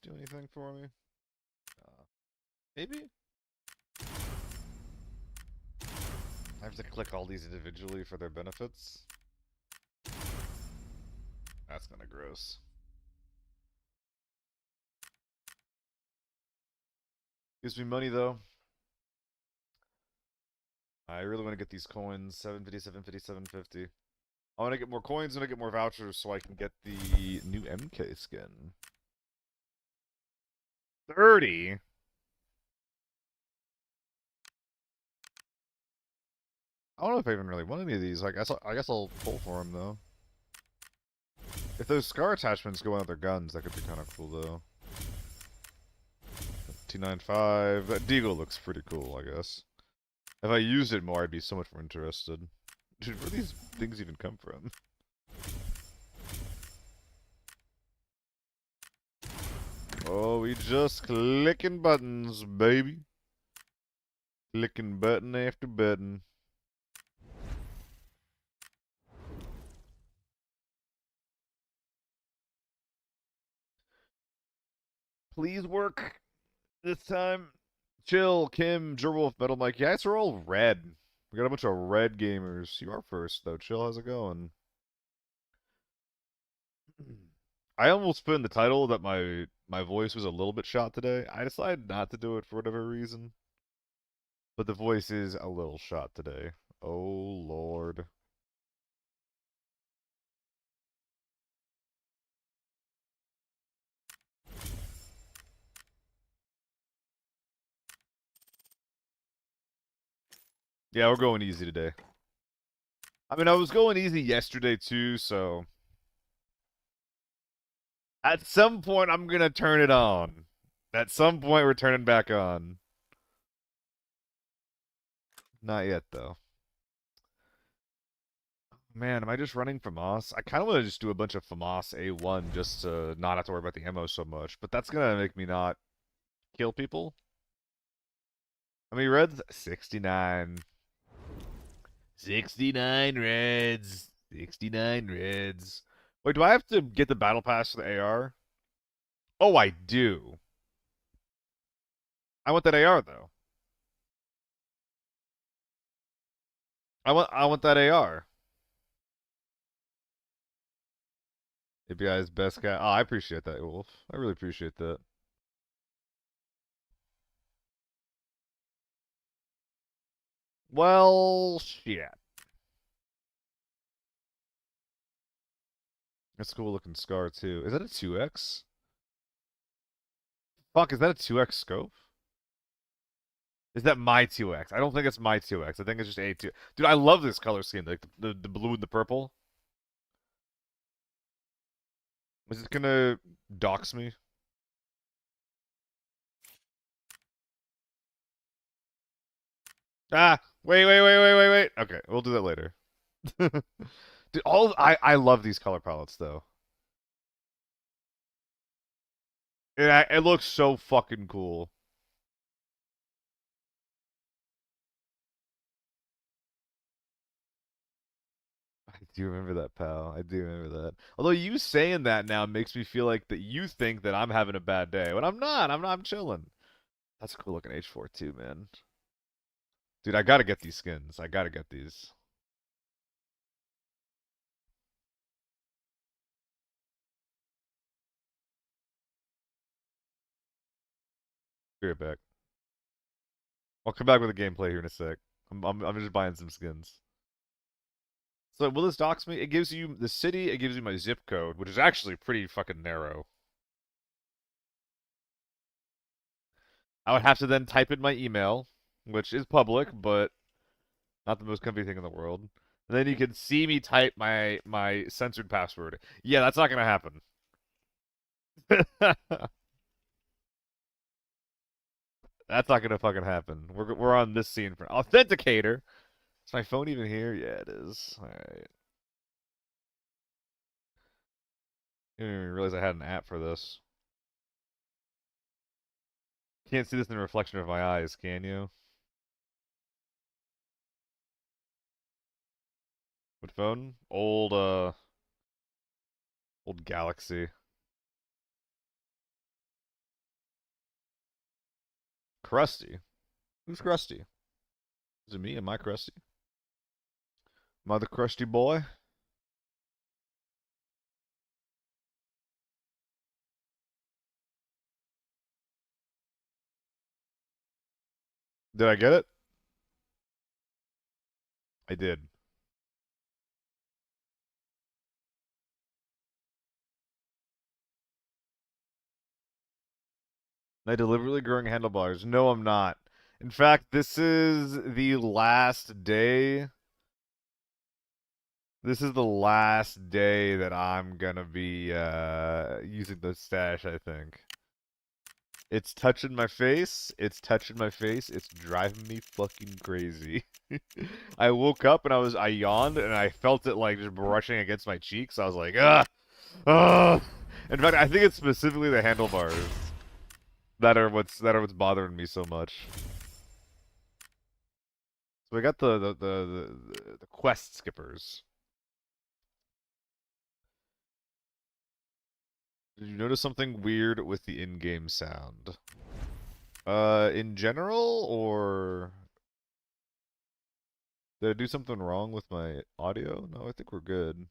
do anything for me? Maybe? I have to click all these individually for their benefits. That's kind of gross. Gives me money though. I really want to get these coins. 750, 750, 750. I want to get more coins and I get more vouchers so I can get the new MK skin. 30? I don't know if I even really want any of these. I guess I'll pull for them though. If those scar attachments go on other guns, that could be kind of cool though. 295. That Deagle looks pretty cool, I guess. If I used it more, I'd be so much more interested. Dude, where do these things even come from? Oh, we just clicking buttons, baby. Clicking button after button. Please work this time. Chill, Kim, Gerwolf, Metal Mike. You guys are all red. We got a bunch of red gamers. You are first, though. Chill, how's it going? I almost put in the title that my voice was a little bit shot today. I decided not to do it for whatever reason. But the voice is a little shot today. Oh, Lord. Yeah, we're going easy today. I mean, I was going easy yesterday, too, so... At some point, I'm gonna turn it on. At some point, we're turning back on. Not yet, though. Man, am I just running FAMAS? I kind of want to just do a bunch of FAMAS A1 just to not have to worry about the ammo so much, but that's gonna make me not kill people. I mean, Reds, 69. 69 Reds. 69 Reds. Wait, do I have to get the battle pass for the AR? Oh, I do. I want that AR, though. I want that AR. API's best guy. Oh, I appreciate that, Wolf. I really appreciate that. Well, shit. That's a cool looking scar, too. Is that a 2X? Fuck, is that a 2X scope? Is that my 2X? I don't think it's my 2X. I think it's just A2. Dude, I love this color scheme. Like the blue and the purple. Is it gonna dox me? Ah, wait. Okay, we'll do that later. Dude, I love these color palettes though. It looks so fucking cool. I do remember that, pal. I do remember that. Although you saying that now makes me feel like that you think that I'm having a bad day when I'm not. I'm chilling. That's a cool looking H4 too, man. Dude, I gotta get these skins. I gotta get these. Be right back. I'll come back with a gameplay here in a sec. I'm just buying some skins. So will this dox me? It gives you the city, it gives you my zip code, which is actually pretty fucking narrow. I would have to then type in my email, which is public, but not the most comfy thing in the world. And then you can see me type my censored password. Yeah, that's not gonna happen. That's not gonna fucking happen. We're on this scene for authenticator. Is my phone even here? Yeah, it is. All right. I didn't even realize I had an app for this. Can't see this in the reflection of my eyes, can you? What phone? Old Galaxy. Crusty? Who's crusty? Is it me? Am I crusty? Am I the crusty boy? Did I get it? I did. Am I deliberately growing handlebars? No, I'm not. In fact, this is the last day. This is the last day that I'm gonna be using the stash, I think. It's touching my face. It's touching my face. It's driving me fucking crazy. I woke up and I yawned and I felt it like just brushing against my cheeks. I was like, ah, ah. In fact, I think it's specifically the handlebars that are what's bothering me so much. So we got the quest skippers. Did you notice something weird with the in-game sound? In general, or did I do something wrong with my audio? No, I think we're good.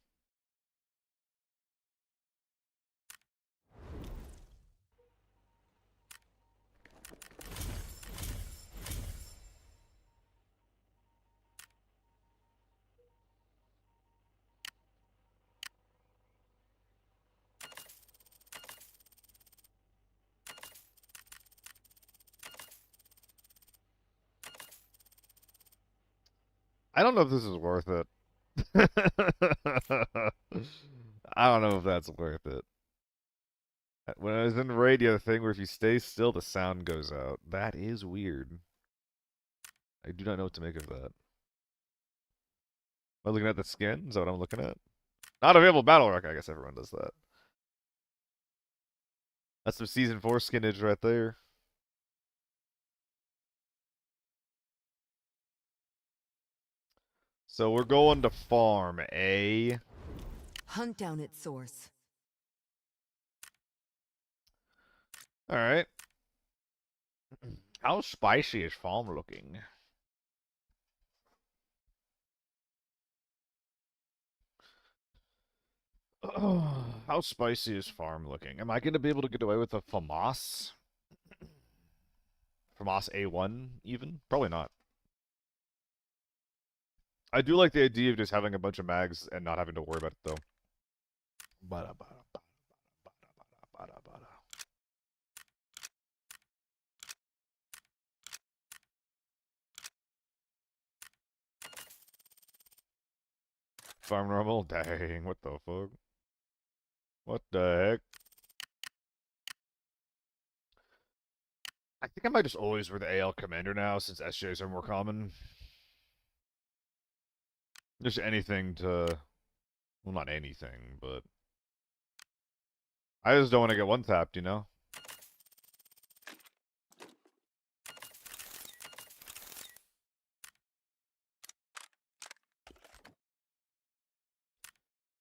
I don't know if this is worth it. I don't know if that's worth it. When I was in the radio thing where if you stay still, the sound goes out. That is weird. I do not know what to make of that. Am I looking at the skin? Is that what I'm looking at? Not available battle rock. I guess everyone does that. That's some season 4 skinnage right there. So we're going to farm, eh? Hunt down its source. Alright. How spicy is farm looking? How spicy is farm looking? Am I going to be able to get away with a FAMAS? FAMAS A1 even? Probably not. I do like the idea of just having a bunch of mags and not having to worry about it though. Bada, bada, bada, bada, bada, bada. Farm normal? Dang, what the fuck? What the heck? I think I might just always wear the AL Commander now since SJs are more common. Just anything to... Well, not anything, but... I just don't want to get one-tapped, you know?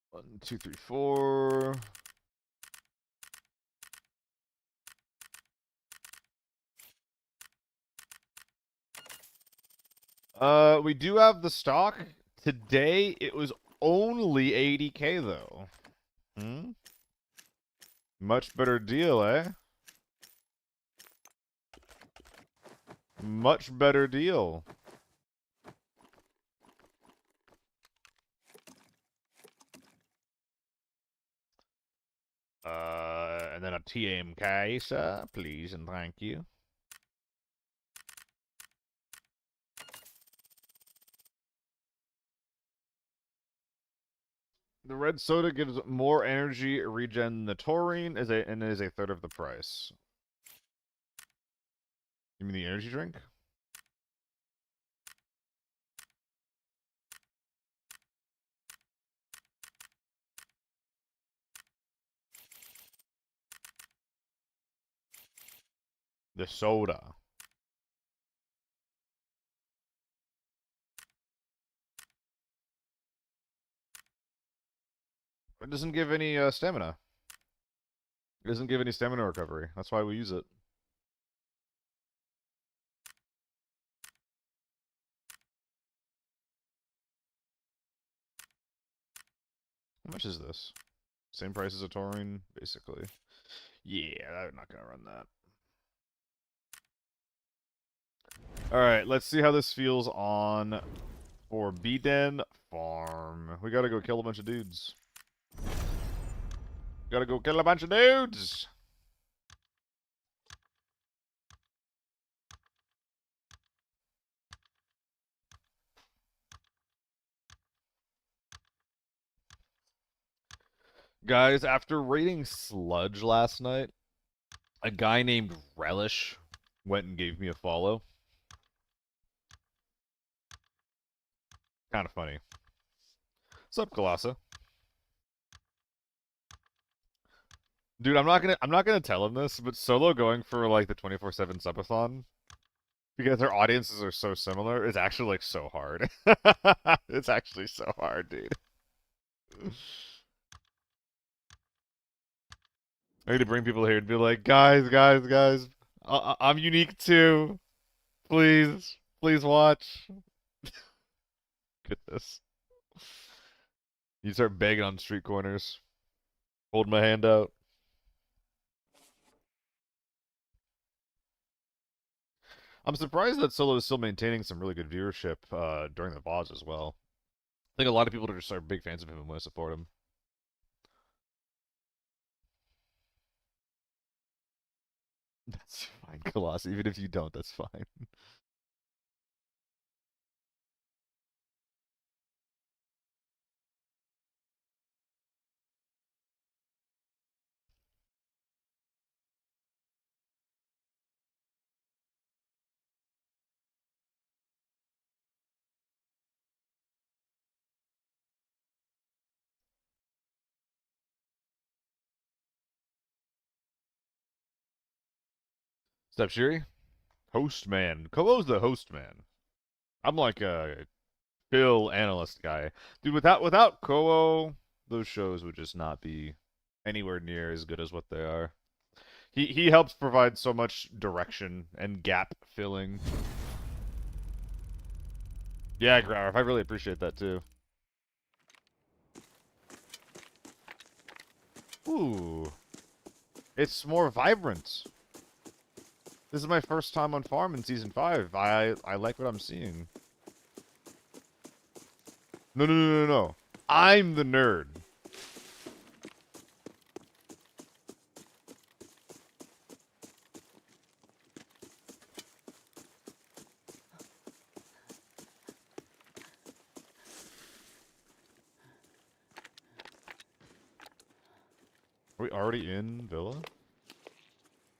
One, two, three, four... We do have the stock. Today, it was only 80k, though. Hmm? Much better deal, eh? Much better deal. And then a TMK, sir, please and thank you. The red soda gives more energy regen than the taurine and is a third of the price. You mean the energy drink? The soda. It doesn't give any stamina. It doesn't give any stamina recovery. That's why we use it. How much is this? Same price as a taurine, basically. Yeah, I'm not gonna run that. Alright, let's see how this feels on Forbidden Farm. We gotta go kill a bunch of dudes. Gotta go kill a bunch of dudes! Guys, after raiding Sludge last night, a guy named Relish went and gave me a follow. Kind of funny. What's up, Colossa? Dude, I'm not gonna tell him this, but Solo going for like the 24/7 subathon because their audiences are so similar is actually like so hard. It's actually so hard, dude. I need to bring people here and be like, guys, I'm unique too. Please, please watch. Goodness. You start begging on street corners. Hold my hand out. I'm surprised that Solo is still maintaining some really good viewership during the VODs as well. I think a lot of people just are big fans of him and want to support him. That's fine, Colossus. Even if you don't, that's fine. Step Shiri? Host man. Kobo's the host man. I'm like a Phil analyst guy. Dude, without Kobo, those shows would just not be anywhere near as good as what they are. He helps provide so much direction and gap filling. Yeah, Growler, I really appreciate that too. Ooh. It's more vibrant. This is my first time on farm in season 5. I like what I'm seeing. No. I'm the nerd. Are we already in Villa?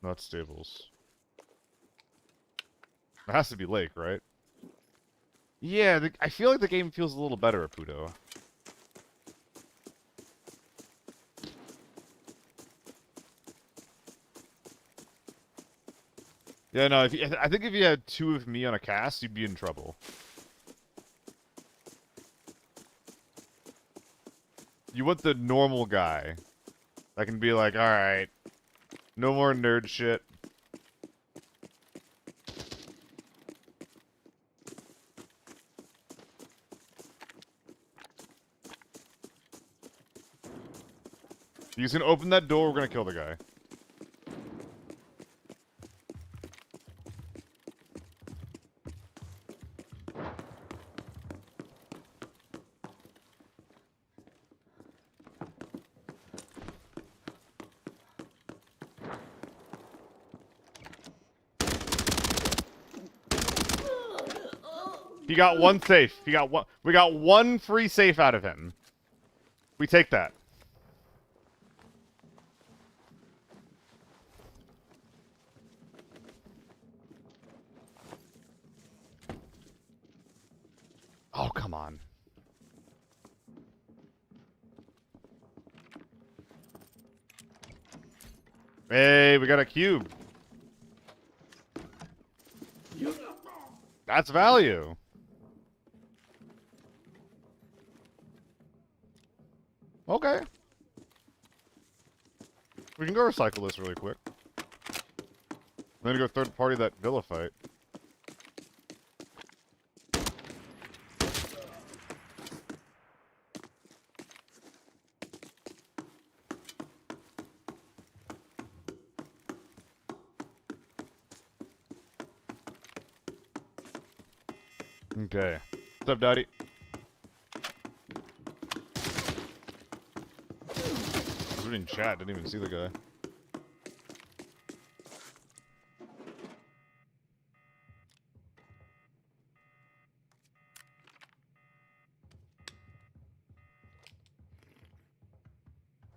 Not stables. It has to be Lake, right? Yeah, I feel like the game feels a little better at Puto. Yeah, no, I think if you had 2 of me on a cast, you'd be in trouble. You want the normal guy that can be like, alright, no more nerd shit. He's gonna open that door, we're gonna kill the guy. He got 1 safe. He got one. We got 1 free safe out of him. We take that. Oh, come on. Hey, we got a cube. That's value. Okay. We can go recycle this really quick. I'm gonna go third party that Villa fight. Okay. What's up, Daddy? I was reading chat, didn't even see the guy.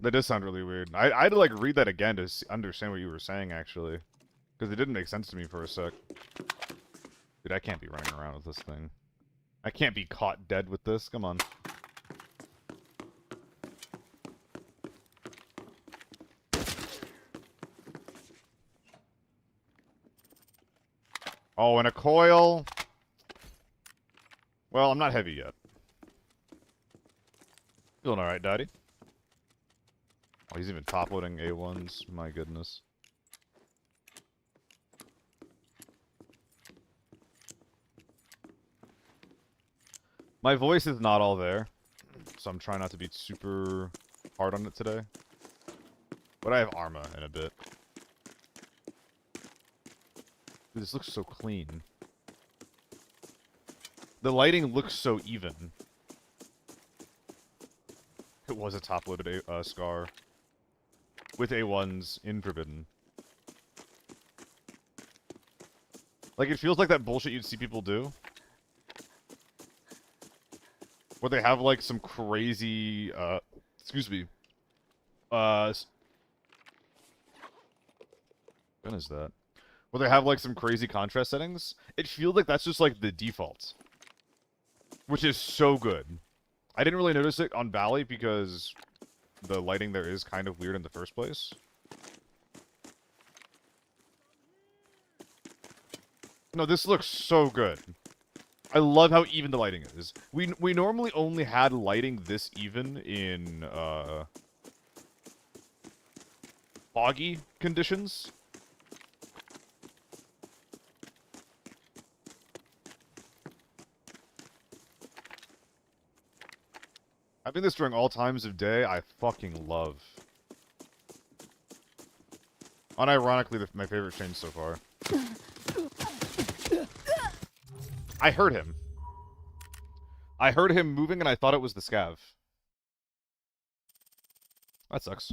That does sound really weird. I had to like read that again to understand what you were saying actually, because it didn't make sense to me for a sec. Dude, I can't be running around with this thing. I can't be caught dead with this. Come on. Oh, and a coil. Well, I'm not heavy yet. Feeling alright, Daddy. Oh, he's even top-loading A1s. My goodness. My voice is not all there, so I'm trying not to be super hard on it today. But I have Arma in a bit. Dude, this looks so clean. The lighting looks so even. It was a top-loaded Scar. With A1s in Forbidden. Like, it feels like that bullshit you'd see people do. Where they have, like, some crazy, excuse me. When is that? Where they have, like, some crazy contrast settings. It feels like that's just, like, the default. Which is so good. I didn't really notice it on Valley because the lighting there is kind of weird in the first place. No, this looks so good. I love how even the lighting is. We normally only had lighting this even in foggy conditions. Having this during all times of day, I fucking love. Unironically, my favorite change so far. I heard him. I heard him moving and I thought it was the scav. That sucks.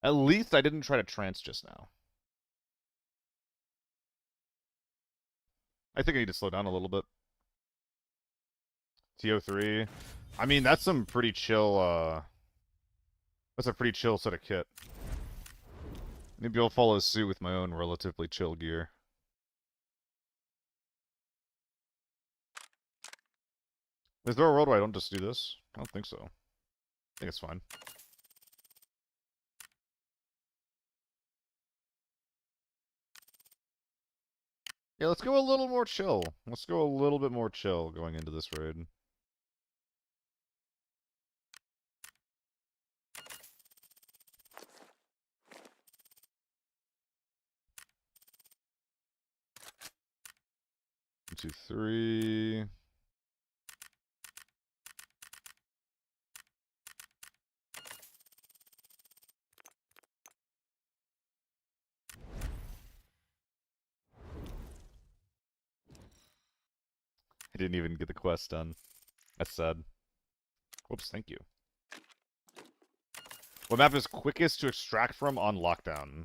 At least I didn't try to trance just now. I think I need to slow down a little bit. TO3. I mean, that's some pretty chill, that's a pretty chill set of kit. Maybe I'll follow suit with my own relatively chill gear. Is there a world where I don't just do this? I don't think so. I think it's fine. Yeah, let's go a little more chill. Let's go a little bit more chill going into this raid. One, two, three. I didn't even get the quest done. That's sad. Whoops, thank you. What map is quickest to extract from on lockdown?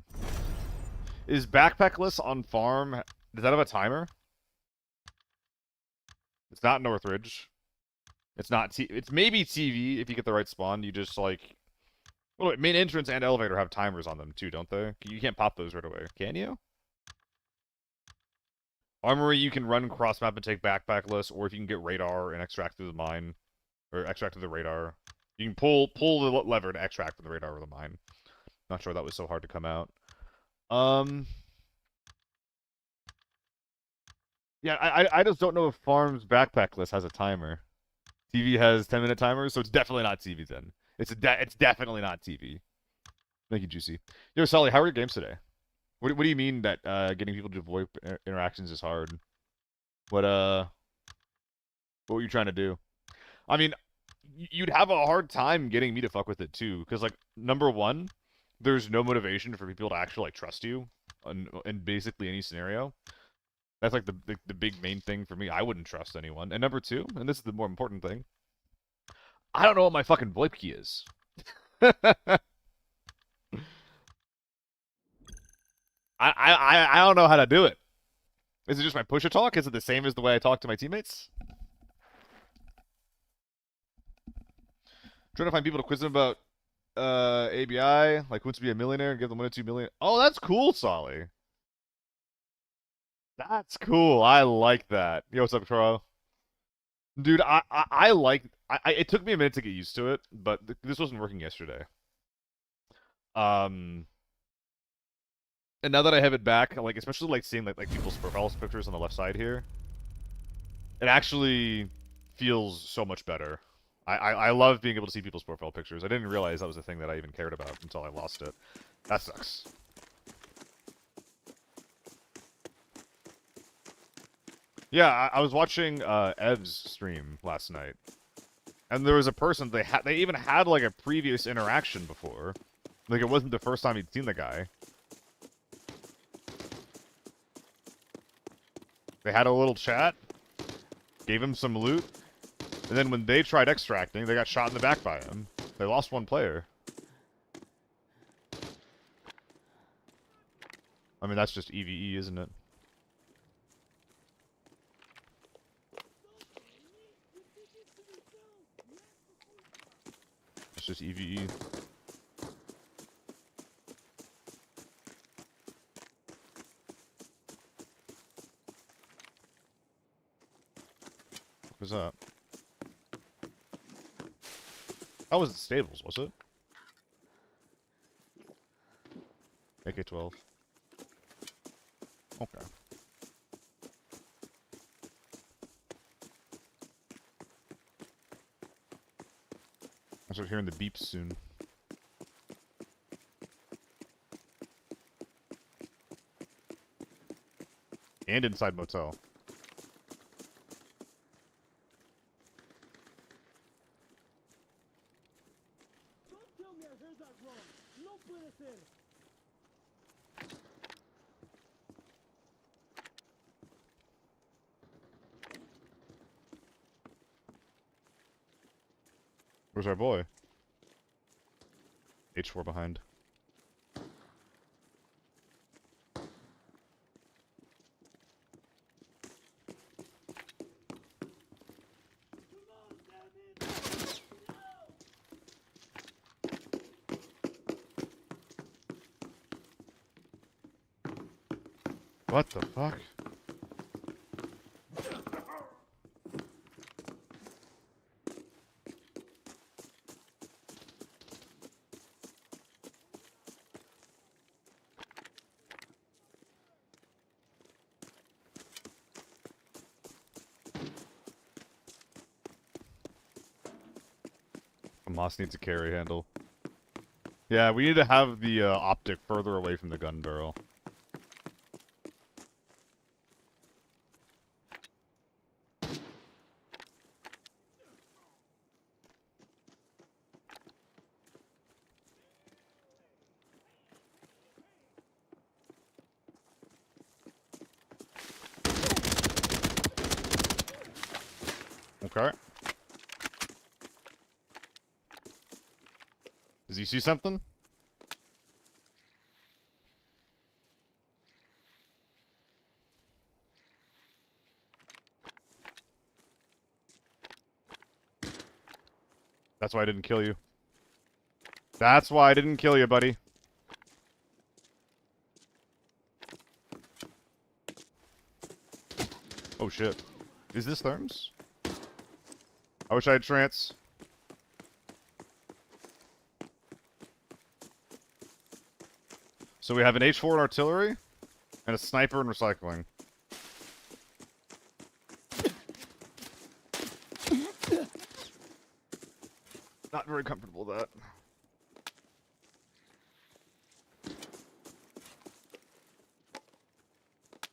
Is backpackless on farm... Does that have a timer? It's not Northridge. It's not it's maybe TV if you get the right spawn. You just like... Well, wait, main entrance and elevator have timers on them too, don't they? You can't pop those right away. Can you? Armory, you can run cross map and take backpackless, or if you can get radar and extract through the mine, or extract through the radar, you can pull the lever to extract from the radar or the mine. Not sure that was so hard to come out. Yeah, I just don't know if Farm's backpackless has a timer. TV has 10-minute timers, so it's definitely not TV then. It's definitely not TV. Thank you, Juicy. Yo, Sully, how are your games today? What do you mean that getting people to avoid interactions is hard? What were you trying to do? I mean, you'd have a hard time getting me to fuck with it too, because like number one, there's no motivation for people to actually like trust you in basically any scenario. That's like the big main thing for me. I wouldn't trust anyone. And number two, and this is the more important thing, I don't know what my fucking VoIP key is. I don't know how to do it. Is it just my push-a-talk? Is it the same as the way I talk to my teammates? Trying to find people to quiz them about ABI, like who wants to be a millionaire and give them 1 or 2 million. Oh, that's cool, Solly. That's cool. I like that. Yo, what's up, Tro? Dude, I like. It took me a minute to get used to it, but this wasn't working yesterday. Um, and now that I have it back, like especially like seeing like people's profile pictures on the left side here, it actually feels so much better. I love being able to see people's profile pictures. I didn't realize that was a thing that I even cared about until I lost it. That sucks. Yeah, I was watching Ev's stream last night, and there was a person they even had like a previous interaction before, like it wasn't the first time he'd seen the guy. They had a little chat, gave him some loot, and then when they tried extracting, they got shot in the back by him. They lost one player. I mean, that's just EVE, isn't it? It's just EVE. What's up? That wasn't stables, was it? AK-12. Okay. I'll start hearing the beeps soon. And inside motel. Where's our boy? H4 behind. What the fuck? Moss needs a carry handle. Yeah, we need to have the optic further away from the gun barrel. Okay. Does he see something? That's why I didn't kill you. That's why I didn't kill you, buddy. Oh shit. Is this Therms? I wish I had trance. So we have an H4 in artillery, and a sniper in recycling. Not very comfortable with that.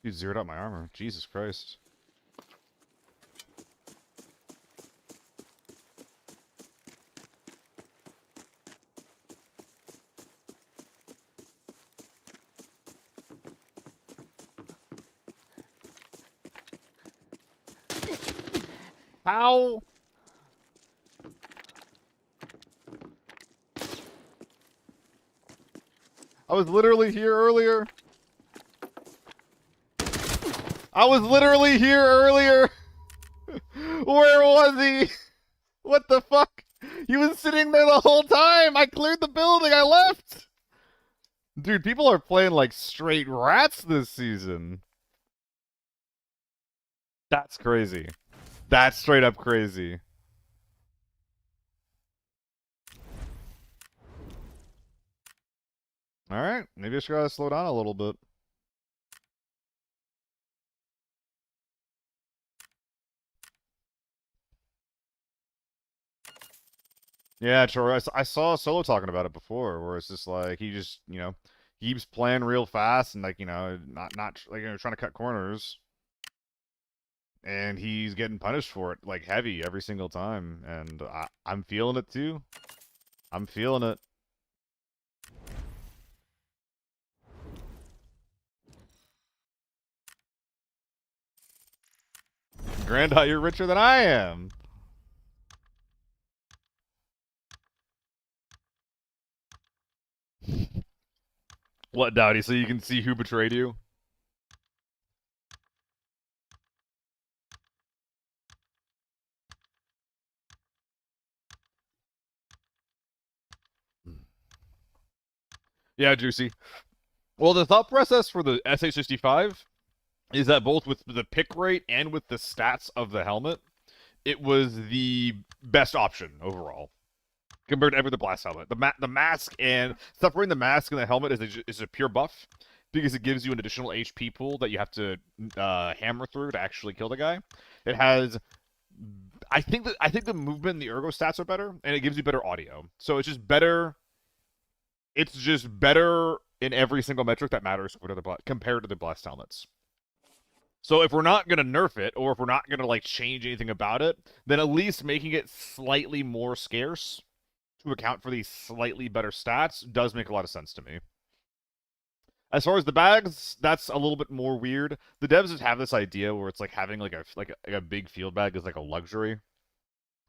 You zeroed out my armor. Jesus Christ. How? I was literally here earlier. I was literally here earlier. Where was he? What the fuck? He was sitting there the whole time. I cleared the building. I left. Dude, people are playing like straight rats this season. That's crazy. That's straight up crazy. Alright, maybe I just gotta slow down a little bit. Yeah, Troy, I saw Solo talking about it before, where it's just like, he just, keeps playing real fast and like, not like, trying to cut corners. And he's getting punished for it, like, heavy every single time. And I'm feeling it, too. I'm feeling it. Grandpa, you're richer than I am. What, Dowdy? So you can see who betrayed you? Yeah, Juicy. Well, the thought process for the SH65 is that both with the pick rate and with the stats of the helmet, it was the best option overall compared to every other blast helmet. The mask and separating the mask and the helmet is a pure buff because it gives you an additional HP pool that you have to hammer through to actually kill the guy. It has, I think the movement and the ergo stats are better, and it gives you better audio. So it's just better. It's just better in every single metric that matters compared to the blast helmets. So if we're not going to nerf it, or if we're not going to like change anything about it, then at least making it slightly more scarce to account for these slightly better stats does make a lot of sense to me. As far as the bags, that's a little bit more weird. The devs just have this idea where it's like having like a big field bag is like a luxury.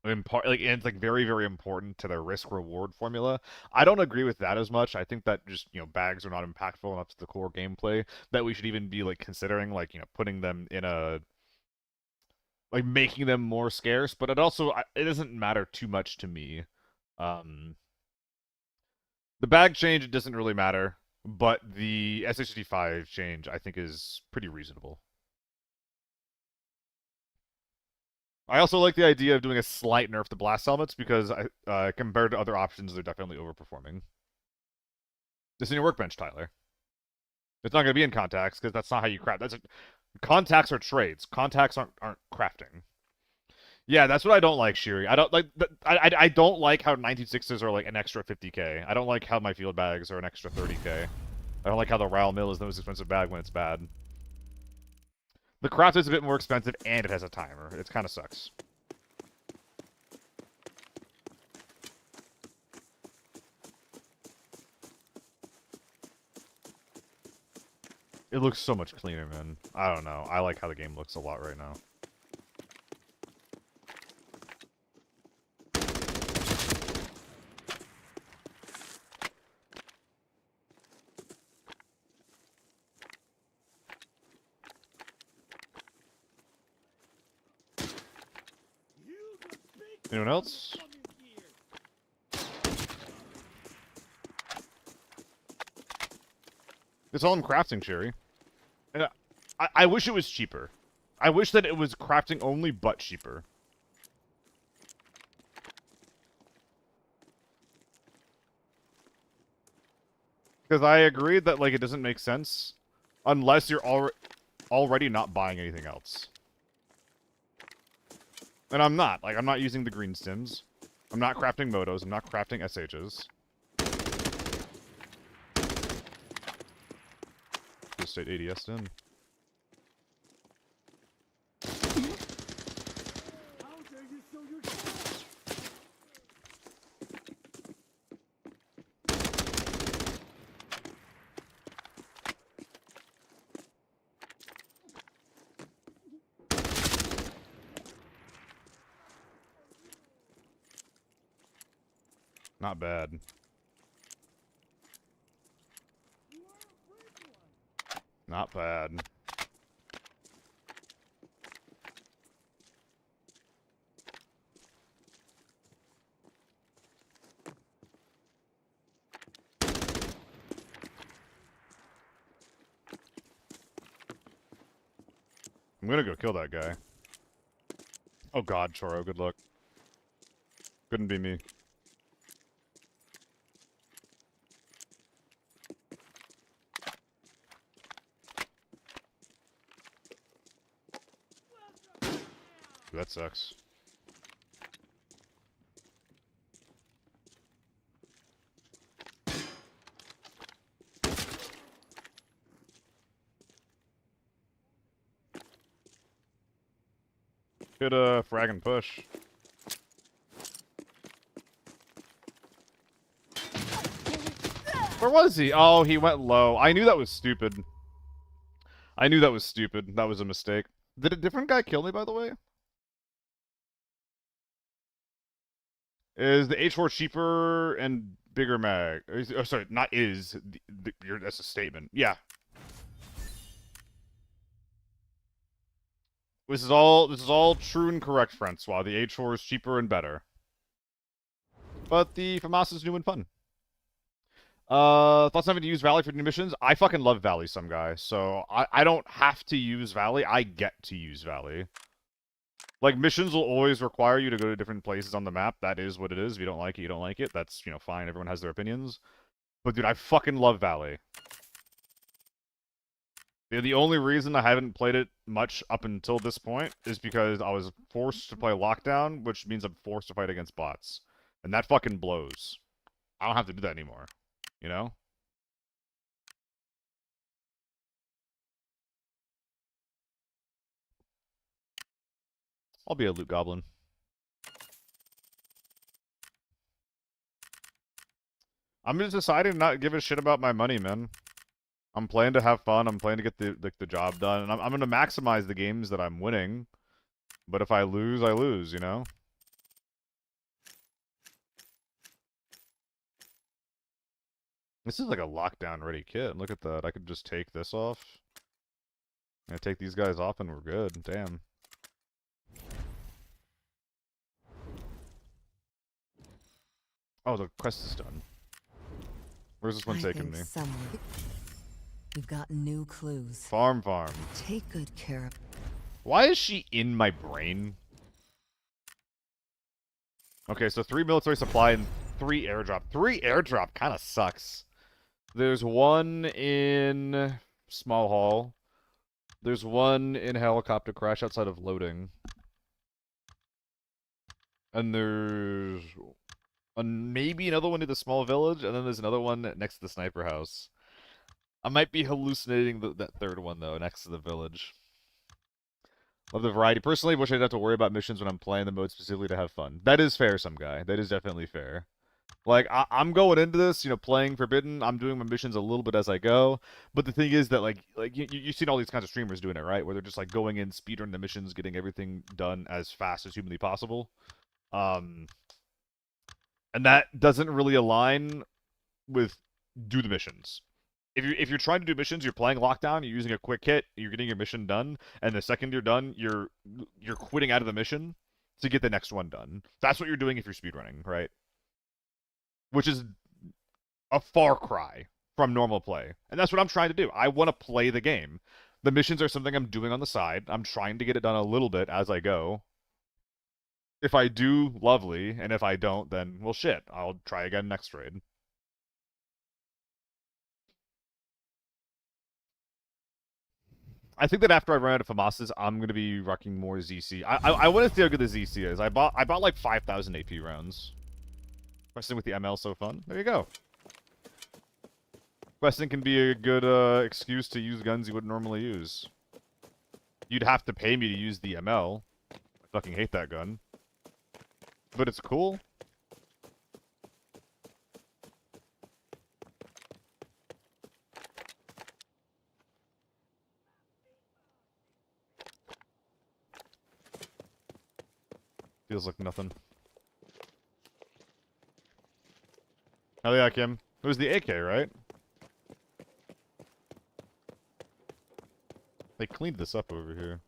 And it's like very, very important to their risk reward formula. I don't agree with that as much. I think that just, bags are not impactful enough to the core gameplay that we should even be like considering like, putting them in a like making them more scarce, but it doesn't matter too much to me. The bag change, it doesn't really matter, but the SH55 change I think is pretty reasonable. I also like the idea of doing a slight nerf to blast helmets because compared to other options, they're definitely overperforming. This in your workbench, Tyler. It's not going to be in contacts because that's not how you craft. Contacts are trades. Contacts aren't crafting. Yeah, that's what I don't like, Shiri. I don't like. I don't like how 19.6s are like an extra 50k. I don't like how my field bags are an extra 30k. I don't like how the Ral Mill is the most expensive bag when it's bad. The craft is a bit more expensive, and it has a timer. It kind of sucks. It looks so much cleaner, man. I don't know. I like how the game looks a lot right now. Anyone else? It's all in crafting, Cherry. And I wish it was cheaper. I wish that it was crafting only, but cheaper. Because I agree that like it doesn't make sense unless you're already not buying anything else. And I'm not. Like, I'm not using the green stims. I'm not crafting motos. I'm not crafting SHs. Just stayed ADS'd in. Not bad. Not bad. I'm gonna go kill that guy. Oh god, Choro, good luck. Couldn't be me. That sucks. Could frag and push. Where was he? Oh, he went low. I knew that was stupid. I knew that was stupid. That was a mistake. Did a different guy kill me, by the way? Is the H4 cheaper and bigger mag? Oh, sorry, not is. That's a statement. Yeah. This is all true and correct, Francois. The H4 is cheaper and better. But the FAMAS is new and fun. Thoughts on having to use Valley for new missions? I fucking love Valley, some guy. So I don't have to use Valley. I get to use Valley. Like, missions will always require you to go to different places on the map. That is what it is. If you don't like it, you don't like it. That's, you know, fine. Everyone has their opinions. But, dude, I fucking love Valley. The only reason I haven't played it much up until this point is because I was forced to play Lockdown, which means I'm forced to fight against bots. And that fucking blows. I don't have to do that anymore. You know? I'll be a loot goblin. I'm just deciding to not give a shit about my money, man. I'm playing to have fun. I'm playing to get the job done. And I'm going to maximize the games that I'm winning. But if I lose, I lose, you know? This is like a lockdown-ready kit. Look at that. I could just take this off. I take these guys off and we're good. Damn. Oh, the quest is done. Where's this one taking me? Somewhere we've got new clues. Farm. Take good care of. Why is she in my brain? Okay, so 3 military supply and 3 airdrop. 3 airdrop kind of sucks. There's one in Small Hall. There's one in Helicopter Crash outside of loading. And there's maybe another one near the small village, and then there's another one next to the sniper house. I might be hallucinating that third one, though, next to the village. Love the variety. Personally, wish I didn't have to worry about missions when I'm playing the mode specifically to have fun. That is fair, some guy. That is definitely fair. Like, I'm going into this, you know, playing Forbidden. I'm doing my missions a little bit as I go. But the thing is that, like you've seen all these kinds of streamers doing it, right? Where they're just, like, going in, speedrunning the missions, getting everything done as fast as humanly possible. And that doesn't really align with do the missions. If you're trying to do missions, you're playing Lockdown, you're using a quick hit, you're getting your mission done, and the second you're done, you're quitting out of the mission to get the next one done. That's what you're doing if you're speedrunning, right? Which is a far cry from normal play. And that's what I'm trying to do. I want to play the game. The missions are something I'm doing on the side. I'm trying to get it done a little bit as I go. If I do, lovely. And if I don't, then, well, shit. I'll try again next raid. I think that after I run out of FAMASs, I'm going to be rocking more ZC. I want to see how good the ZC is. I bought like 5,000 AP rounds. Questing with the ML so fun. There you go. Questing can be a good excuse to use guns you wouldn't normally use. You'd have to pay me to use the ML. I fucking hate that gun. But it's cool. Feels like nothing. Hell yeah, Kim. It was the AK, right? They cleaned this up over here.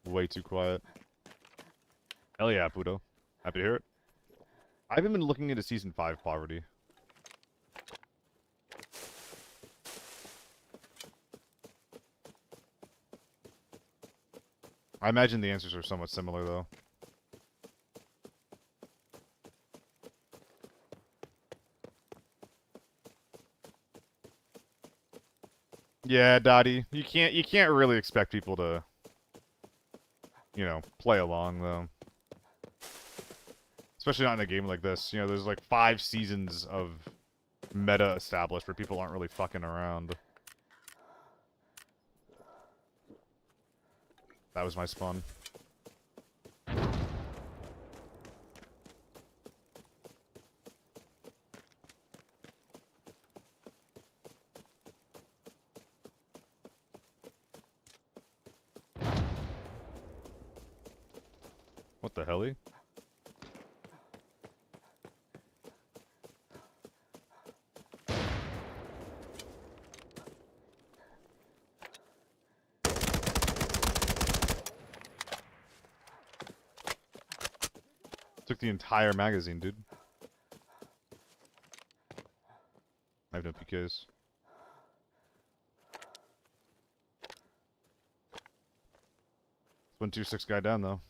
Way too quiet. Hell yeah, Puto. Happy to hear it. I haven't been looking into Season 5 poverty. I imagine the answers are somewhat similar, though. Yeah, Dottie. You can't really expect people to, you know, play along, though. Especially not in a game like this. You know, there's like 5 seasons of meta established where people aren't really fucking around. That was my spawn. What the hell? Took the entire magazine, dude. I have no PKs. 126 guy down, though.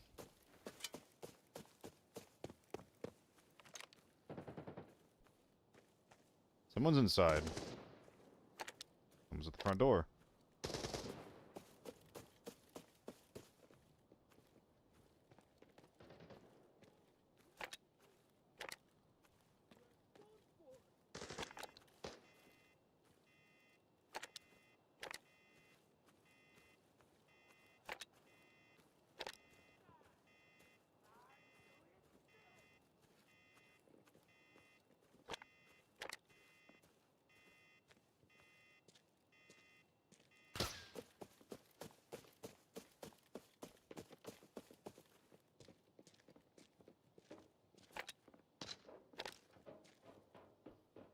Someone's inside. Someone's at the front door.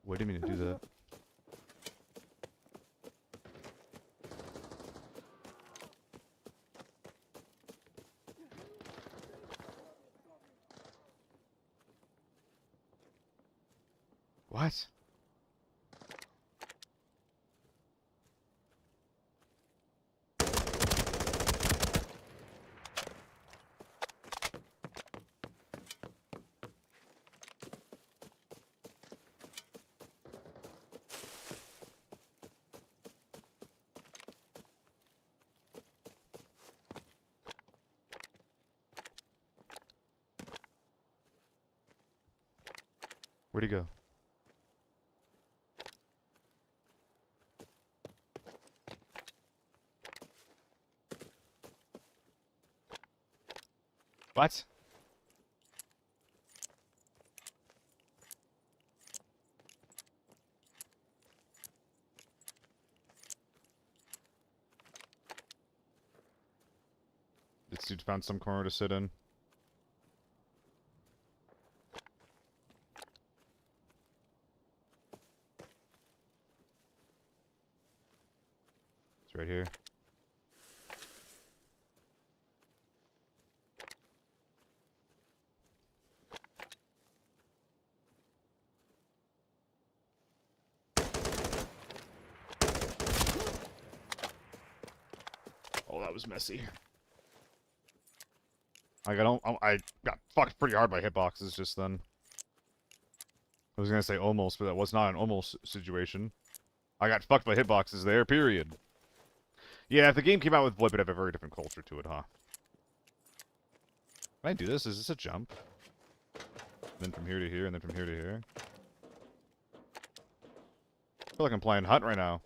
Wait a minute, do that. What? Where'd he go? What? This dude found some corner to sit in. It's right here. Oh, that was messy. I got fucked pretty hard by hitboxes just then. I was gonna say almost, but that was not an almost situation. I got fucked by hitboxes there, period. Yeah, if the game came out with VoIP, it'd have a very different culture to it, huh? Can I do this? Is this a jump? And then from here to here, and then from here to here? I feel like I'm playing Hunt right now.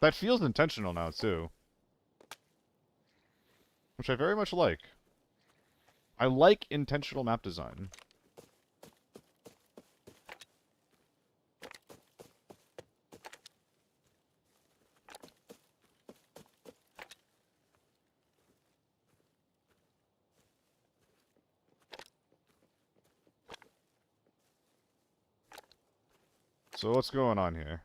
That feels intentional now, too. Which I very much like. I like intentional map design. So what's going on here?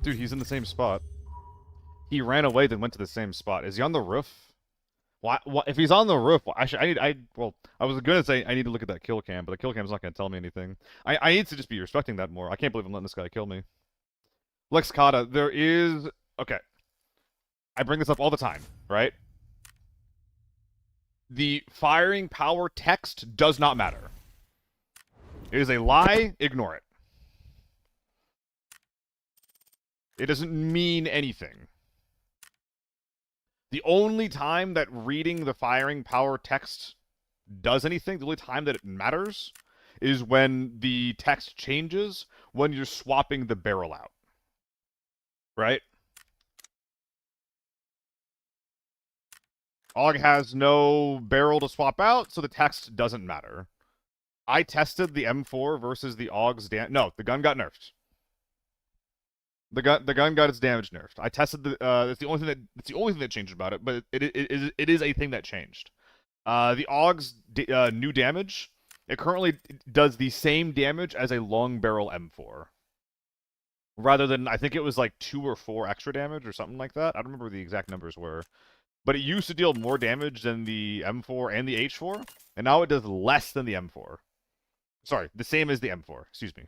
Dude, he's in the same spot. He ran away, then went to the same spot. Is he on the roof? Why? If he's on the roof, well, I was gonna say I need to look at that kill cam, but the kill cam's not gonna tell me anything. I need to just be respecting that more. I can't believe I'm letting this guy kill me. Lex Kata, there is... Okay. I bring this up all the time, right? The firing power text does not matter. It is a lie, ignore it. It doesn't mean anything. The only time that reading the firing power text does anything, the only time that it matters, is when the text changes when you're swapping the barrel out. Right? AUG has no barrel to swap out, so the text doesn't matter. I tested the M4 versus the AUG's no, the gun got nerfed. The gun got its damage nerfed. I tested the it's the only thing that changed about it, but it is a thing that changed. The AUG's new damage, it currently does the same damage as a long barrel M4. Rather than, I think it was like 2 or 4 extra damage or something like that. I don't remember what the exact numbers were. But it used to deal more damage than the M4 and the H4, and now it does less than the M4. Sorry, the same as the M4, excuse me.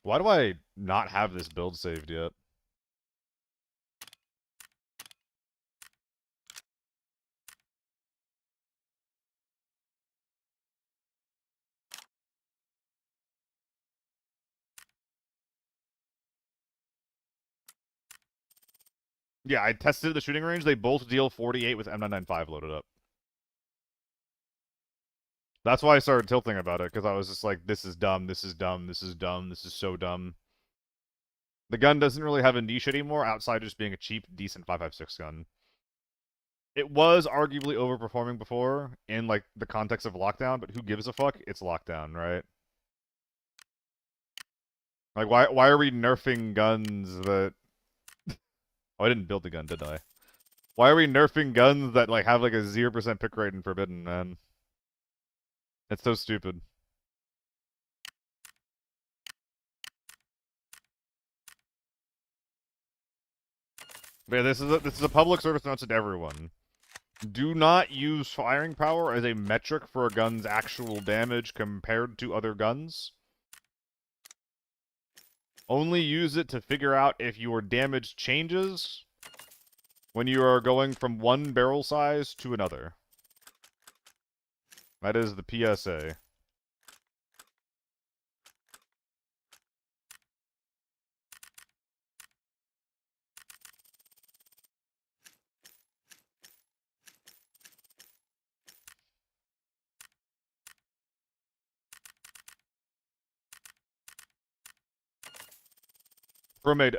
Why do I not have this build saved yet? Yeah, I tested the shooting range. They both deal 48 with M995 loaded up. That's why I started tilting about it, because I was just like, this is dumb, this is dumb, this is dumb, this is so dumb. The gun doesn't really have a niche anymore, outside just being a cheap, decent 5.56 gun. It was arguably overperforming before, in, like, the context of lockdown, but who gives a fuck? It's lockdown, right? Like, why are we nerfing guns that... Oh, I didn't build the gun, did I? Why are we nerfing guns that, like, have, like, a 0% pick rate in Forbidden, man? It's so stupid. But yeah, this is a public service announcement to everyone. Do not use firing power as a metric for a gun's actual damage compared to other guns. Only use it to figure out if your damage changes when you are going from one barrel size to another. That is the PSA. Bromade, the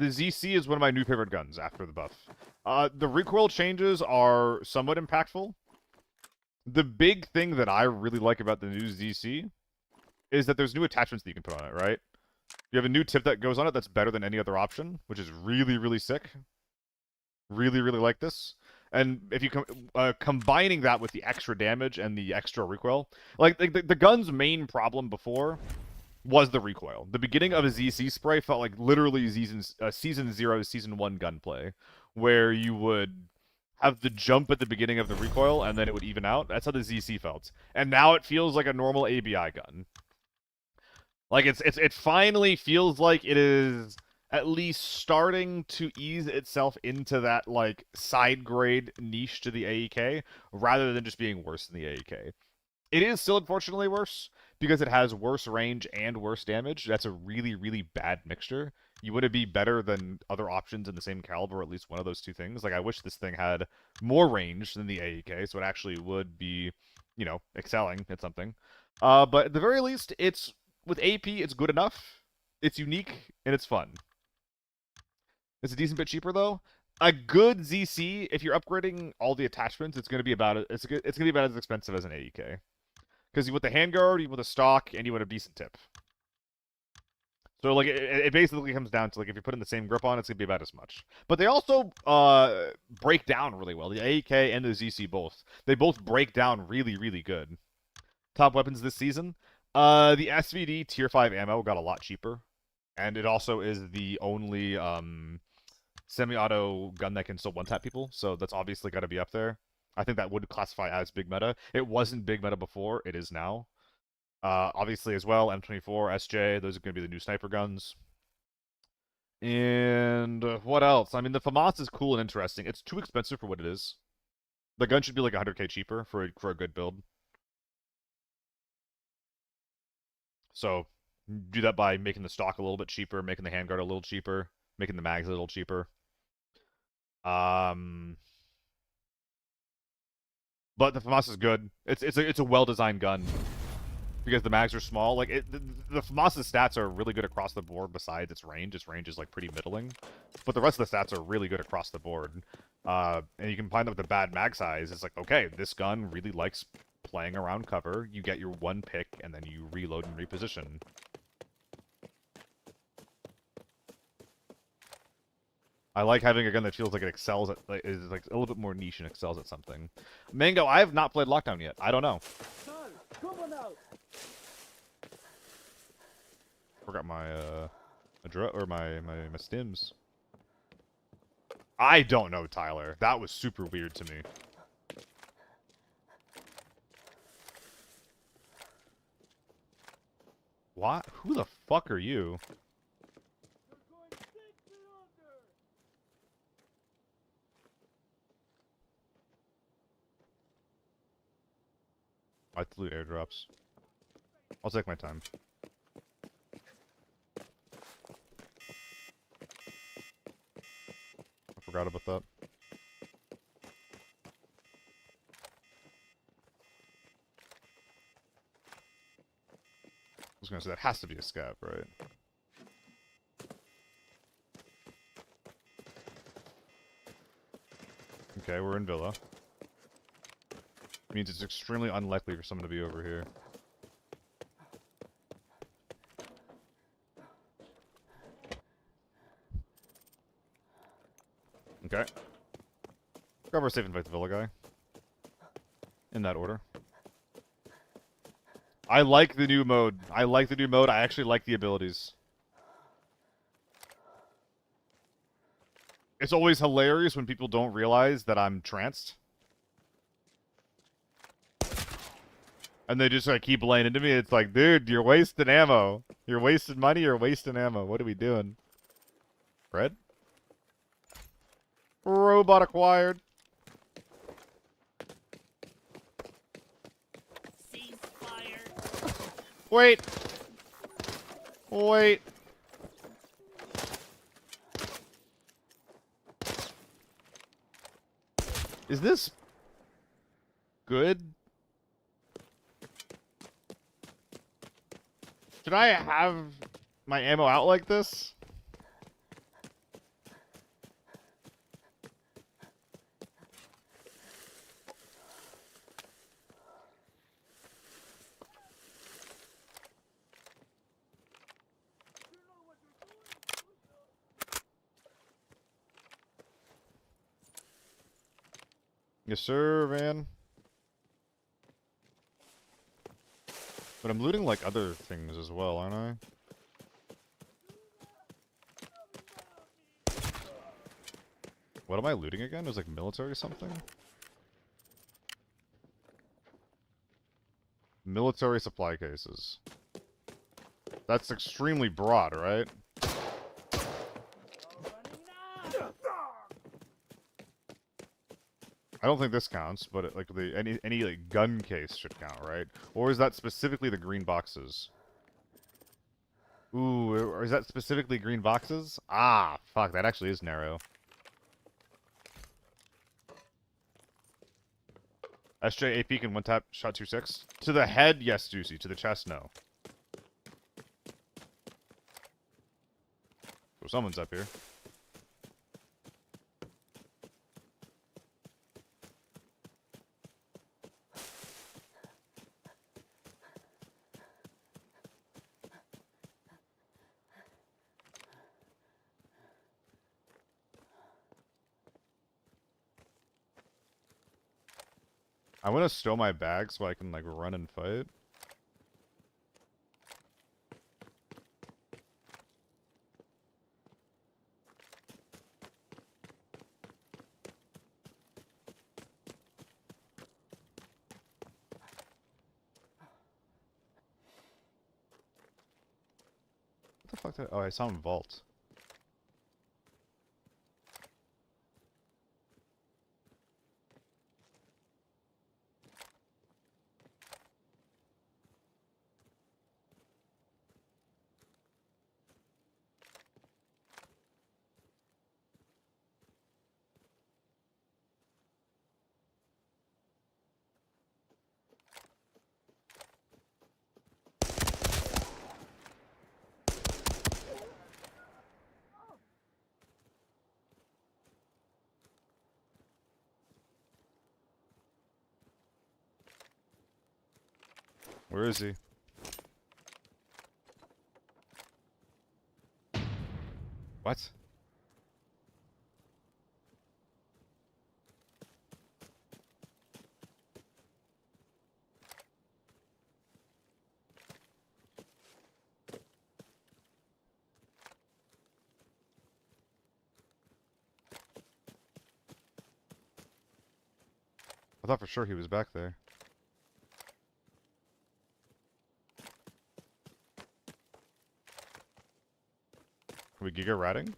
ZC is one of my new favorite guns after the buff. The recoil changes are somewhat impactful. The big thing that I really like about the new ZC is that there's new attachments that you can put on it, right? You have a new tip that goes on it that's better than any other option, which is really, really sick. Really, really like this. And if you combining that with the extra damage and the extra recoil, like the gun's main problem before was the recoil. The beginning of a ZC spray felt like literally Season 0, Season 1 gunplay, where you would have the jump at the beginning of the recoil, and then it would even out. That's how the ZC felt. And now it feels like a normal ABI gun. Like it finally feels like it is at least starting to ease itself into that like side grade niche to the AEK rather than just being worse than the AEK. It is still unfortunately worse because it has worse range and worse damage. That's a really, really bad mixture. You want to be better than other options in the same caliber, or at least one of those two things. Like, I wish this thing had more range than the AEK, so it actually would be, you know, excelling at something. But at the very least, it's with AP, it's good enough. It's unique and it's fun. It's a decent bit cheaper though. A good ZC, if you're upgrading all the attachments, it's gonna be about it's gonna be about as expensive as an AEK. Because you want the handguard, you want the stock, and you want a decent tip. So like it basically comes down to like if you put in the same grip on, it's gonna be about as much. But they also break down really well. The AEK and the ZC both. They both break down really, really good. Top weapons this season. The SVD tier 5 ammo got a lot cheaper. And it also is the only semi-auto gun that can still one-tap people, so that's obviously got to be up there. I think that would classify as big meta. It wasn't big meta before, it is now. Obviously as well, M24, SJ, those are going to be the new sniper guns. And what else? I mean, the FAMAS is cool and interesting. It's too expensive for what it is. The gun should be like 100k cheaper for a good build. So, do that by making the stock a little bit cheaper, making the handguard a little cheaper, making the mags a little cheaper. But the FAMAS is good. It's a well-designed gun because the mags are small. Like the FAMAS's stats are really good across the board. Besides its range is like pretty middling, but the rest of the stats are really good across the board. And you can find out with the bad mag size. It's like, okay, this gun really likes playing around cover. You get your one pick and then you reload and reposition. I like having a gun that feels like it excels at, like, is like a little bit more niche and excels at something. Mango, I have not played Lockdown yet. I don't know. Forgot my my stims. I don't know, Tyler. That was super weird to me. What? Who the fuck are you? I loot airdrops. I'll take my time. I forgot about that. I was gonna say, that has to be a scav, right? Okay, we're in Villa. Means it's extremely unlikely for someone to be over here. Okay. Cover safe and fight the Villa guy. In that order. I like the new mode. I like the new mode. I actually like the abilities. It's always hilarious when people don't realize that I'm tranced. And they just like keep laying into me. It's like, dude, you're wasting ammo. You're wasting money, you're wasting ammo. What are we doing? Red? Robot acquired. Wait. Wait. Is this good? Should I have my ammo out like this? Yes, sir, man. But I'm looting like other things as well, aren't I? What am I looting again? It was like military something? Military supply cases. That's extremely broad, right? I don't think this counts, but like any like gun case should count, right? Or is that specifically the green boxes? Ooh, or is that specifically green boxes? Ah, fuck, that actually is narrow. SJ AP can one tap shot 2-6. To the head, yes, Juicy. To the chest, no. So someone's up here. I want to stow my bag so I can like run and fight. What the fuck did oh, I saw him vault. Where is he? What? I thought for sure he was back there. Are we Giga ratting?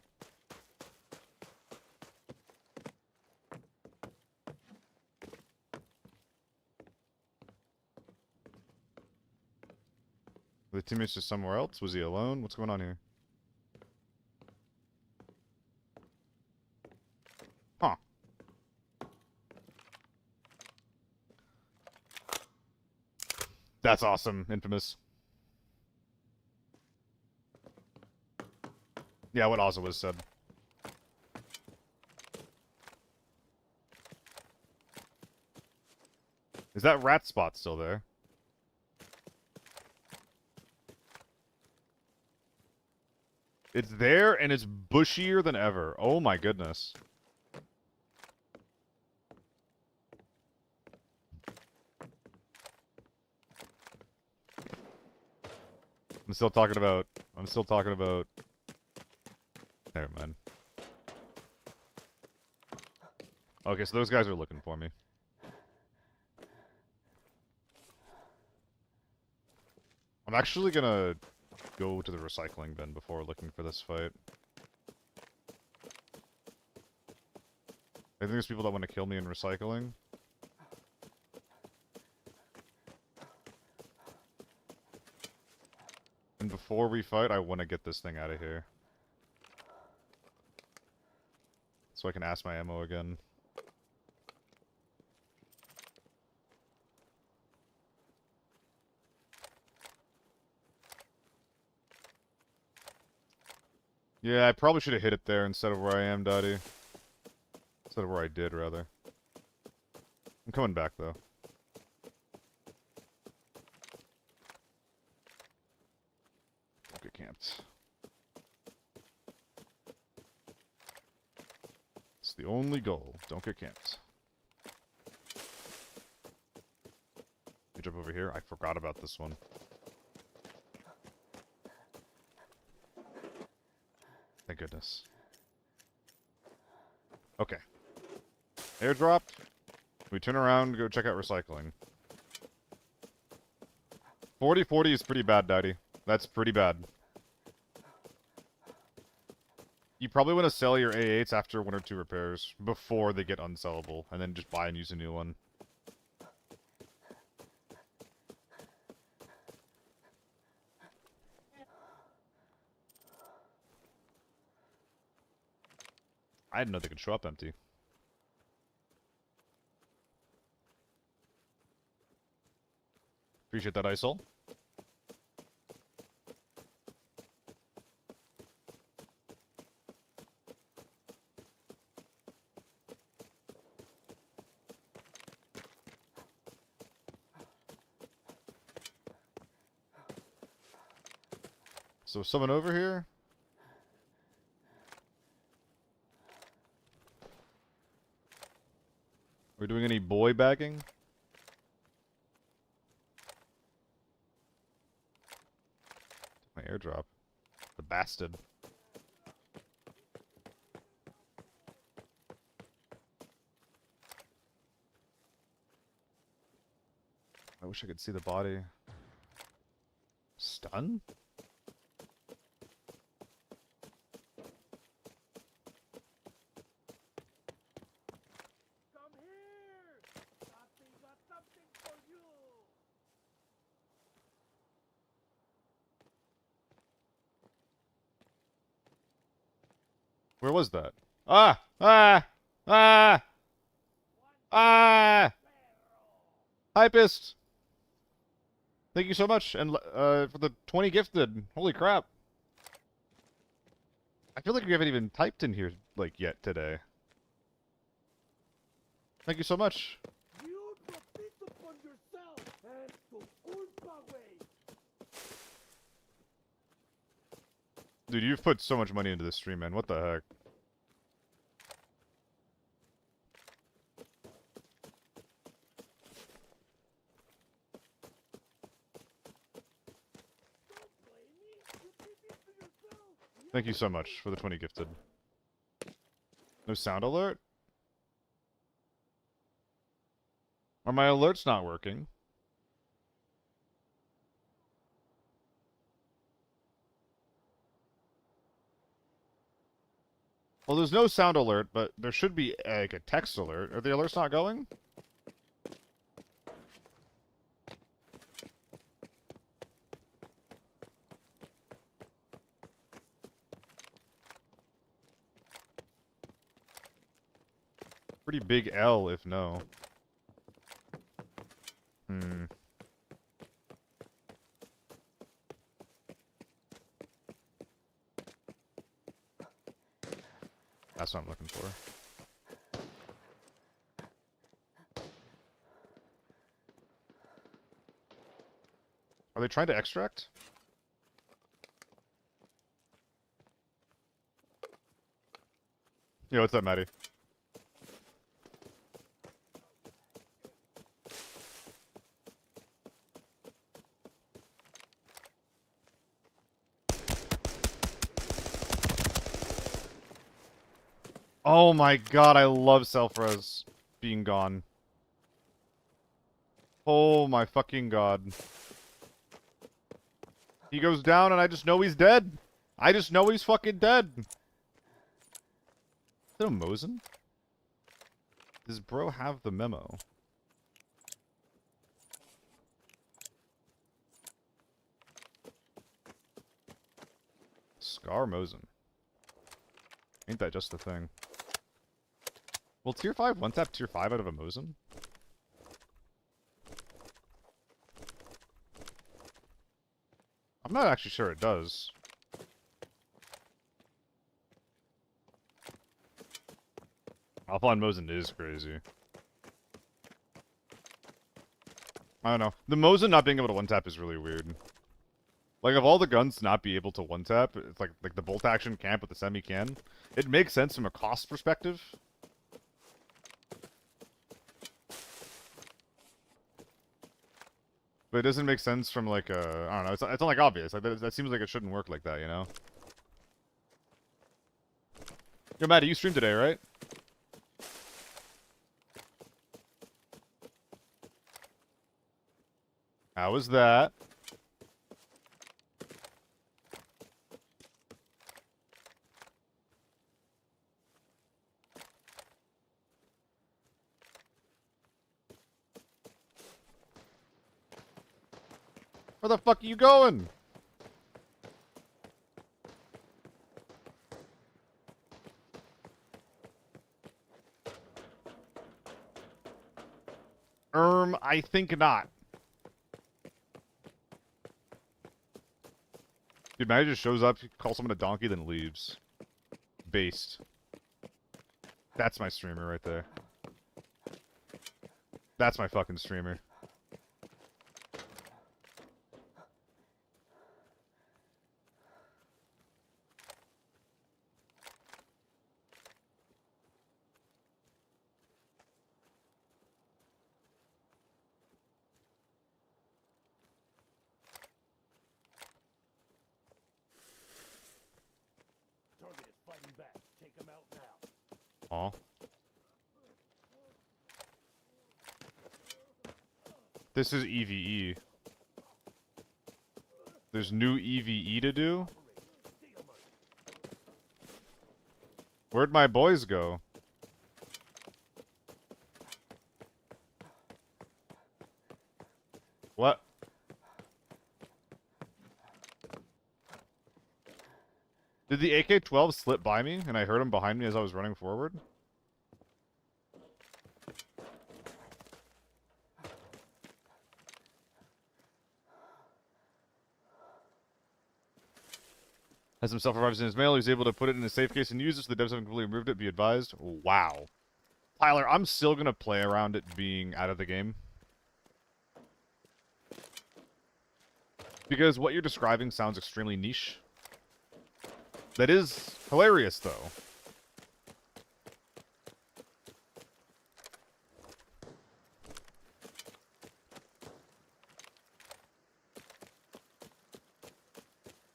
Were the teammates just somewhere else? Was he alone? What's going on here? Huh. That's awesome, Infamous. Yeah, what also was said. Is that rat spot still there? It's there, and it's bushier than ever. Oh my goodness. I'm still talking about... Never mind. Okay, so those guys are looking for me. I'm actually gonna go to the recycling bin before looking for this fight. I think there's people that want to kill me in recycling. And before we fight, I want to get this thing out of here. So I can ask my ammo again. Yeah, I probably should have hit it there instead of where I am, Dottie. Instead of where I did, rather. I'm coming back, though. Don't get camped. It's the only goal. Don't get camped. You jump over here? I forgot about this one. Thank goodness. Okay. Airdrop. We turn around, go check out recycling. 40-40 is pretty bad, Daddy. That's pretty bad. You probably want to sell your A8s after 1 or 2 repairs before they get unsellable, and then just buy and use a new one. I didn't know they could show up empty. Appreciate that, ISOL. So someone over here? Are we doing any boy bagging? My airdrop. The bastard. I wish I could see the body. Stun? Where was that? Ah! Ah! Ah! Ah! Hypist! Thank you so much, and for the 20 gifted. Holy crap. I feel like we haven't even typed in here, like, yet today. Thank you so much. Dude, you've put so much money into this stream, man. What the heck? Thank you so much for the 20 gifted. No sound alert? Are my alerts not working? Well, there's no sound alert, but there should be, like, a text alert. Are the alerts not going? Pretty big L, if no. Hmm. That's what I'm looking for. Are they trying to extract? Yo, what's up, Maddie? Oh my god, I love self-res being gone. Oh my fucking god. He goes down and I just know he's dead. I just know he's fucking dead. Is it a Mosin? Does bro have the memo? Scar Mosin. Ain't that just the thing? Will tier 5 one-tap tier 5 out of a Mosin? I'm not actually sure it does. Alpha on Mosin is crazy. I don't know. The Mosin not being able to one-tap is really weird. Like, of all the guns to not be able to one-tap, it's like the bolt action can't, but the semi can. It makes sense from a cost perspective. But it doesn't make sense from, like, I don't know, it's not like obvious. Like, that seems like it shouldn't work like that, you know? Yo, Maddie, you streamed today, right? How was that? Where the fuck are you going? I think not. Dude, man just shows up, calls someone a donkey, then leaves. Based. That's my streamer right there. That's my fucking streamer. Target is fighting back. Take him out now. Aw. This is EVE. There's new EVE to do? Where'd my boys go? What? Did the AK-12 slip by me and I heard him behind me as I was running forward? Has himself arrived in his mail. He's able to put it in a safe case and use it, so the devs haven't completely removed it. Be advised. Wow. Tyler, I'm still gonna play around it being out of the game. Because what you're describing sounds extremely niche. That is hilarious, though.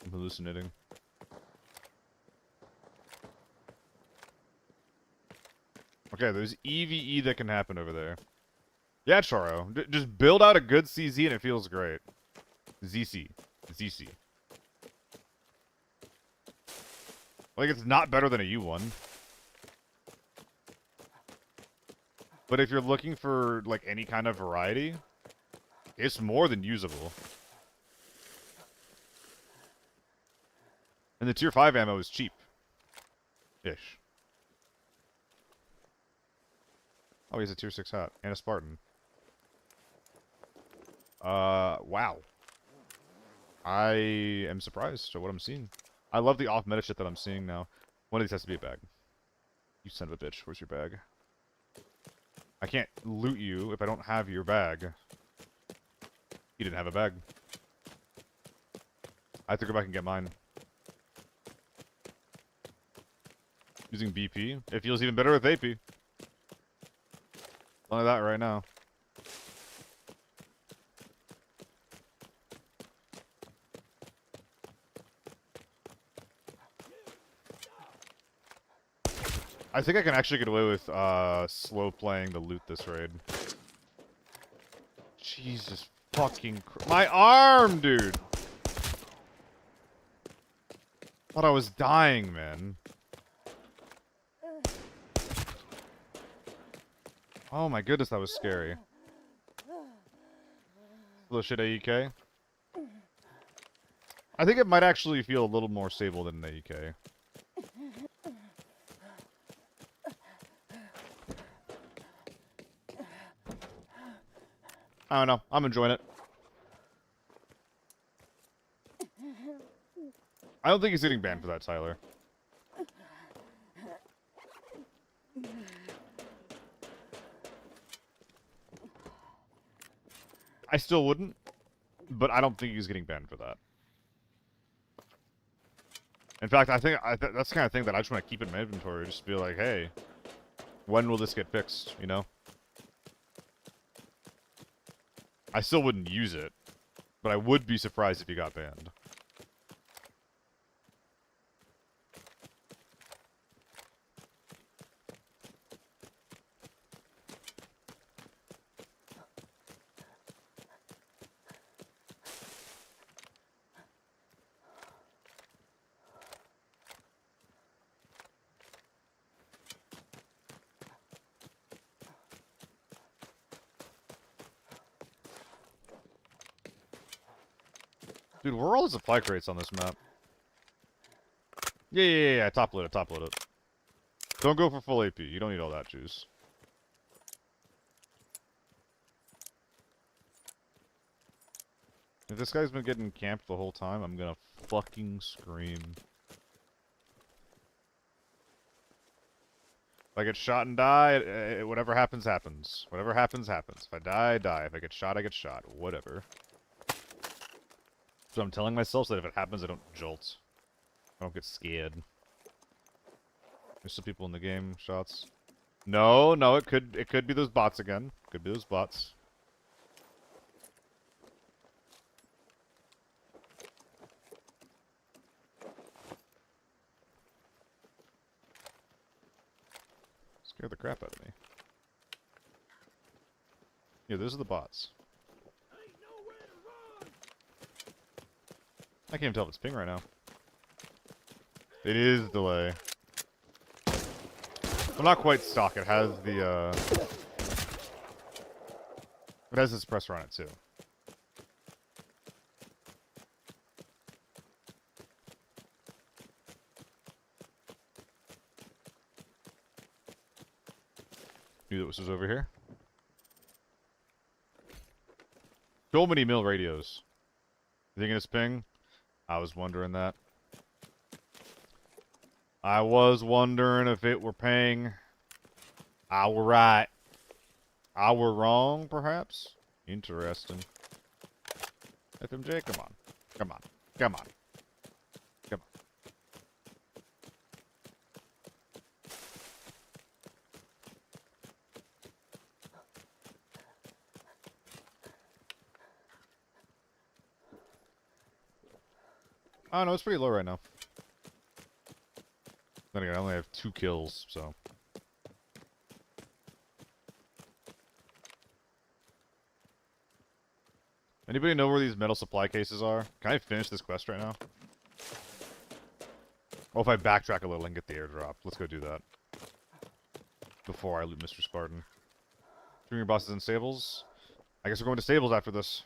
I'm hallucinating. Okay, there's EVE that can happen over there. Yeah, Charo. Just build out a good CZ and it feels great. ZC. ZC. Like, it's not better than a U1. But if you're looking for, like, any kind of variety, it's more than usable. And the tier 5 ammo is cheap. Ish. Oh, he has a tier 6 hat. And a Spartan. Wow. I am surprised at what I'm seeing. I love the off-meta shit that I'm seeing now. One of these has to be a bag. You son of a bitch. Where's your bag? I can't loot you if I don't have your bag. You didn't have a bag. I have to go back and get mine. Using BP. It feels even better with AP. Only that right now. I think I can actually get away with slow playing the loot this raid. Jesus fucking my arm, dude! Thought I was dying, man. Oh my goodness, that was scary. Little shit AEK. I think it might actually feel a little more stable than an AEK. I don't know. I'm enjoying it. I don't think he's getting banned for that, Tyler. I still wouldn't, but I don't think he's getting banned for that. In fact, I think that's the kind of thing that I just want to keep in my inventory. Just be like, hey, when will this get fixed, you know? I still wouldn't use it, but I would be surprised if he got banned. Dude, where are all the supply crates on this map? Yeah. Top load it, top load it. Don't go for full AP. You don't need all that juice. If this guy's been getting camped the whole time, I'm gonna fucking scream. If I get shot and die, whatever happens, happens. Whatever happens, happens. If I die, I die. If I get shot, I get shot. Whatever. So I'm telling myself that if it happens, I don't jolt. I don't get scared. There's some people in the game, shots. No, it could be those bots again. Could be those bots. Scare the crap out of me. Yeah, those are the bots. I can't even tell if it's ping right now. It is delay. Well, not quite stock. It has the, it has this suppressor on it, too. Knew that this was over here. So many mil radios. You thinking it's ping? I was wondering that. I was wondering if it were ping. I were right. I were wrong, perhaps? Interesting. FMJ, come on. Come on. Come on. Come on. Oh, no, it's pretty low right now. Then again, I only have 2 kills, so... Anybody know where these metal supply cases are? Can I finish this quest right now? Well, if I backtrack a little and get the airdrop. Let's go do that. Before I loot Mr. Spartan. Junior bosses in stables? I guess we're going to stables after this.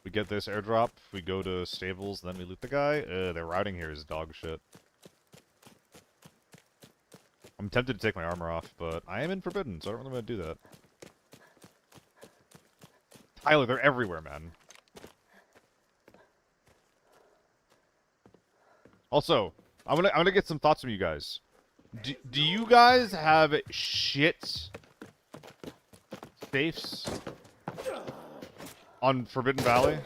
We get this airdrop, we go to stables, then we loot the guy. Their routing here is dog shit. I'm tempted to take my armor off, but I am in Forbidden, so I don't really want to do that. Tyler, they're everywhere, man. Also, I'm gonna get some thoughts from you guys. Do you guys have shit safes on Forbidden Valley?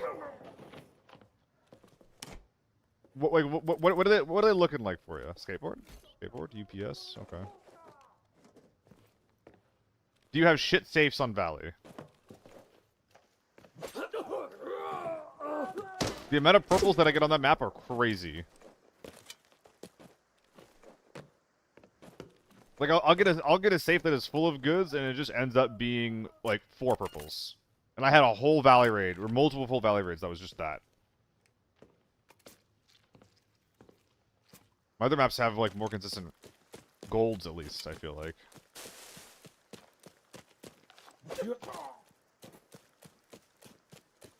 What are they looking like for you? Skateboard? Skateboard? UPS? Okay. Do you have shit safes on Valley? The amount of purples that I get on that map are crazy. Like I'll get a safe that is full of goods and it just ends up being like 4 purples. And I had a whole Valley raid, or multiple full Valley raids that was just that. My other maps have like more consistent golds at least, I feel like.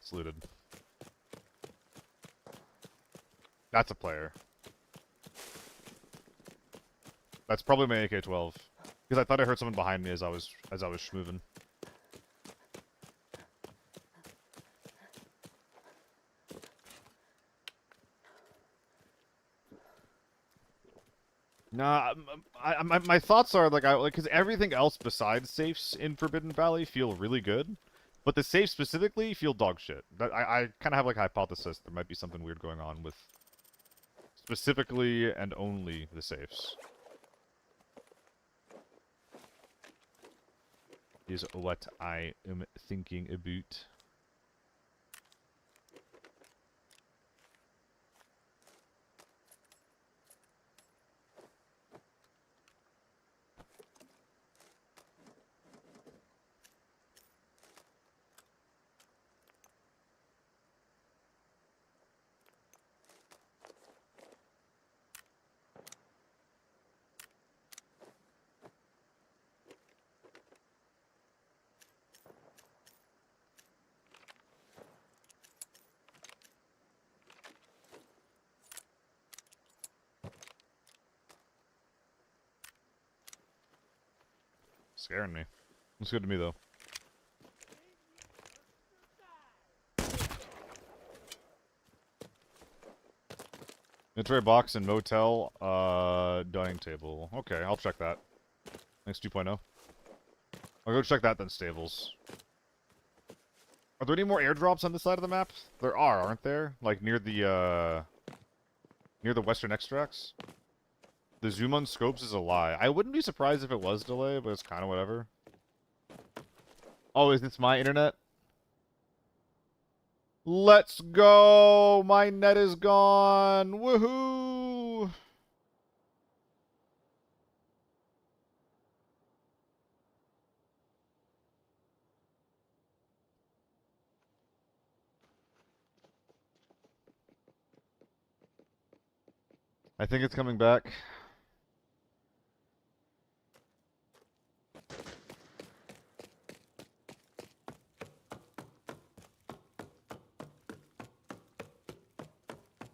It's looted. That's a player. That's probably my AK-12. Because I thought I heard someone behind me as I was schmoovin'. Nah, my thoughts are like because everything else besides safes in Forbidden Valley feel really good, but the safes specifically feel dog shit. I kind of have like a hypothesis there might be something weird going on with specifically and only the safes. Is what I am thinking about. Scaring me. Looks good to me, though. Inventory box and motel, dining table. Okay, I'll check that. Thanks 2.0. I'll go check that then, stables. Are there any more airdrops on this side of the map? There are, aren't there? Like near the western extracts? The zoom on scopes is a lie. I wouldn't be surprised if it was delay, but it's kind of whatever. Oh, is this my internet? Let's go! My net is gone! Woohoo! I think it's coming back.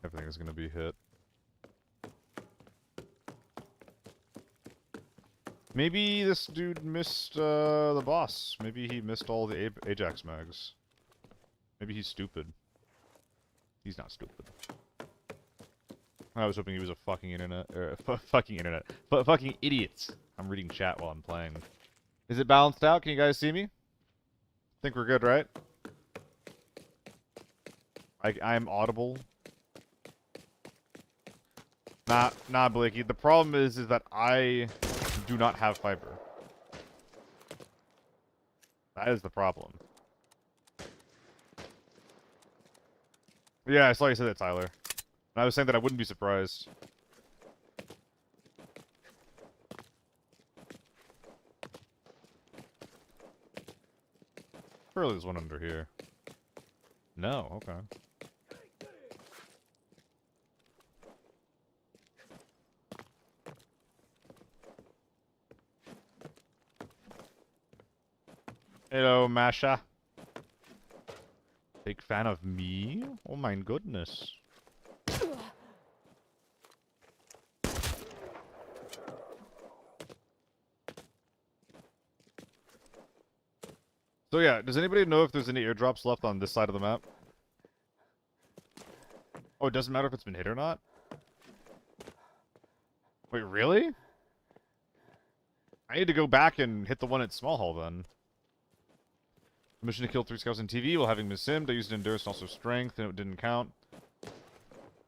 Everything is going to be hit. Maybe this dude missed the boss. Maybe he missed all the Ajax mags. Maybe he's stupid. He's not stupid. I was hoping he was a fucking internet, or fucking internet, fucking idiots. I'm reading chat while I'm playing. Is it balanced out? Can you guys see me? Think we're good, right? I'm audible. Nah, Blakey. The problem is that I do not have fiber. That is the problem. Yeah, I saw you say that, Tyler. And I was saying that I wouldn't be surprised. Surely there's one under here. No, okay. Hello, Masha. Big fan of me? Oh my goodness. So yeah, does anybody know if there's any airdrops left on this side of the map? Oh, it doesn't matter if it's been hit or not? Wait, really? I need to go back and hit the one at Small Hall then. Mission to kill 3 scouts in TV while having missimmed. I used endurance and also strength, and it didn't count.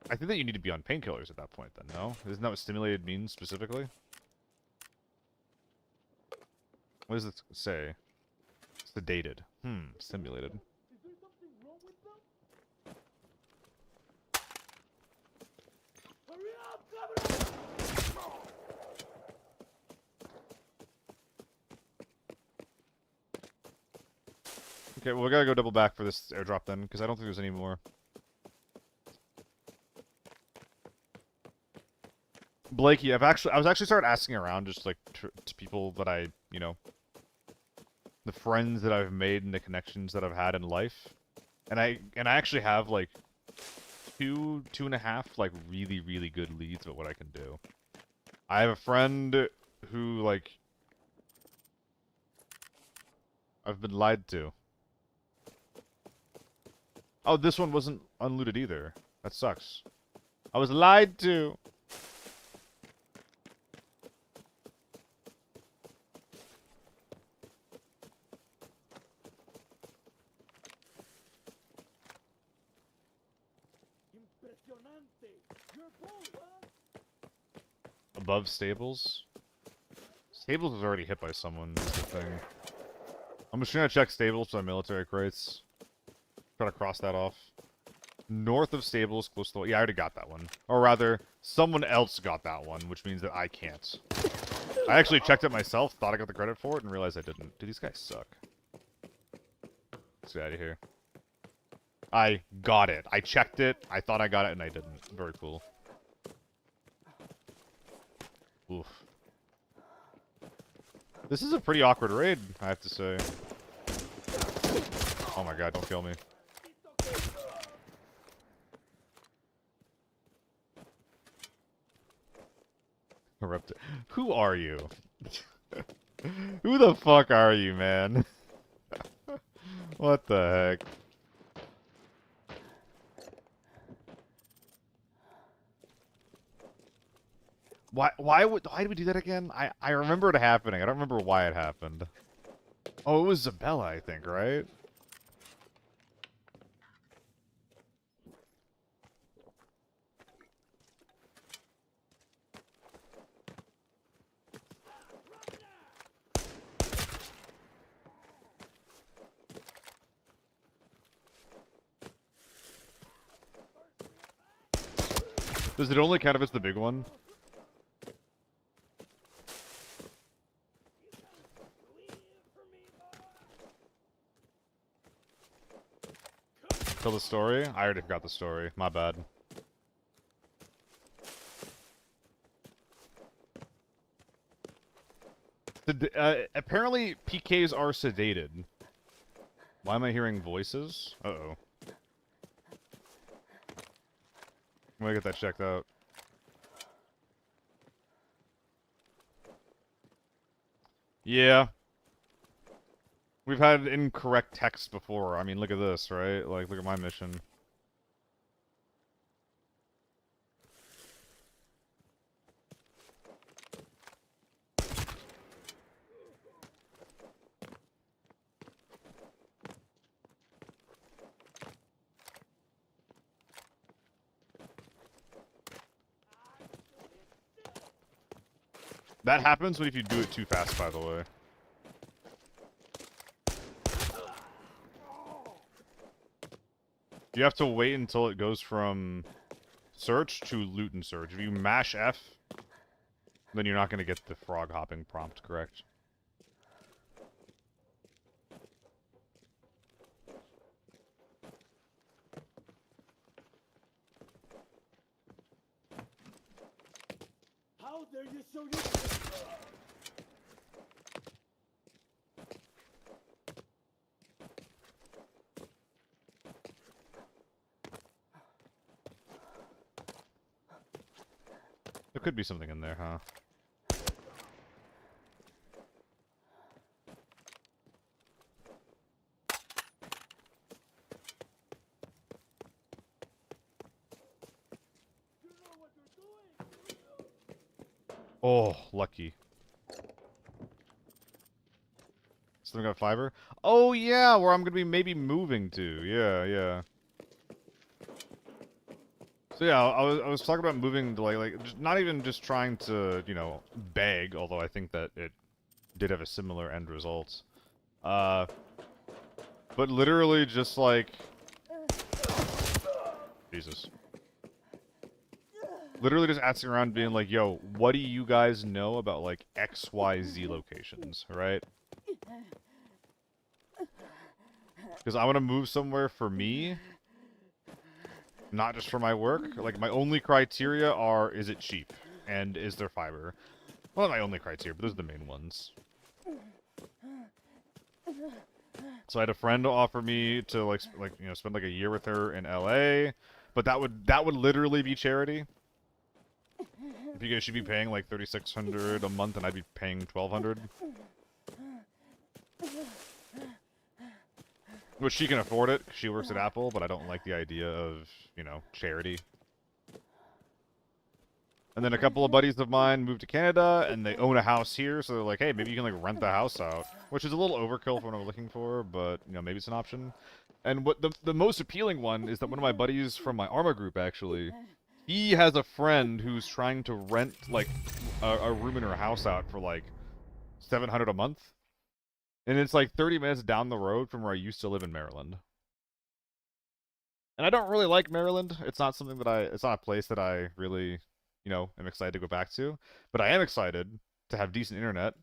I think that you need to be on painkillers at that point then, no? Isn't that what stimulated means specifically? What does it say? Sedated. Stimulated. Is there something wrong with them? Hurry up, Governor! Okay, well we gotta go double back for this airdrop then, because I don't think there's any more. Blakey, I was actually started asking around just like to people that I, you know, the friends that I've made and the connections that I've had in life. And I actually have like two and a half like really good leads about what I can do. I have a friend who like I've been lied to. Oh, this one wasn't unlooted either. That sucks. I was lied to. Impresionante. You're bold, huh? Above stables? Stables was already hit by someone, is the thing. I'm just gonna check stables for the military crates. Try to cross that off. North of stables, close to... Yeah, I already got that one. Or rather, someone else got that one, which means that I can't. I actually checked it myself, thought I got the credit for it, and realized I didn't. Dude, these guys suck. Let's get out of here. I got it. I checked it, I thought I got it, and I didn't. Very cool. Oof. This is a pretty awkward raid, I have to say. Oh my god, don't kill me. Who are you? Who the fuck are you, man? What the heck? Why did we do that again? I remember it happening. I don't remember why it happened. Oh, it was Zabella, I think, right? Does it only count if it's the big one? Tell the story? I already forgot the story. My bad. Apparently, PKs are sedated. Why am I hearing voices? Uh-oh. I'm gonna get that checked out. Yeah. We've had incorrect text before. I mean, look at this, right? Like, look at my mission. That happens if you do it too fast, by the way. You have to wait until it goes from search to loot and search. If you mash F, then you're not going to get the frog hopping prompt correct. How dare you show your... There could be something in there, huh? You know what you're doing? Oh, lucky. Still got fiber? Oh, yeah, where I'm going to be maybe moving to. Yeah, yeah. So yeah, I was talking about moving to like just not even just trying to, you know, beg, although I think that it did have a similar end result. But literally just like Jesus. Literally just asking around being like, "Yo, what do you guys know about like XYZ locations, right?" Because I want to move somewhere for me, not just for my work. Like, my only criteria are, is it cheap? And is there fiber? Well, not my only criteria, but those are the main ones. So I had a friend offer me to, like you know, spend, like, a year with her in LA. But that would literally be charity. If you guys should be paying, like, $3,600 a month, and I'd be paying $1,200. Which she can afford it, 'cause she works at Apple, but I don't like the idea of, you know, charity. And then a couple of buddies of mine moved to Canada, and they own a house here, so they're like, hey, maybe you can, like, rent the house out. Which is a little overkill for what I'm looking for, but, you know, maybe it's an option. And what the most appealing one is that one of my buddies from my Arma group, actually, he has a friend who's trying to rent, like, a room in her house out for, like, $700 a month. And it's, like, 30 minutes down the road from where I used to live in Maryland. And I don't really like Maryland. It's not something that it's not a place that I really, you know, am excited to go back to. But I am excited to have decent internet,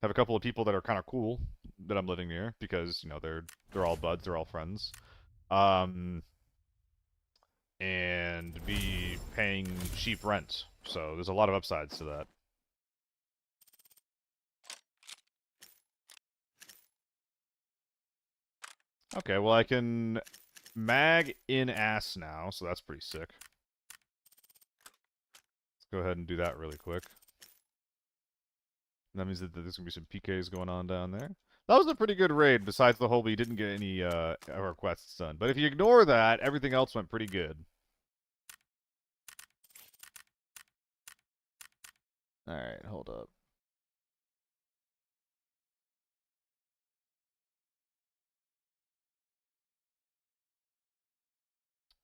have a couple of people that are kind of cool that I'm living near because, you know, they're all buds, they're all friends. And be paying cheap rent. So there's a lot of upsides to that. Okay, well I can mag in ass now, so that's pretty sick. Let's go ahead and do that really quick. That means that there's gonna be some PKs going on down there. That was a pretty good raid, besides the whole we didn't get any our quests done. But if you ignore that, everything else went pretty good. Alright, hold up.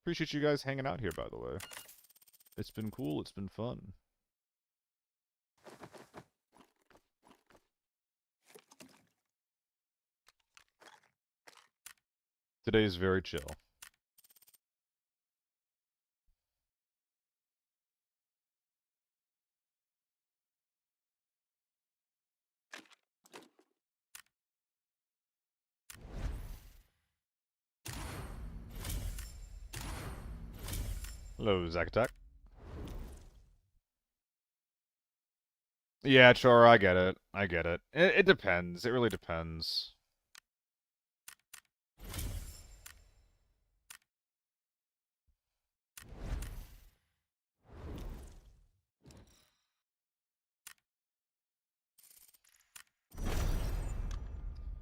Appreciate you guys hanging out here, by the way. It's been cool, it's been fun. Today is very chill. Hello, Zakatak. Yeah, sure, I get it. I get it. It depends. It really depends.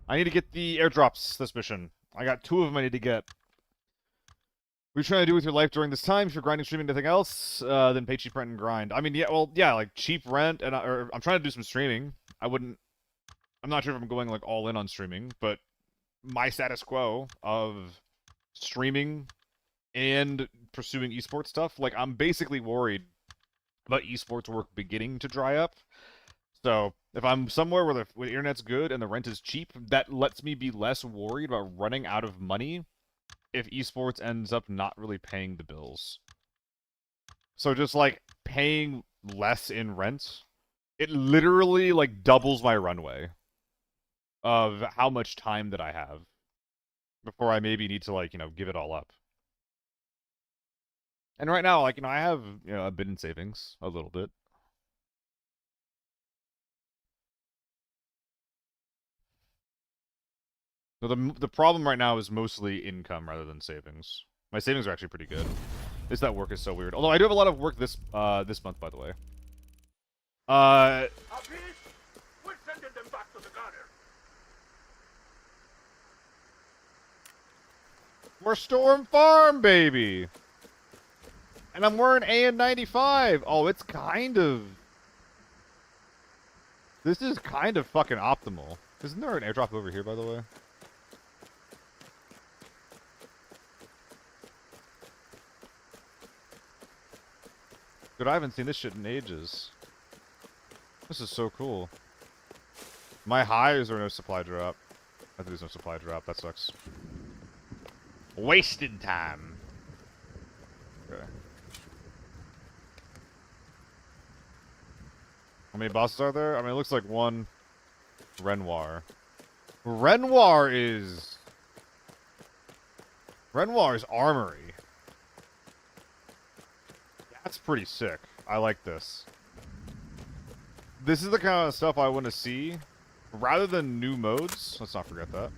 I need to get the airdrops this mission. I got 2 of them I need to get. What are you trying to do with your life during this time? If you're grinding, streaming, anything else, then pay cheap rent and grind. I mean, yeah, well, yeah, like cheap rent, and or I'm trying to do some streaming. I'm not sure if I'm going like all in on streaming, but my status quo of streaming and pursuing esports stuff, like I'm basically worried about esports work beginning to dry up. So if I'm somewhere where the internet's good and the rent is cheap, that lets me be less worried about running out of money if esports ends up not really paying the bills. So just like paying less in rent, it literally like doubles my runway of how much time that I have before I maybe need to like, give it all up. And right now, like, I have, a bit in savings, a little bit. So the problem right now is mostly income rather than savings. My savings are actually pretty good. It's that work is so weird. Although I do have a lot of work this month, by the way. Apiece, we're sending them back to the gunner. We're Storm Farm, baby! And I'm wearing AN95! Oh, it's kind of... This is kind of fucking optimal. Isn't there an airdrop over here, by the way? Dude, I haven't seen this shit in ages. This is so cool. My highs are no supply drop. I think there's no supply drop. That sucks. Wasted time. Okay. How many bosses are there? I mean, it looks like one. Renoir. Renoir's armory. That's pretty sick. I like this. This is the kind of stuff I want to see. Rather than new modes, let's not forget that.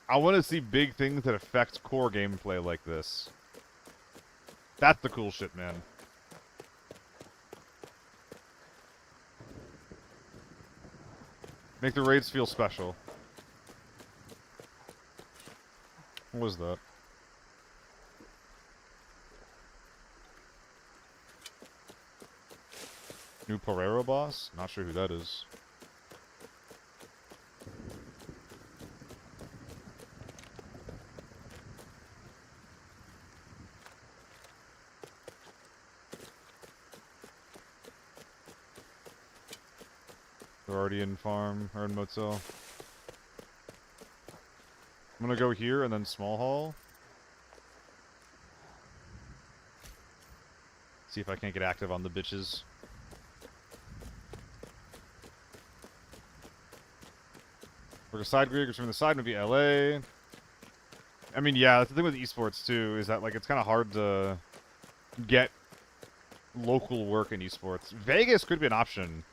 I want to see big things that affect core gameplay like this. That's the cool shit, man. Make the raids feel special. What was that? New Porero boss? Not sure who that is. They're already in farm, or in motel. I'm gonna go here and then small hall. See if I can't get active on the bitches. Work a side gig, from the side would be LA. I mean, yeah, that's the thing with esports too, is that like it's kind of hard to get local work in esports. Vegas could be an option.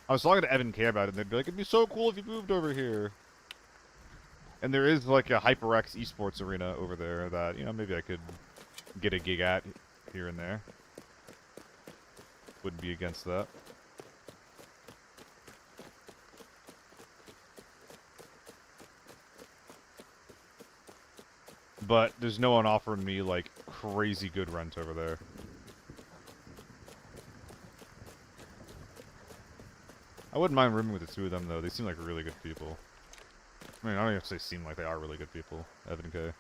I was talking to Evan K about it, and they'd be like, it'd be so cool if you moved over here. And there is like a HyperX esports arena over there that, maybe I could get a gig at here and there. Wouldn't be against that. but there's no one offering me, like, crazy good rent over there. I wouldn't mind rooming with the two of them, though. They seem like really good people. I mean, I don't even say seem like they are really good people. Evan K.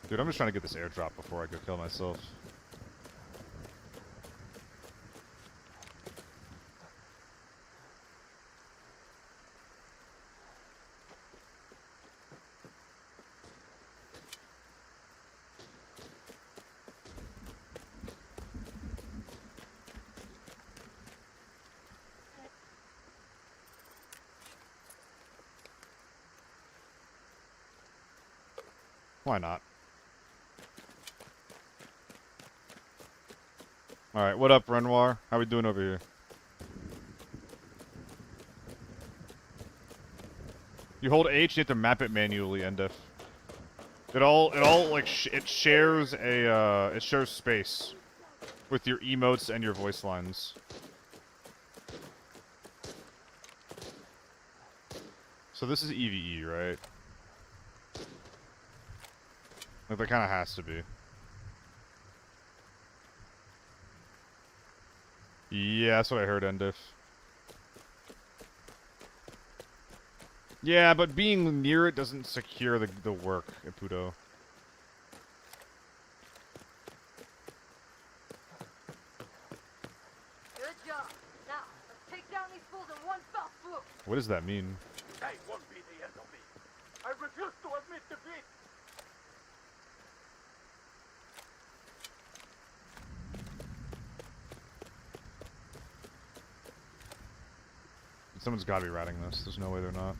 Dude, I'm just trying to get this airdrop before I go kill myself. Why not? Alright, what up, Renoir? How we doing over here? You hold H, you have to map it manually, NDF. It all, like, it shares a, it shares space with your emotes and your voice lines. So this is EVE, right? Like, that kind of has to be. Yeah, that's what I heard, NDF. Yeah, but being near it doesn't secure the work, Ipudo. Good job. Now, let's take down these fools in one fell swoop. What does that mean? That won't be the end of me. I refuse to admit defeat. Someone's gotta be ratting this. There's no way they're not.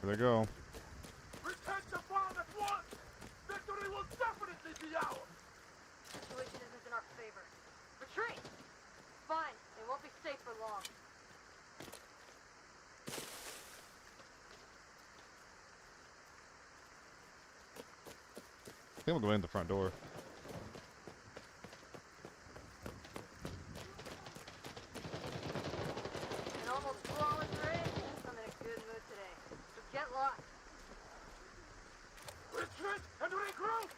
There they go. Return the bomb at once. Victory will definitely be ours. Situation isn't in our favor. Retreat! Fine, they won't be safe for long. I think we'll go in the front door. An almost flawless raid. I'm in a good mood today. So get lost. Retreat and regroup.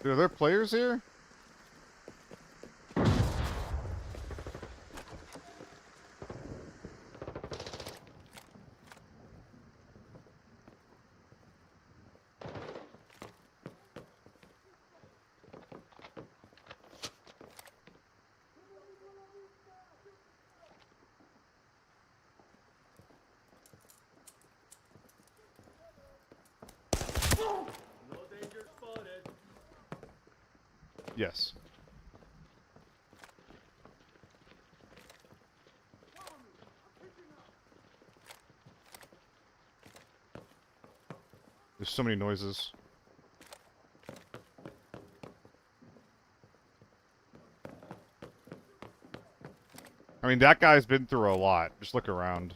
Dude, are there players here? No danger spotted. Yes. There's so many noises. I mean, that guy's been through a lot. Just look around.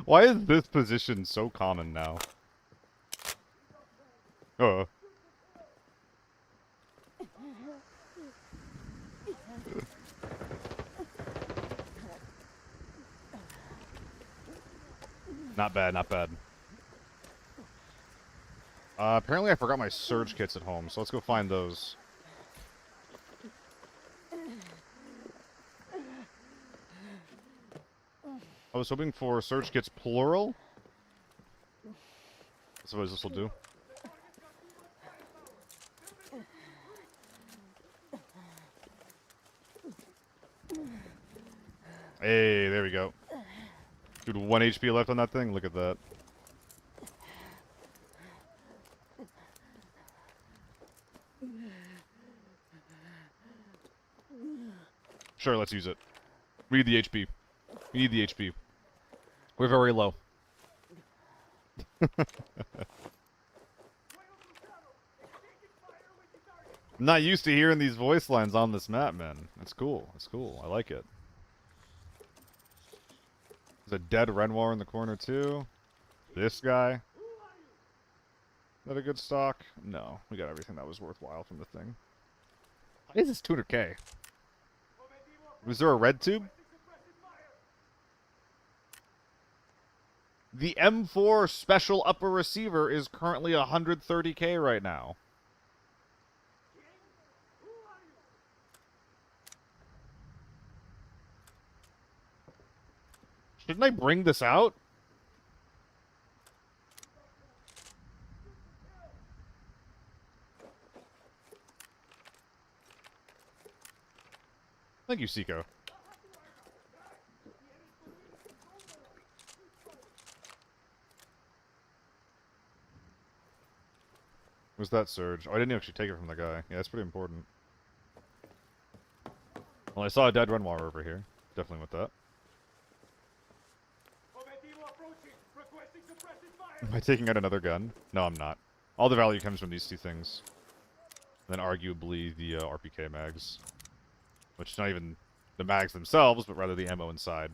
Why is this position so common now? Not bad, not bad. Apparently I forgot my surge kits at home, so let's go find those. I was hoping for surge kits plural. I suppose this will do. Hey, there we go. Dude, 1 HP left on that thing? Look at that. Sure, let's use it. We need the HP. We need the HP. We're very low. I'm not used to hearing these voice lines on this map, man. It's cool. It's cool. I like it. There's a dead Renoir in the corner, too. This guy. Is that a good stock? No. We got everything that was worthwhile from the thing. Why is this 200k? Was there a red tube? The M4 special upper receiver is currently 130k right now. Shouldn't I bring this out? Thank you, Seiko. Was that surge? Oh, I didn't actually take it from the guy. Yeah, that's pretty important. Well, I saw a dead Renoir over here. Definitely with that. Am I taking out another gun? No, I'm not. All the value comes from these two things. And then arguably the RPK mags. Which is not even the mags themselves, but rather the ammo inside.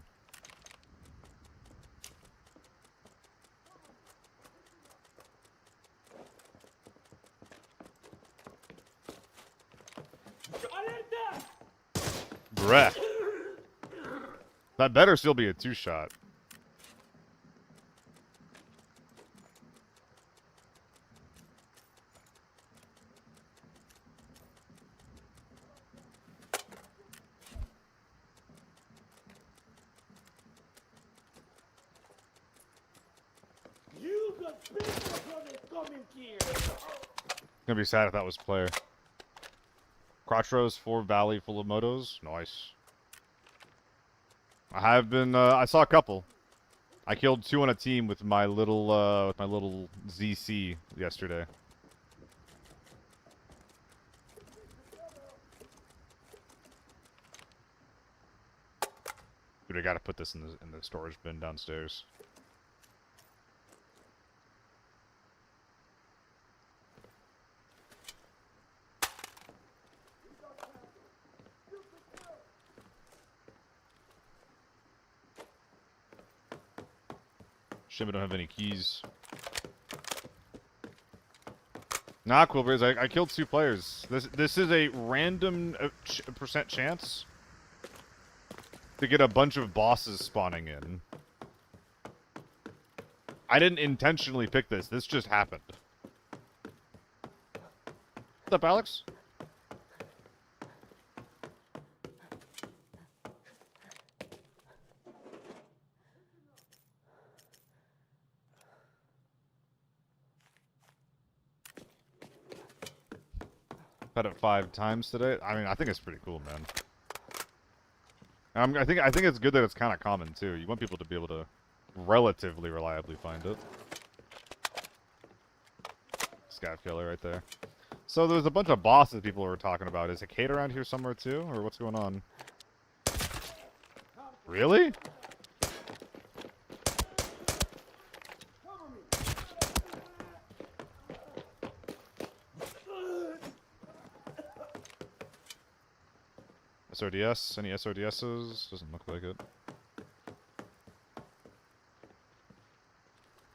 Breh. That better still be a two-shot. Gonna be sad if that was player. Quattros, 4 Valley full of motos. Nice. I have been, I saw a couple. I killed 2 on a team with my little ZC yesterday. Dude, I gotta put this in the storage bin downstairs. Shame I don't have any keys. Nah, Quilbers, I killed 2 players. This is a random percent chance to get a bunch of bosses spawning in. I didn't intentionally pick this. This just happened. What's up, Alex? Had it 5 times today. I mean, I think it's pretty cool, man. I think it's good that it's kind of common too. You want people to be able to relatively reliably find it. Scav killer right there. So there's a bunch of bosses people were talking about. Is Kate around here somewhere too, or what's going on? Really? SRDS? Any SRDSs? Doesn't look like it.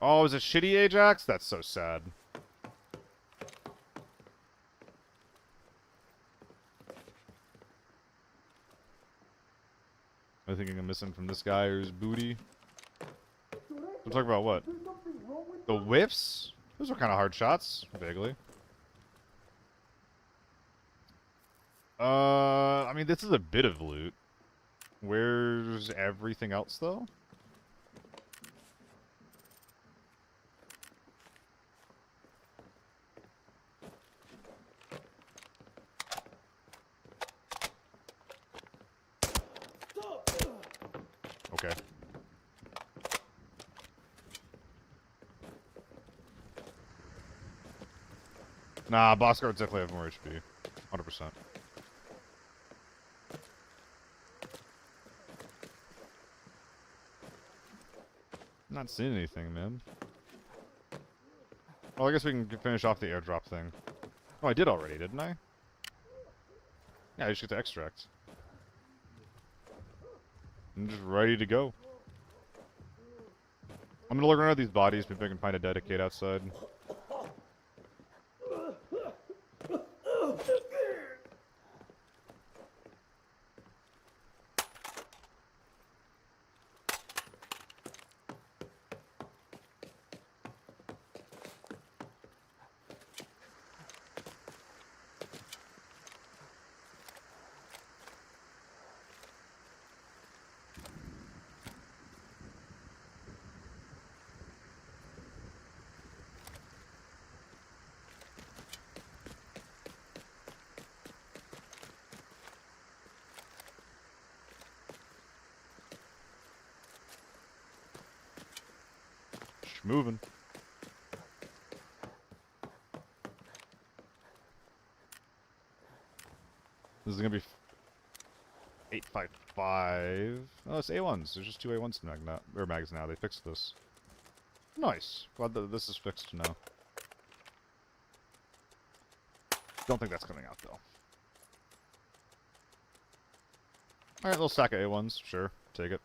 Oh, is it shitty Ajax? That's so sad. I'm thinking I'm missing from this guy or his booty. I'm talking about what? The whiffs? Those are kind of hard shots, vaguely. I mean, this is a bit of loot. Where's everything else, though? Okay. Nah, boss guards definitely have more HP. 100%. Not seeing anything, man. Well, I guess we can finish off the airdrop thing. Oh, I did already, didn't I? Yeah, I just get to extract. I'm just ready to go. I'm gonna look around at these bodies, maybe I can find a dedicate outside. Moving. This is gonna be 855. Oh, it's A1s. There's just two A1s mags now. They fixed this. Nice. Glad that this is fixed now. Don't think that's coming out though. All right, little stack of A1s. Sure, take it.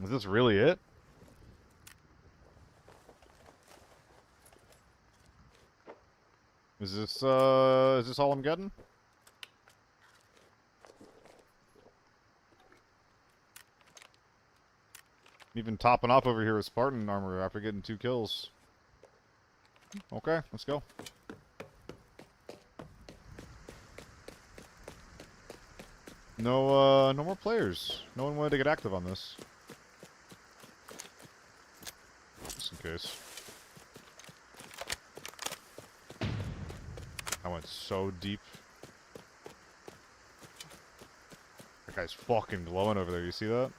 Is this really it? Is this all I'm getting? Even topping off over here with Spartan armor after getting 2 kills. Okay, let's go. No more players. No one wanted to get active on this. Just in case. I went so deep. That guy's fucking glowing over there, you see that?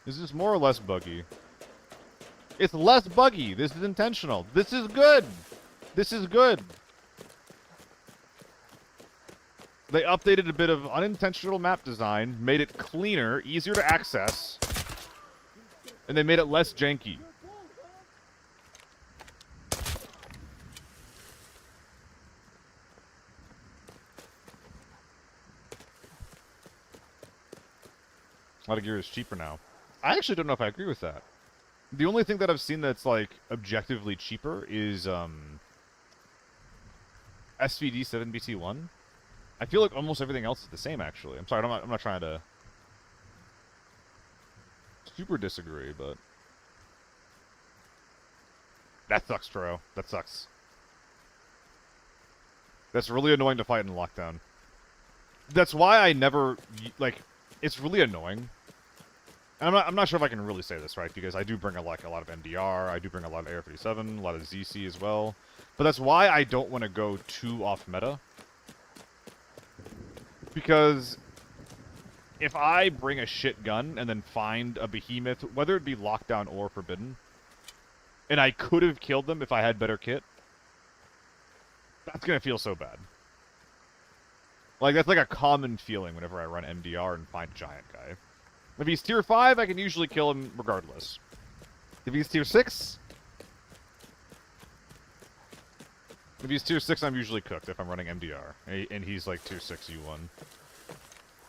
Is this more or less buggy? It's less buggy. This is intentional. This is good. This is good. They updated a bit of unintentional map design, made it cleaner, easier to access, and they made it less janky. A lot of gear is cheaper now. I actually don't know if I agree with that. The only thing that I've seen that's, like, objectively cheaper is, SVD 7BT1. I feel like almost everything else is the same, actually. I'm sorry, I'm not trying to super disagree, but... That sucks, Tro. That sucks. That's really annoying to fight in lockdown. That's why I never, like, it's really annoying. And I'm not sure if I can really say this, right? Because I do bring a lot of MDR, I do bring a lot of AR-57, a lot of ZC as well. But that's why I don't want to go too off meta. Because if I bring a shit gun and then find a behemoth, whether it be lockdown or forbidden, and I could have killed them if I had better kit, that's gonna feel so bad. Like, that's like a common feeling whenever I run MDR and find a giant guy. If he's tier 5, I can usually kill him regardless. If he's tier 6... If he's tier 6, I'm usually cooked if I'm running MDR. And he's like tier 6 U1.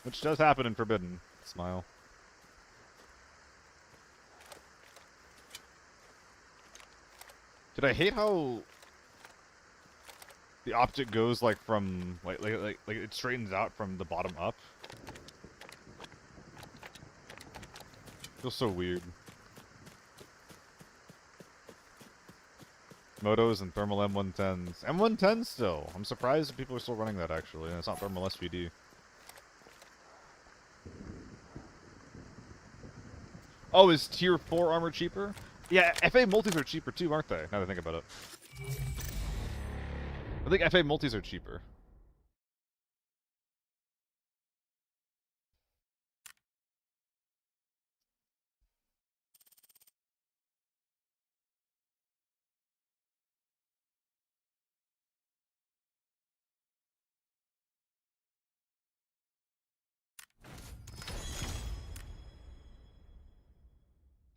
Which does happen in Forbidden. Smile. Did I hate how the optic goes like from like it straightens out from the bottom up? Feels so weird. Motos and thermal M110s. M110 still. I'm surprised people are still running that actually, and it's not thermal SVD. Oh, is tier 4 armor cheaper? Yeah, FA multis are cheaper too, aren't they? Now that I think about it. I think FA multis are cheaper.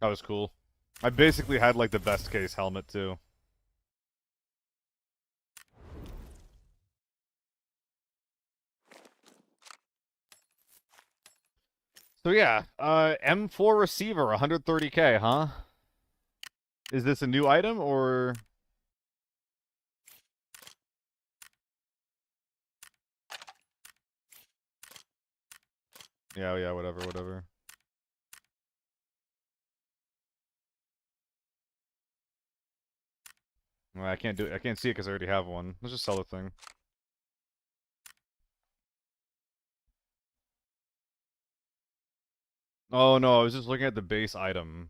That was cool. I basically had like the best case helmet too. So yeah, M4 receiver, 130k, huh? Is this a new item or? Yeah, yeah, whatever. Well, I can't do it. I can't see it because I already have one. Let's just sell the thing. Oh no, I was just looking at the base item.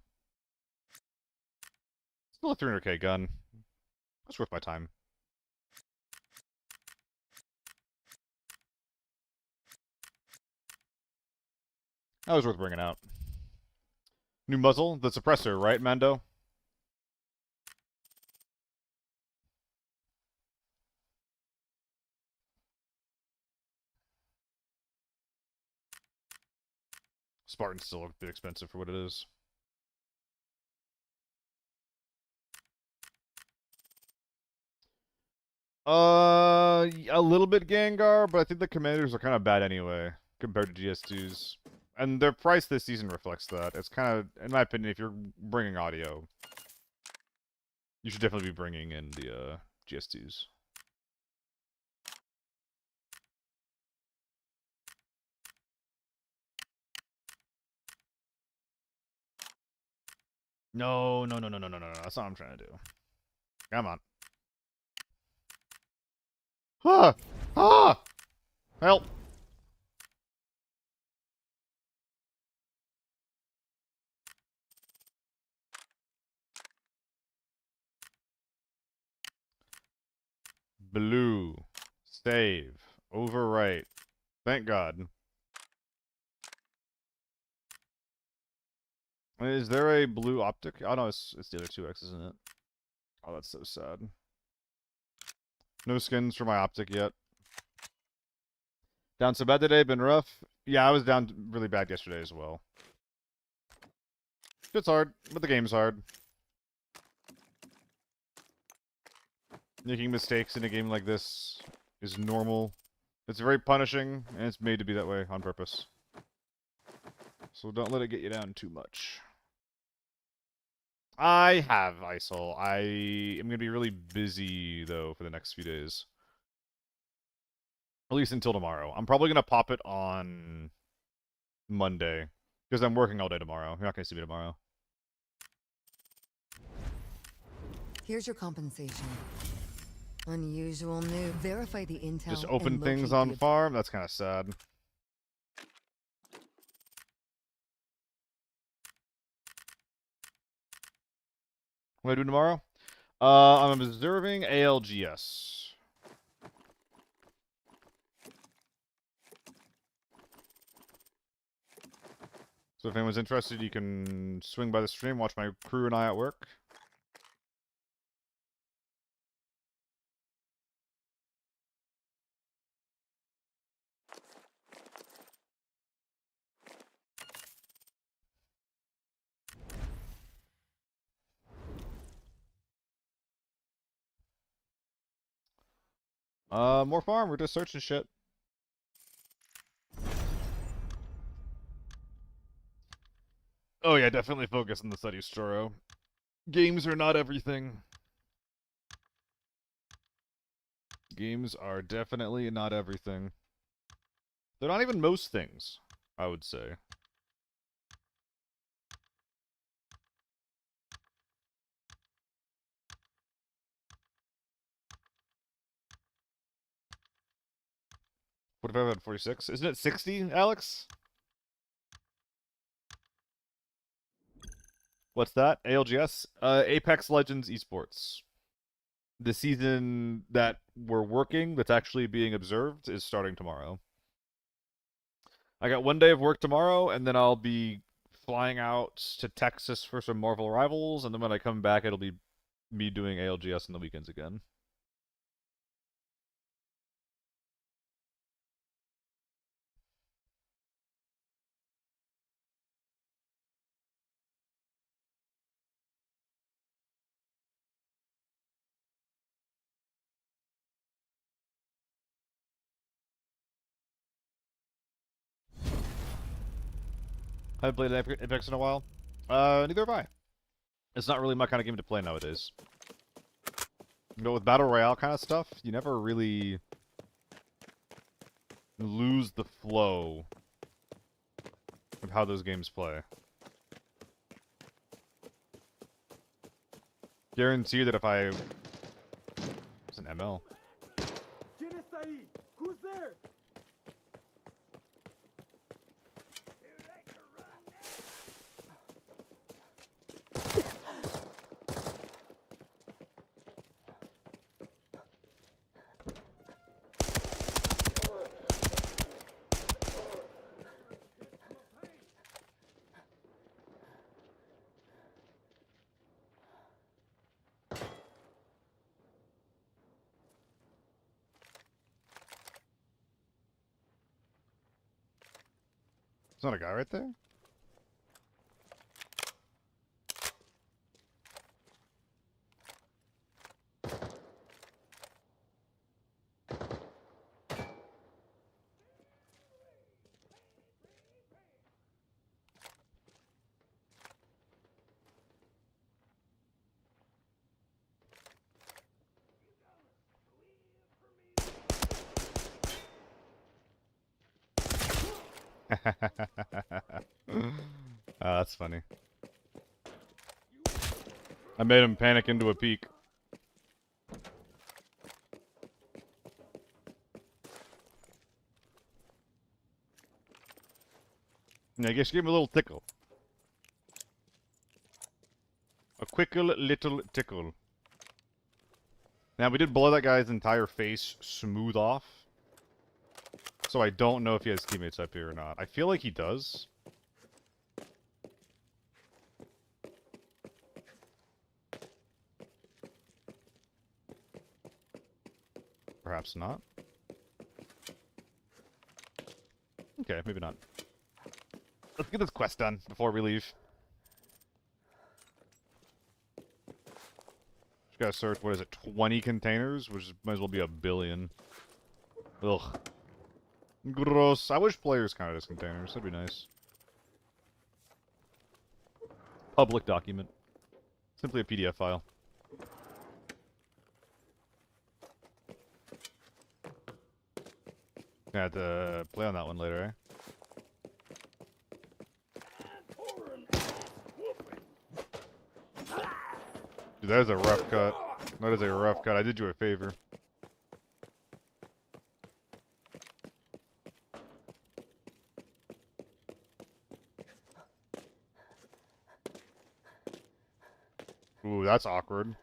Still a 300k gun. That's worth my time. That was worth bringing out. New muzzle, the suppressor, right, Mando? Spartan's still a bit expensive for what it is. A little bit Gengar, but I think the commanders are kind of bad anyway compared to GS2s, and their price this season reflects that. It's kind of, in my opinion, if you're bringing audio, you should definitely be bringing in the GS2s. No. That's not what I'm trying to do. Come on. Ah! Ah! Help! Blue. Save. Overwrite. Thank God. Is there a blue optic? Oh no, it's the other 2X, isn't it? Oh, that's so sad. No skins for my optic yet. Down so bad today, been rough. Yeah, I was down really bad yesterday as well. It's hard, but the game's hard. Making mistakes in a game like this is normal. It's very punishing, and it's made to be that way on purpose. So don't let it get you down too much. I have ISOL. I am going to be really busy, though, for the next few days. At least until tomorrow. I'm probably going to pop it on Monday, because I'm working all day tomorrow. You're not going to see me tomorrow. Here's your compensation. Unusual new. Verify the intel. Just open and things locate on the farm? That's kind of sad. What do I do tomorrow? I'm observing ALGS. So if anyone's interested, you can swing by the stream, watch my crew and I at work. More farm, we're just searching shit. Oh yeah, definitely focus on the study, Storo. Games are not everything. Games are definitely not everything. They're not even most things, I would say. What if I had 46? Isn't it 60, Alex? What's that? ALGS? Apex Legends Esports. The season that we're working, that's actually being observed, is starting tomorrow. I got 1 day of work tomorrow, and then I'll be flying out to Texas for some Marvel Rivals, and then when I come back, it'll be me doing ALGS on the weekends again. I haven't played Apex in a while. Neither have I. It's not really my kind of game to play nowadays. But with Battle Royale kind of stuff, you never really lose the flow of how those games play. Guarantee that if I... It's an ML. ¿Quién está ahí? Who's there? There's not a guy right there? That's funny. I made him panic into a peek. Yeah, I guess you gave him a little tickle. A quickle little tickle. Now, we did blow that guy's entire face smooth off. So I don't know if he has teammates up here or not. I feel like he does. Perhaps not. Okay, maybe not. Let's get this quest done before we leave. Just gotta search, what is it, 20 containers? Which might as well be a billion. Ugh. Gross. I wish players counted as containers. That'd be nice. Public document. Simply a PDF file. Gonna have to play on that one later, eh? Dude, that is a rough cut. That is a rough cut. I did you a favor. Ooh, that's awkward.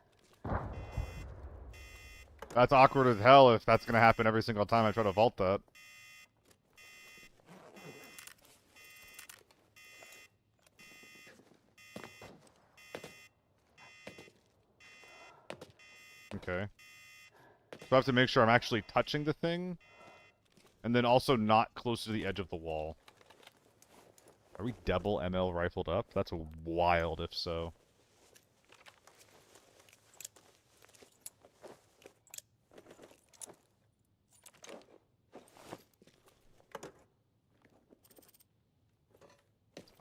That's awkward as hell if that's gonna happen every single time I try to vault that. Okay. So I have to make sure I'm actually touching the thing, and then also not close to the edge of the wall. Are we double ML rifled up? That's wild if so.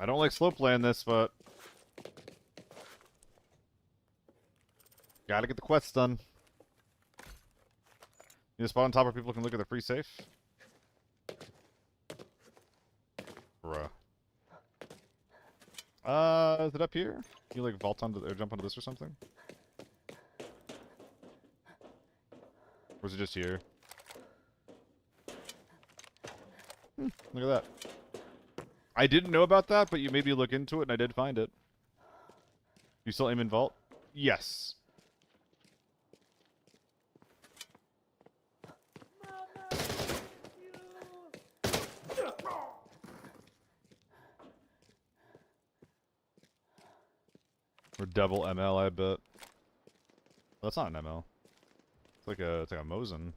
I don't like slow playing this, but gotta get the quest done. Need a spot on top where people can look at the free safe? Bruh. Is it up here? Can you like vault onto or jump onto this or something? Or is it just here? Look at that. I didn't know about that, but you made me look into it, and I did find it. You still aim in vault? Yes. Or double ML, I bet. That's not an ML. It's like a Mosin.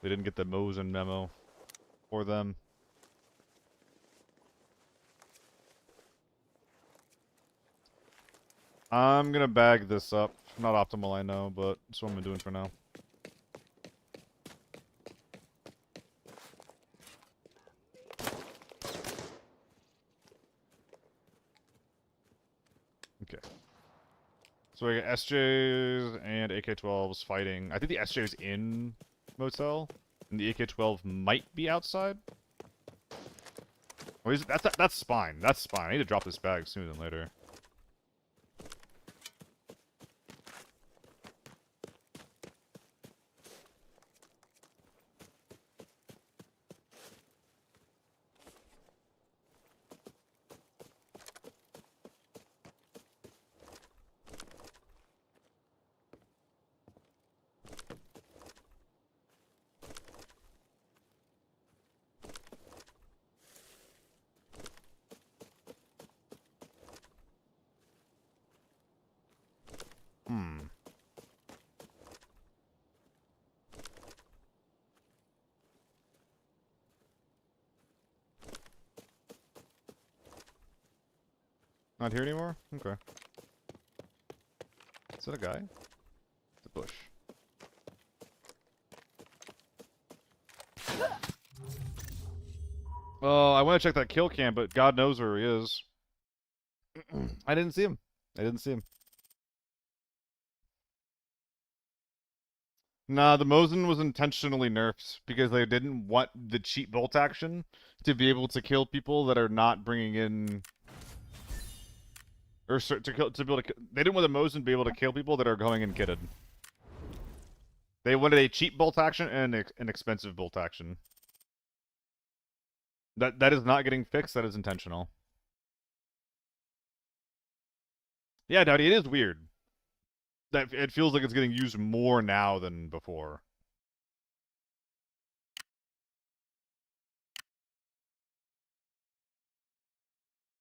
They didn't get the Mosin memo for them. I'm gonna bag this up. Not optimal, I know, but that's what I'm doing for now. Okay. So we got SJs and AK-12s fighting. I think the SJ is in motel, and the AK-12 might be outside. Or is it, that's spine. That's spine. I need to drop this bag sooner than later. Not here anymore? Okay. Is that a guy? It's a bush. Oh, I want to check that kill cam, but God knows where he is. I didn't see him. I didn't see him. Nah, the Mosin was intentionally nerfed because they didn't want the cheat bolt action to be able to kill people that are not bringing in, or to be able to. They didn't want the Mosin to be able to kill people that are going in kitted. They wanted a cheap bolt action and an expensive bolt action. That is not getting fixed. That is intentional. Yeah, Dowdy, it is weird. That it feels like it's getting used more now than before.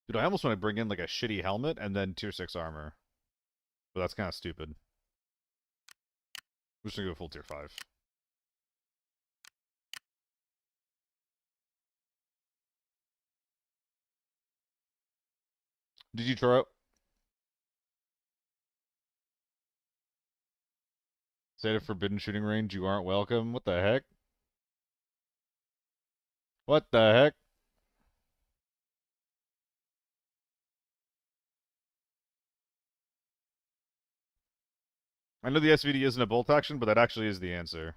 Dude, I almost want to bring in like a shitty helmet and then tier 6 armor. But that's kind of stupid. I'm just gonna go full tier 5. Did you throw it? Say at a forbidden shooting range, you aren't welcome. What the heck? What the heck? I know the SVD isn't a bolt action, but that actually is the answer.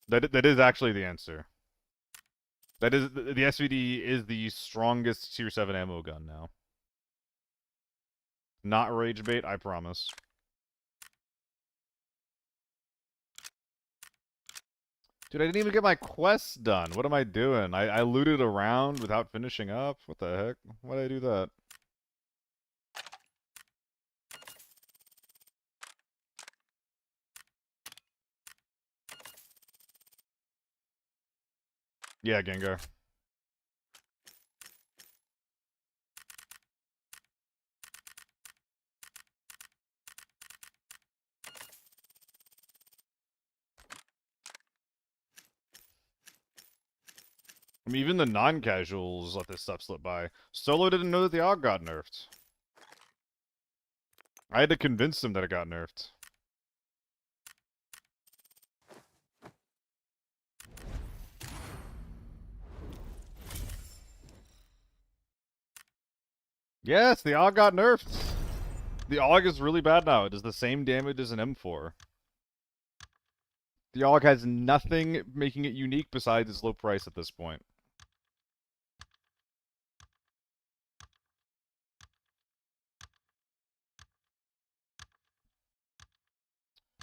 That is actually the answer. That is the SVD is the strongest tier 7 ammo gun now. Not rage bait, I promise. Dude, I didn't even get my quests done. What am I doing? I looted around without finishing up? What the heck? Why did I do that? Yeah, Gengar. I mean, even the non-casuals let this stuff slip by. Solo didn't know that the AUG got nerfed. I had to convince them that it got nerfed. Yes, the AUG got nerfed. The AUG is really bad now. It does the same damage as an M4. The AUG has nothing making it unique besides its low price at this point.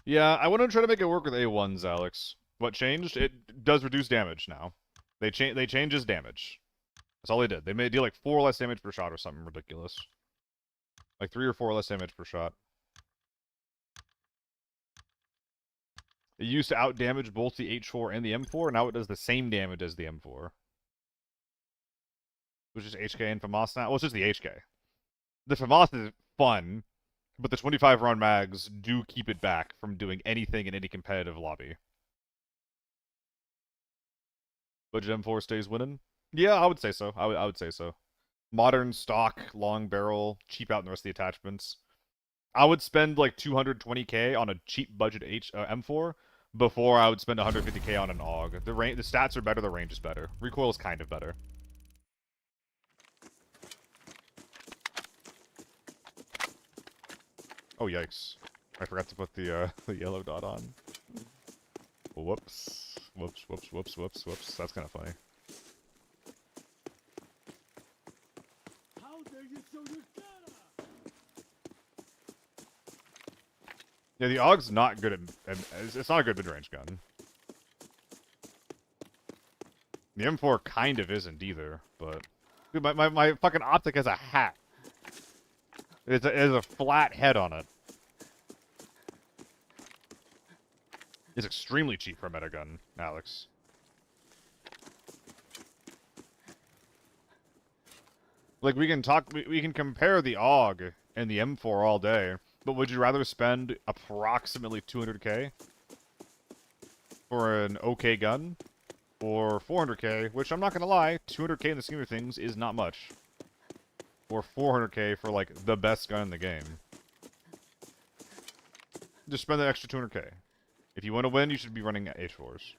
Yeah, I want to try to make it work with A1s, Alex. What changed? It does reduce damage now. They change his damage. That's all they did. They made deal like 4 less damage per shot or something ridiculous. Like 3 or 4 less damage per shot. It used to outdamage both the H4 and the M4, now it does the same damage as the M4. Which is HK and FAMAS now. Well, it's just the HK. The FAMAS is fun, but the 25 round mags do keep it back from doing anything in any competitive lobby. Budget M4 stays winning? Yeah, I would say so. I would say so. Modern, stock, long barrel, cheap out in the rest of the attachments. I would spend like 220k on a cheap budget M4 before I would spend 150k on an AUG. The stats are better, the range is better. Recoil is kind of better. Oh yikes! I forgot to put the yellow dot on. Whoops! Whoops! Whoops! Whoops! Whoops! Whoops! That's kind of funny. How dare you show your cara? Yeah, the AUG's not good at it's not a good mid-range gun. The M4 kind of isn't either, but dude, my fucking optic has a hat. It has a flat head on it. It's extremely cheap for a meta gun, Alex. Like we can compare the AUG and the M4 all day, but would you rather spend approximately 200k for an okay gun, or 400k, which I'm not gonna lie, 200k in the scheme of things is not much, or 400k for like the best gun in the game? Just spend the extra 200k. If you want to win, you should be running H4s.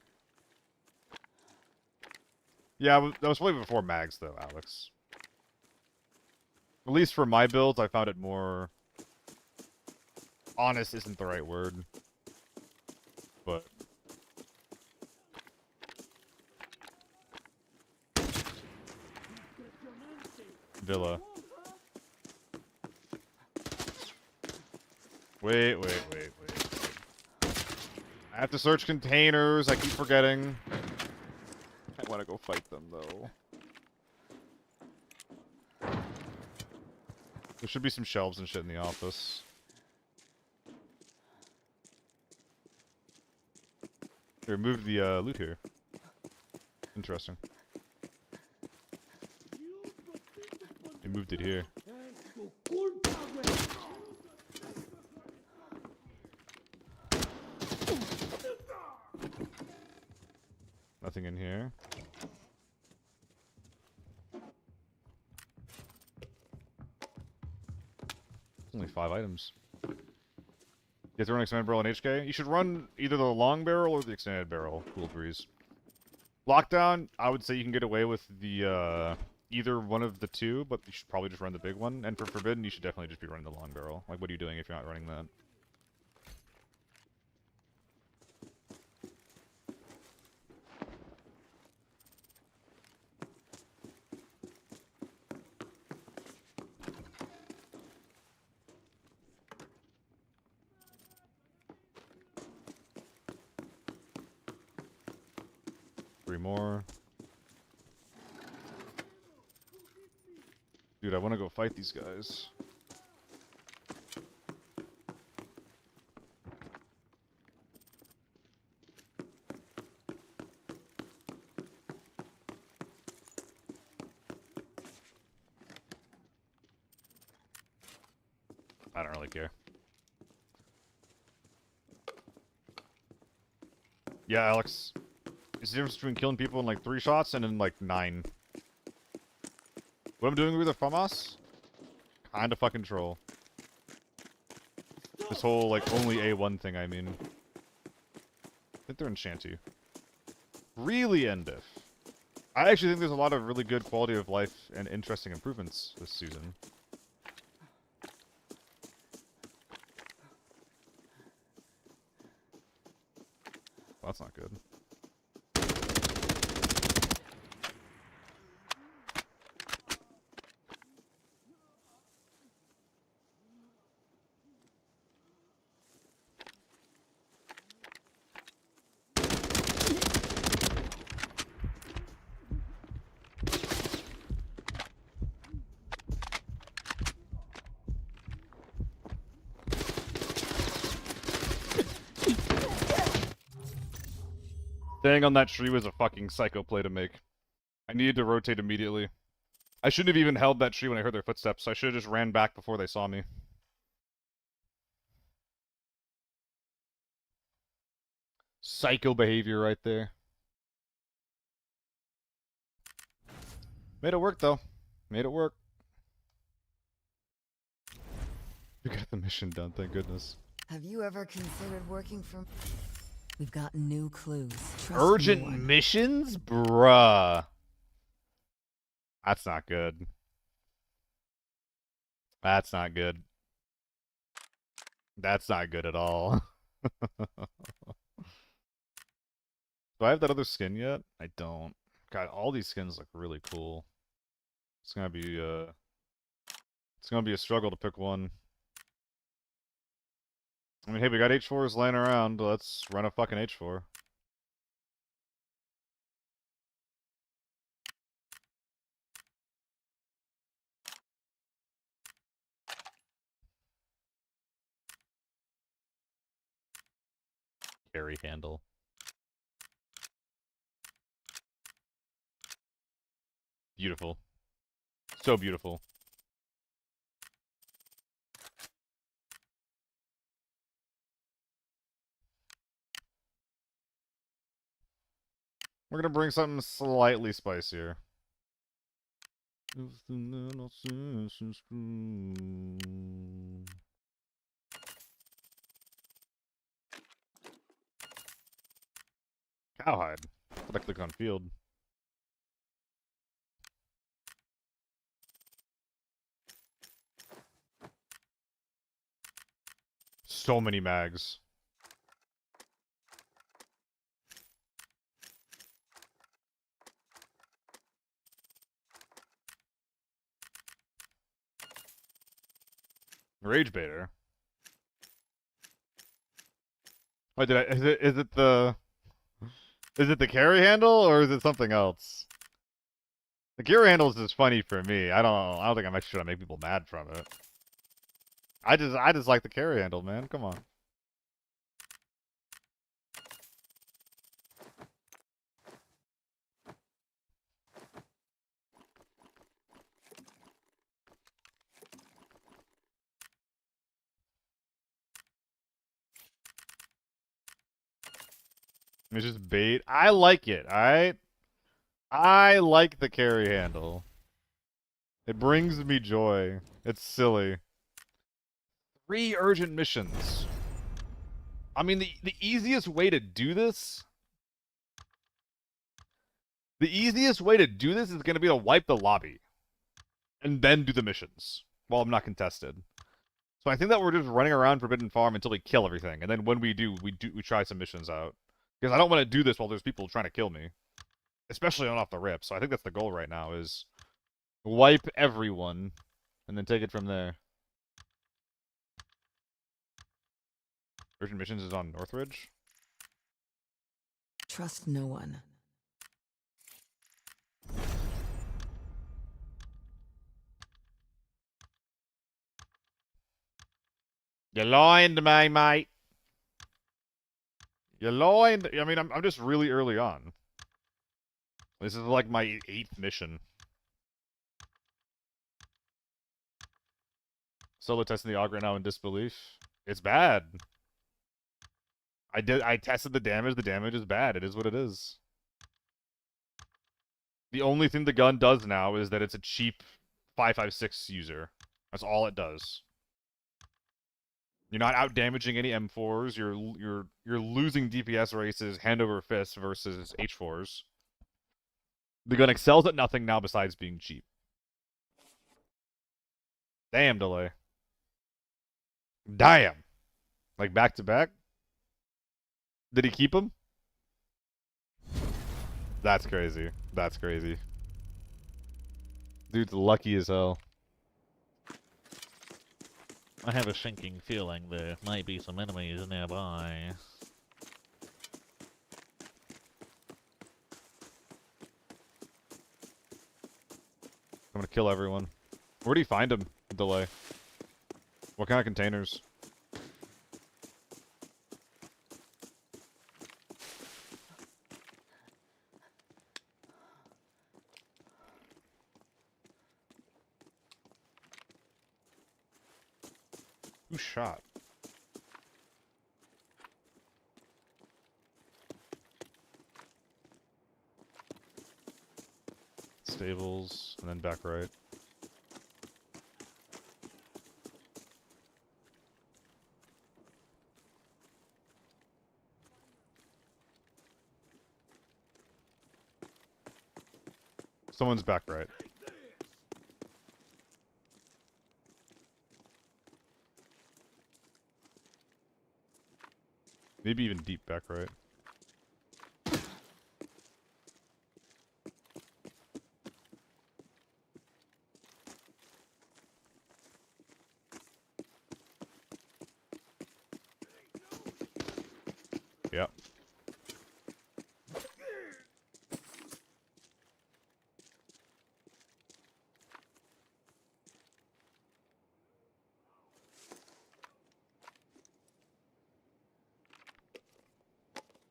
Yeah, that was probably before mags, though, Alex. At least for my builds, I found it more... honest isn't the right word. But... Villa. Wait. I have to search containers, I keep forgetting. I want to go fight them, though. There should be some shelves and shit in the office. They removed the loot here. Interesting. They moved it here. Nothing in here. Only 5 items. You have to run extended barrel and HK? You should run either the long barrel or the extended barrel. Cool breeze. Lockdown, I would say you can get away with the either one of the two, but you should probably just run the big one. And for Forbidden, you should definitely just be running the long barrel. Like, what are you doing if you're not running that? 3 more. Dude, I want to go fight these guys. I don't really care. Yeah, Alex. It's the difference between killing people in like 3 shots and in like 9. What I'm doing with the FAMAS? Kinda fucking troll. This whole like only A1 thing, I mean. I think they're in Shanty. Really in diff. I actually think there's a lot of really good quality of life and interesting improvements this season. That's not good. Staying on that tree was a fucking psycho play to make. I needed to rotate immediately. I shouldn't have even held that tree when I heard their footsteps. I should have just ran back before they saw me. Psycho behavior right there. Made it work, though. Made it work. We got the mission done, thank goodness. Have you ever considered working for... We've got new clues. Trust Urgent no one. missions? Bruh. That's not good. That's not good. That's not good at all. Do I have that other skin yet? I don't. God, all these skins look really cool. It's gonna be a struggle to pick one. I mean, hey, we got H4s laying around. Let's run a fucking H4. Carry handle. Beautiful. So beautiful. We're gonna bring something slightly spicier. Cowhide. I click on field. So many mags. Rage baiter. Wait, is it the carry handle or is it something else? The carry handle is just funny for me. I don't think I'm actually trying to make people mad from it. I just like the carry handle, man. Come on. It's just bait. I like it, alright? I like the carry handle. It brings me joy. It's silly. 3 urgent missions. I mean, the easiest way to do this... The easiest way to do this is going to be to wipe the lobby. And then do the missions. While I'm not contested. So I think that we're just running around Forbidden Farm until we kill everything. And then when we do, we try some missions out. Because I don't want to do this while there's people trying to kill me. Especially on off the rip. So I think that's the goal right now is... wipe everyone. And then take it from there. Urgent missions is on Northridge. Trust no one. You lying to me, mate. You lying to... I mean, I'm just really early on. This is like my 8th mission. Solo testing the aug right now in disbelief. It's bad. I tested the damage. The damage is bad. It is what it is. The only thing the gun does now is that it's a cheap 5.56 user. That's all it does. You're not out damaging any M4s. You're losing DPS races hand over fist versus H4s. The gun excels at nothing now besides being cheap. Damn delay. Damn. Like back to back. Did he keep him? That's crazy. That's crazy. Dude's lucky as hell. I have a sinking feeling there might be some enemies nearby. I'm gonna kill everyone. Where do you find him? Delay. What kind of containers? Who shot? Stables, and then back right. Someone's back right. Maybe even deep back right. Yep.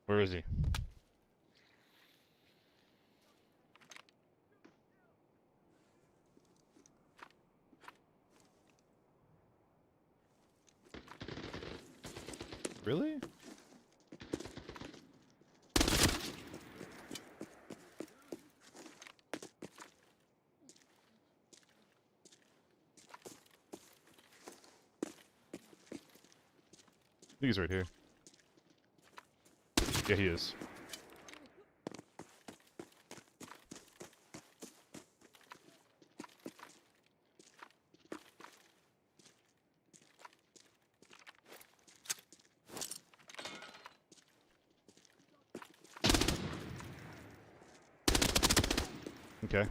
Where is he? Really? I think he's right here. Yeah, he is. Okay.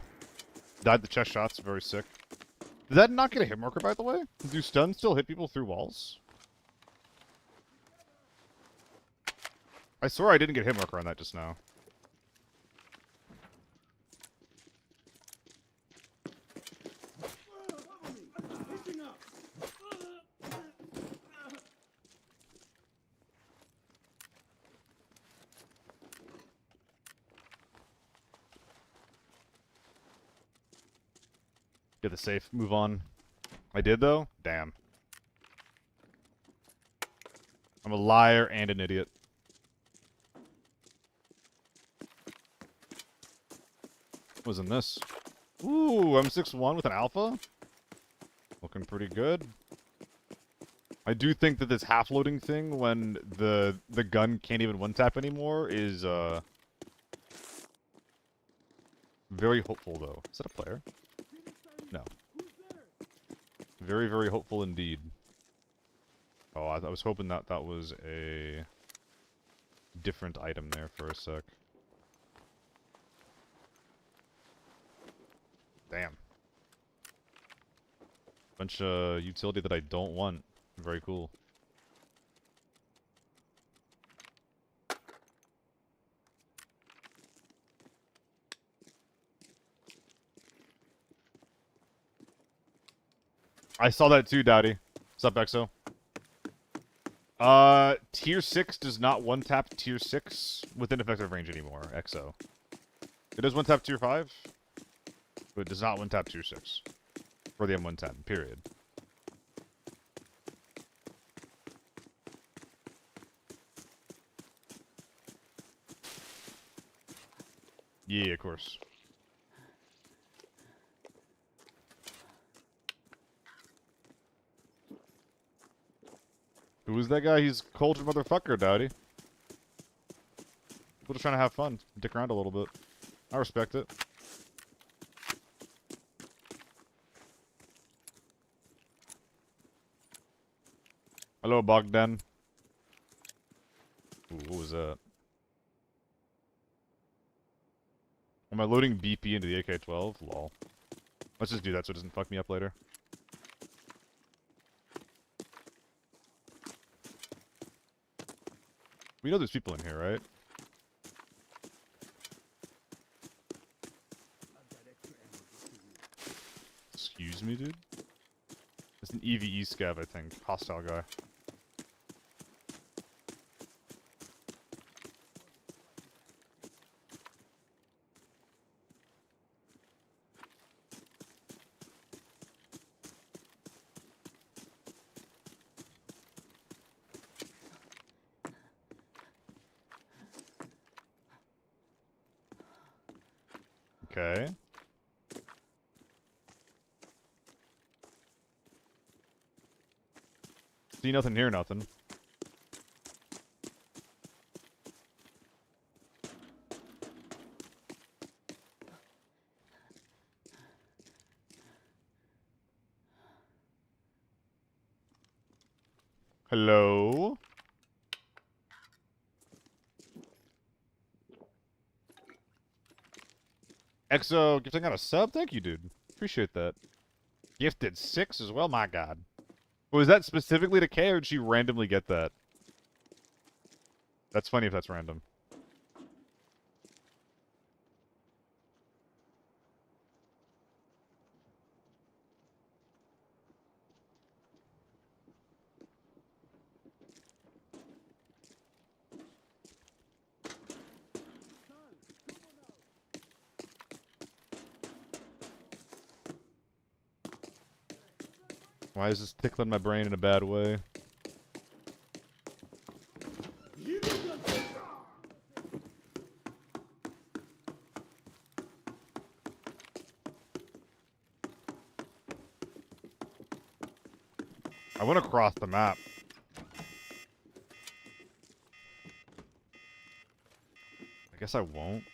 Died the chest shots, very sick. Did that not get a hit marker, by the way? Do stuns still hit people through walls? I swear I didn't get a hit marker on that just now. Get the safe, move on. I did, though? Damn. I'm a liar and an idiot. What was in this? Ooh, M61 with an alpha? Looking pretty good. I do think that this half-loading thing, when the gun can't even one-tap anymore, is, very hopeful, though. Is that a player? No. Very, very hopeful indeed. Oh, I was hoping that that was a different item there for a sec. Damn. Bunch of utility that I don't want. Very cool. I saw that too, Dowdy. What's up, Exo? Tier 6 does not one-tap Tier 6 within effective range anymore, Exo. It does one-tap Tier 5, but it does not one-tap Tier 6 for the M110, period. Yeah, of course. Who is that guy? He's cultured motherfucker, Dowdy. People just trying to have fun, dick around a little bit. I respect it. Hello, Bogdan. Ooh, what was that? Am I loading BP into the AK-12? Lol. Let's just do that so it doesn't fuck me up later. We know there's people in here, right? Excuse me, dude? It's an EVE scav, I think. Hostile guy. Okay. See nothing, hear nothing. Hello? EXO gifting out a sub? Thank you, dude. Appreciate that. Gifted 6 as well? My god. Was that specifically to K, or did she randomly get that? That's funny if that's random. Why is this tickling my brain in a bad way? I want to cross the map. I guess I won't.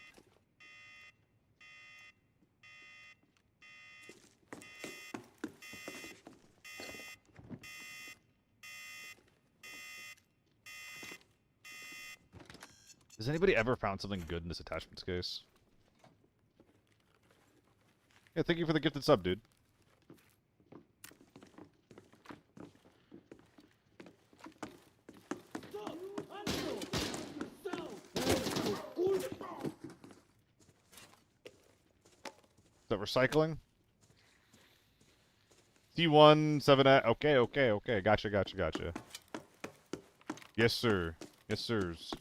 Has anybody ever found something good in this attachments case? Yeah, thank you for the gifted sub, dude. Is that recycling? T1, 7 okay, okay, okay. Gotcha, gotcha, gotcha. Yes, sir. Yes, sirs.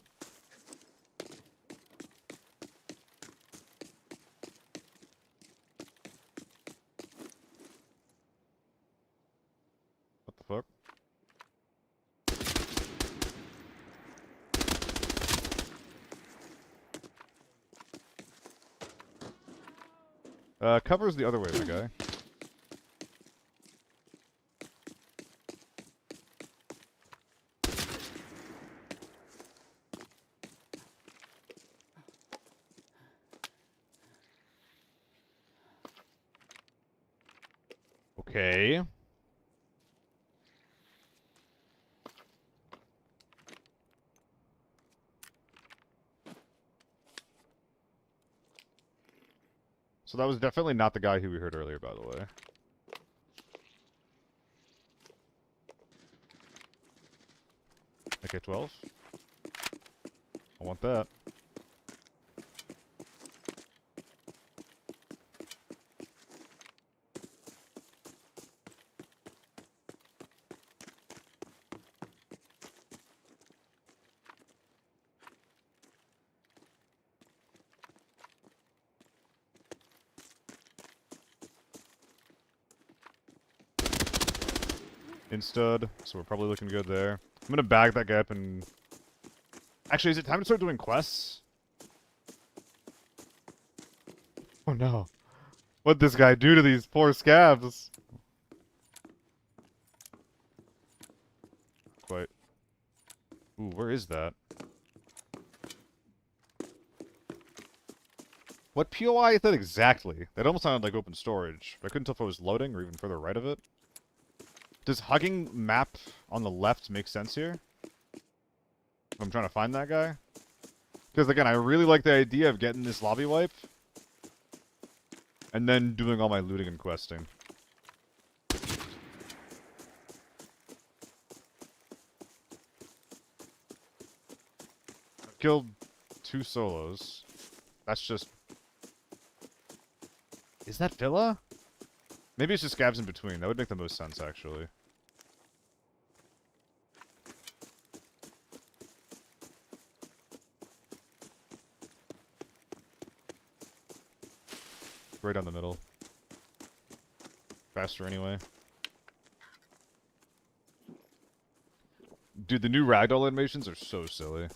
What the fuck? Cover's the other way, my guy. Okay. So that was definitely not the guy who we heard earlier, by the way. AK-12. I want that. Instud, so we're probably looking good there. I'm gonna bag that guy up and... Actually, is it time to start doing quests? Oh no. What'd this guy do to these poor scavs? Quite. Ooh, where is that? What POI is that exactly? That almost sounded like open storage, but I couldn't tell if it was loading or even further right of it. Does hugging map on the left make sense here? If I'm trying to find that guy? Because again, I really like the idea of getting this lobby wipe. And then doing all my looting and questing. I've killed 2 solos. That's just... Is that Villa? Maybe it's just scabs in between. That would make the most sense, actually. Right down the middle. Faster anyway. Dude, the new ragdoll animations are so silly.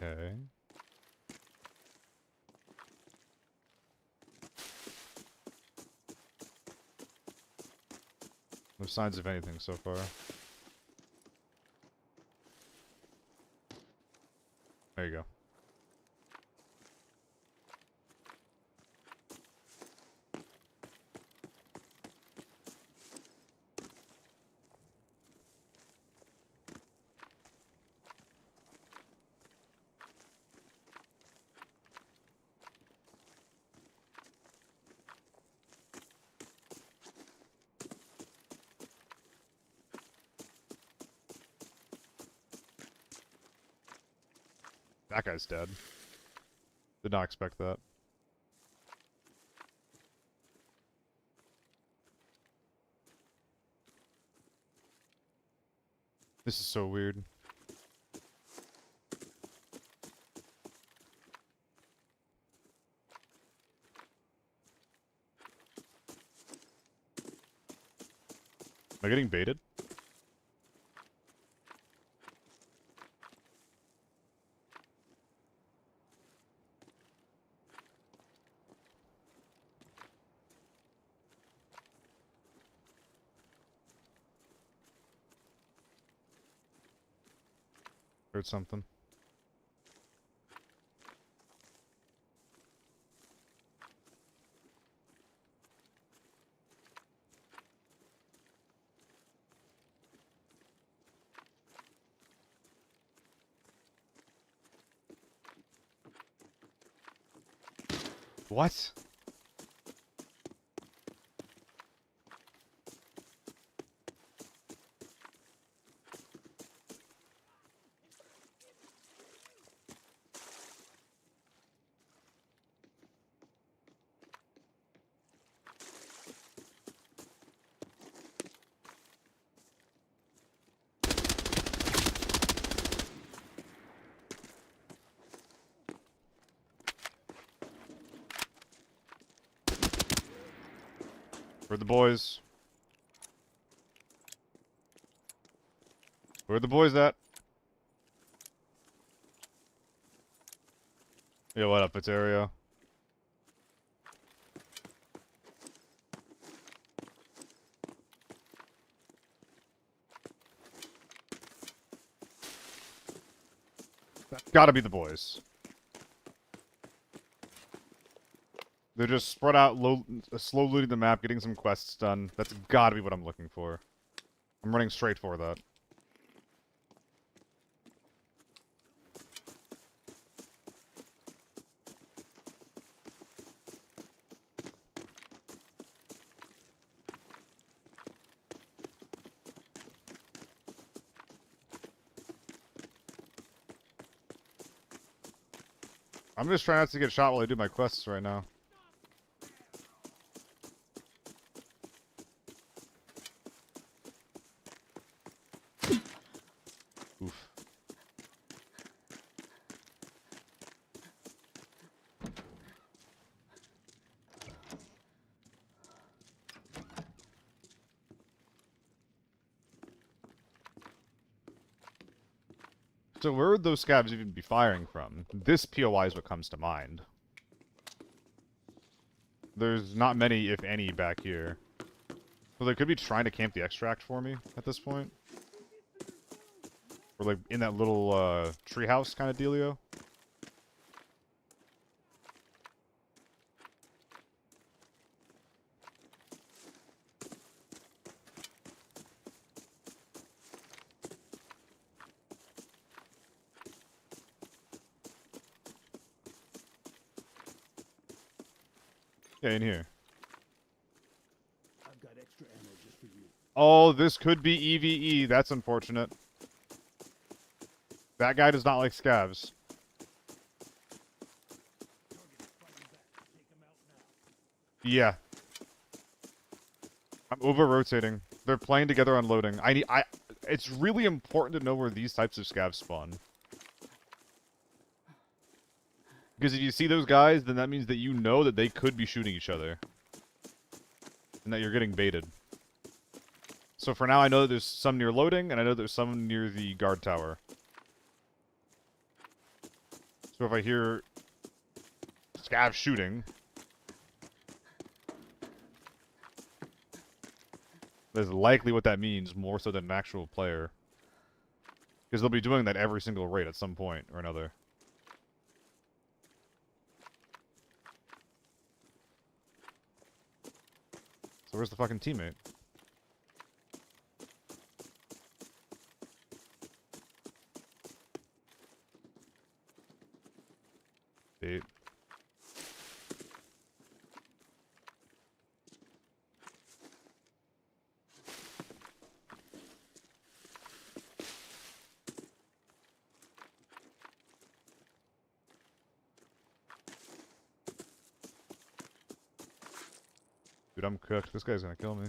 Okay. No signs of anything so far. There you go. That guy's dead. Did not expect that. This is so weird. Am I getting baited? Heard something. What? Where are the boys? Where are the boys at? Yo, what up? It's Aereo. That's gotta be the boys. They're just spread out, slow looting the map, getting some quests done. That's gotta be what I'm looking for. I'm running straight for that. I'm just trying not to get shot while I do my quests right now. Oof. So where would those scabs even be firing from? This POI is what comes to mind. There's not many, if any, back here. Well, they could be trying to camp the extract for me at this point. Or like in that little treehouse kind of dealio. Yeah, in here. I've got extra ammo just for you. Oh, this could be EVE. That's unfortunate. That guy does not like scavs. Yeah. I'm over-rotating. They're playing together on loading. It's really important to know where these types of scavs spawn. Because if you see those guys, then that means that you know that they could be shooting each other. And that you're getting baited. So for now, I know that there's some near loading, and I know there's some near the guard tower. So if I hear scavs shooting, that's likely what that means, more so than an actual player. Because they'll be doing that every single raid at some point or another. So where's the fucking teammate? Bait. Dude, I'm cooked. This guy's gonna kill me.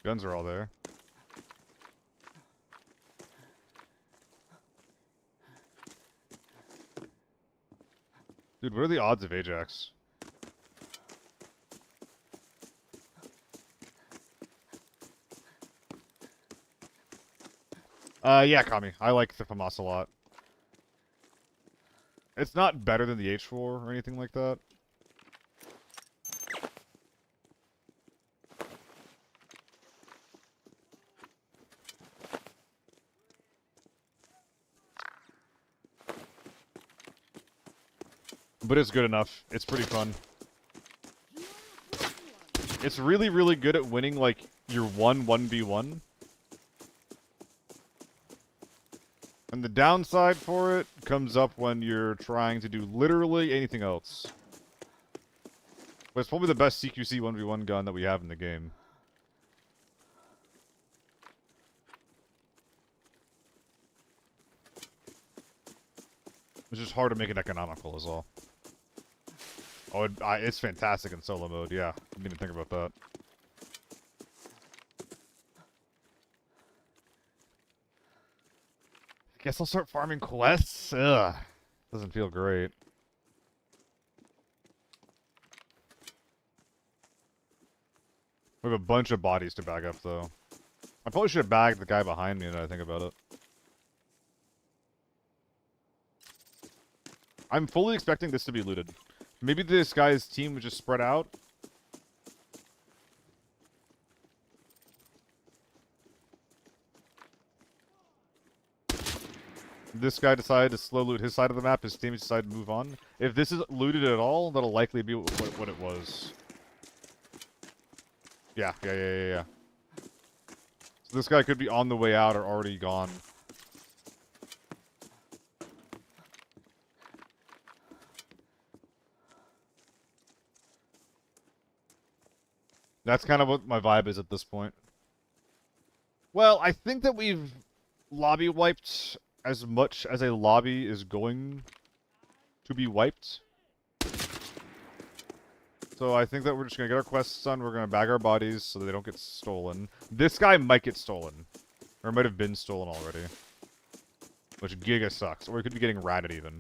Guns are all there. Dude, what are the odds of Ajax? Yeah, Kami. I like the FAMAS a lot. It's not better than the H4 or anything like that. But it's good enough. It's pretty fun. It's really, really good at winning, like, your 1v1. And the downside for it comes up when you're trying to do literally anything else. But it's probably the best CQC 1v1 gun that we have in the game. It's just hard to make it economical is all. Oh, it's fantastic in solo mode, yeah. I didn't even think about that. I guess I'll start farming quests? Ugh. Doesn't feel great. We have a bunch of bodies to bag up, though. I probably should have bagged the guy behind me now that I think about it. I'm fully expecting this to be looted. Maybe this guy's team was just spread out. This guy decided to slow loot his side of the map, his teammates decided to move on. If this is looted at all, that'll likely be what it was. Yeah. So this guy could be on the way out or already gone. That's kind of what my vibe is at this point. Well, I think that we've lobby wiped as much as a lobby is going to be wiped. So I think that we're just going to get our quests done. We're going to bag our bodies so that they don't get stolen. This guy might get stolen. Or might have been stolen already. Which giga sucks. Or we could be getting ratted even.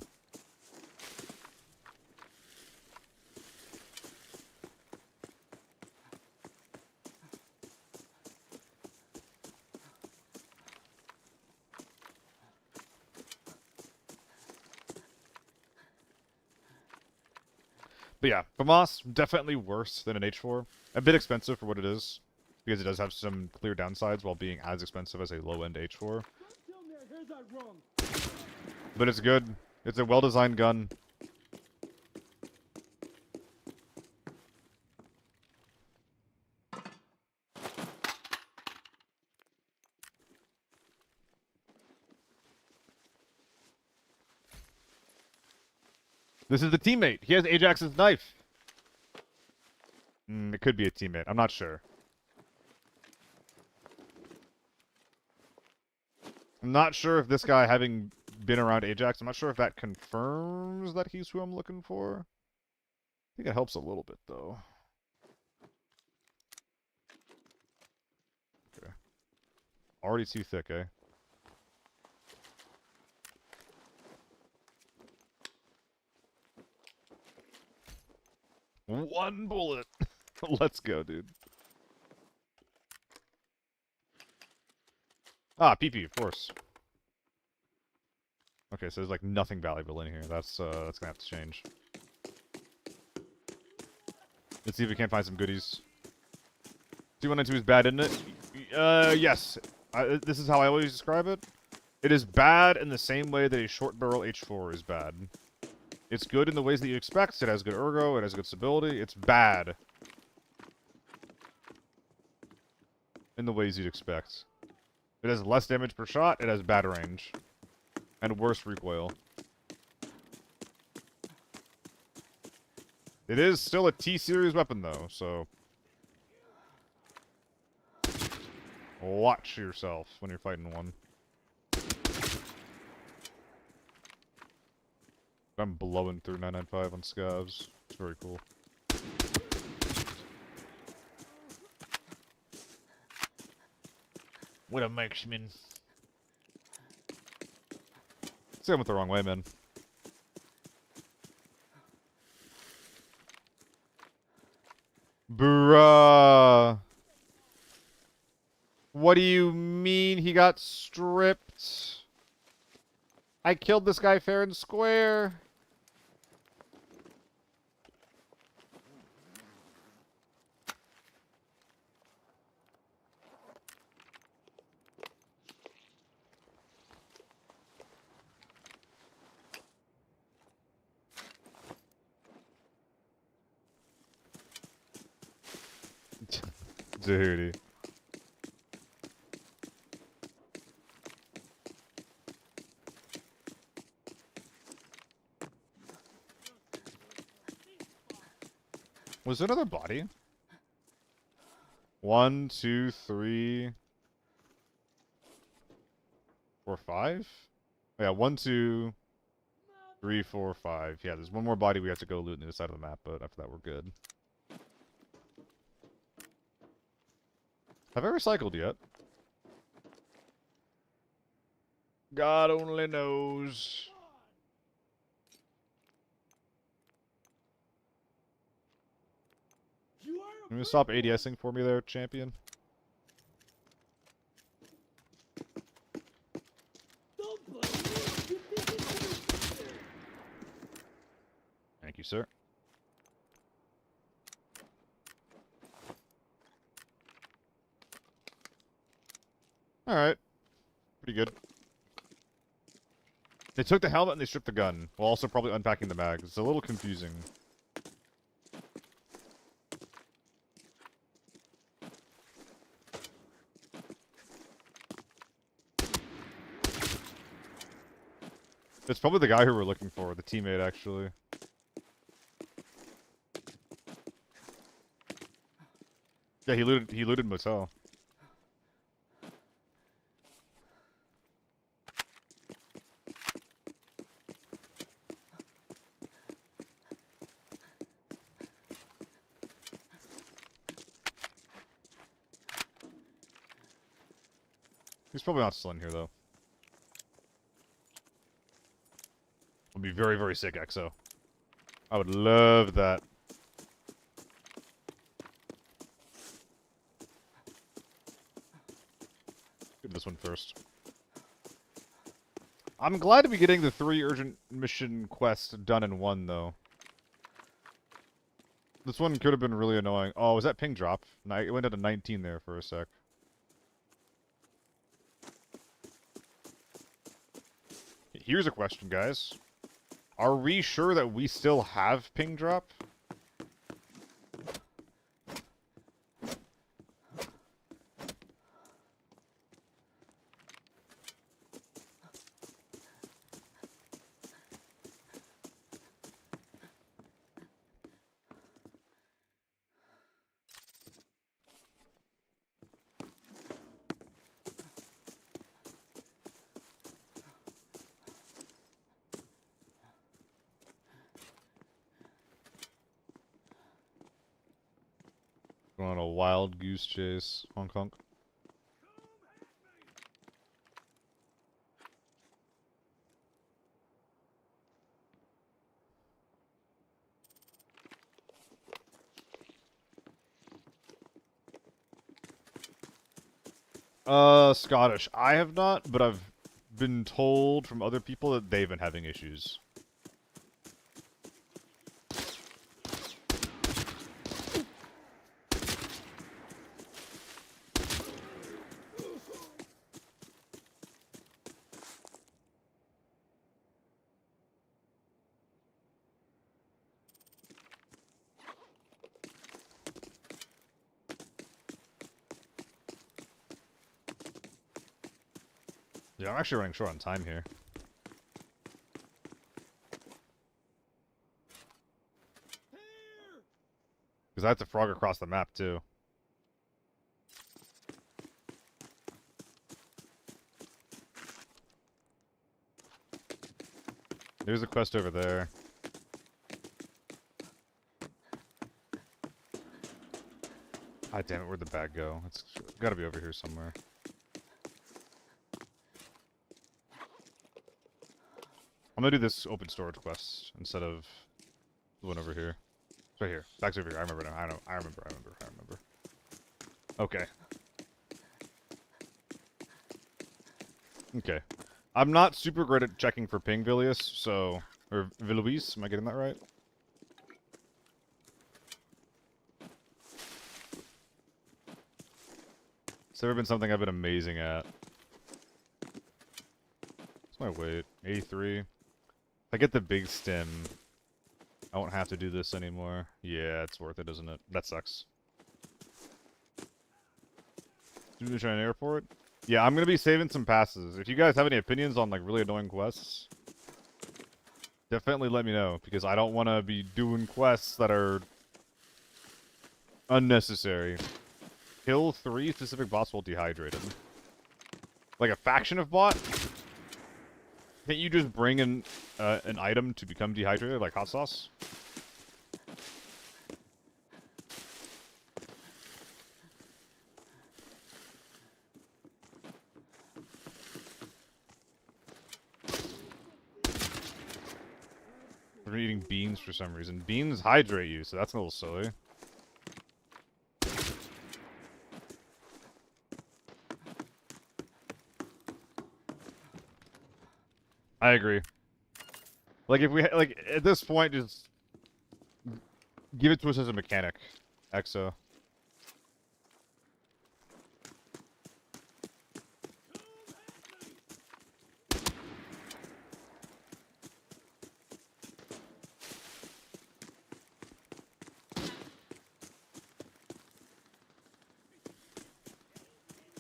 But yeah, FAMAS, definitely worse than an H4. A bit expensive for what it is, because it does have some clear downsides while being as expensive as a low-end H4. But it's good. It's a well-designed gun. This is the teammate. He has Ajax's knife. It could be a teammate. I'm not sure. I'm not sure if this guy, having been around Ajax, I'm not sure if that confirms that he's who I'm looking for. I think it helps a little bit, though. Okay. Already too thick, eh? One bullet! Let's go, dude. Ah, PP, of course. Okay, so there's like nothing valuable in here. That's gonna have to change. Let's see if we can't find some goodies. 2192 is bad, isn't it? Yes. This is how I always describe it. It is bad in the same way that a short barrel H4 is bad. It's good in the ways that you expect. It has good ergo. It has good stability. It's bad in the ways you'd expect. It has less damage per shot. It has bad range. And worse recoil. It is still a T-series weapon, though, so... watch yourself when you're fighting one. I'm blowing through 995 on scavs. It's very cool. What a marksman. See, I went the wrong way, man. Bruh. What do you mean he got stripped? I killed this guy fair and square. Dude. Was there another body? 1, 2, 3, 4, 5? Yeah, 1, 2, 3, 4, 5. Yeah, there's one more body we have to go loot on the other side of the map, but after that we're good. Have I recycled yet? God only knows. Can you stop ADSing for me there, champion? Thank you, sir. Alright. Pretty good. They took the helmet and they stripped the gun, while also probably unpacking the mag. It's a little confusing. It's probably the guy who we're looking for, the teammate, actually. Yeah, he looted motel. He's probably not still in here, though. Would be very, very sick, EXO. I would love that. Do this one first. I'm glad to be getting the 3 urgent mission quests done in one, though. This one could have been really annoying. Oh, was that ping drop? It went down to 19 there for a sec. Here's a question, guys. Are we sure that we still have ping drop? Going on a wild goose chase. Honk honk. Scottish. I have not, but I've been told from other people that they've been having issues. Yeah, I'm actually running short on time here. Because I have to frog across the map, too. There's a quest over there. Ah, damn it, where'd the bag go? It's gotta be over here somewhere. I'm gonna do this open storage quest instead of the one over here. It's right here. Bag's over here. I remember now. I remember. Okay. Okay. I'm not super great at checking for ping, Vilius, so... Or Viluis, am I getting that right? It's never been something I've been amazing at. What's my weight? 83. If I get the big stim, I won't have to do this anymore. Yeah, it's worth it, isn't it? That sucks. Do we try an airport? Yeah, I'm gonna be saving some passes. If you guys have any opinions on like really annoying quests, definitely let me know, because I don't want to be doing quests that are unnecessary. Kill 3 specific bots while dehydrated. Like a faction of bot? Can't you just bring in an item to become dehydrated, like hot sauce? We're eating beans for some reason. Beans hydrate you, so that's a little silly. I agree. Like, if we, like, at this point, just give it to us as a mechanic, Exo.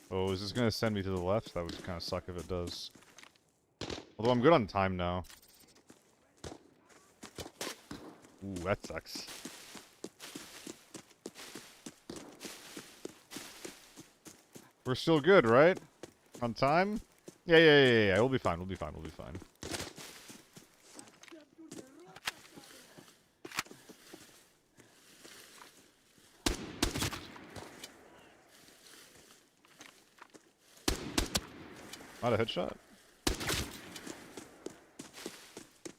Oh, is this gonna send me to the left? That would kind of suck if it does. Although I'm good on time now. Ooh, that sucks. We're still good, right? On time? Yeah. We'll be fine. We'll be fine. Not a headshot.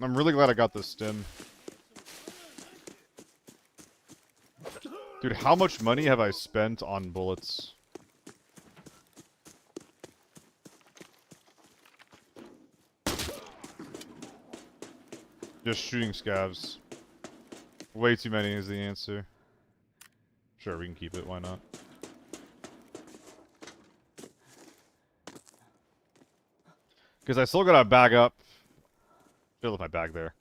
I'm really glad I got this stim. Dude, how much money have I spent on bullets? Just shooting scavs. Way too many is the answer. Sure, we can keep it, why not? Because I still gotta bag up. Should have left my bag there.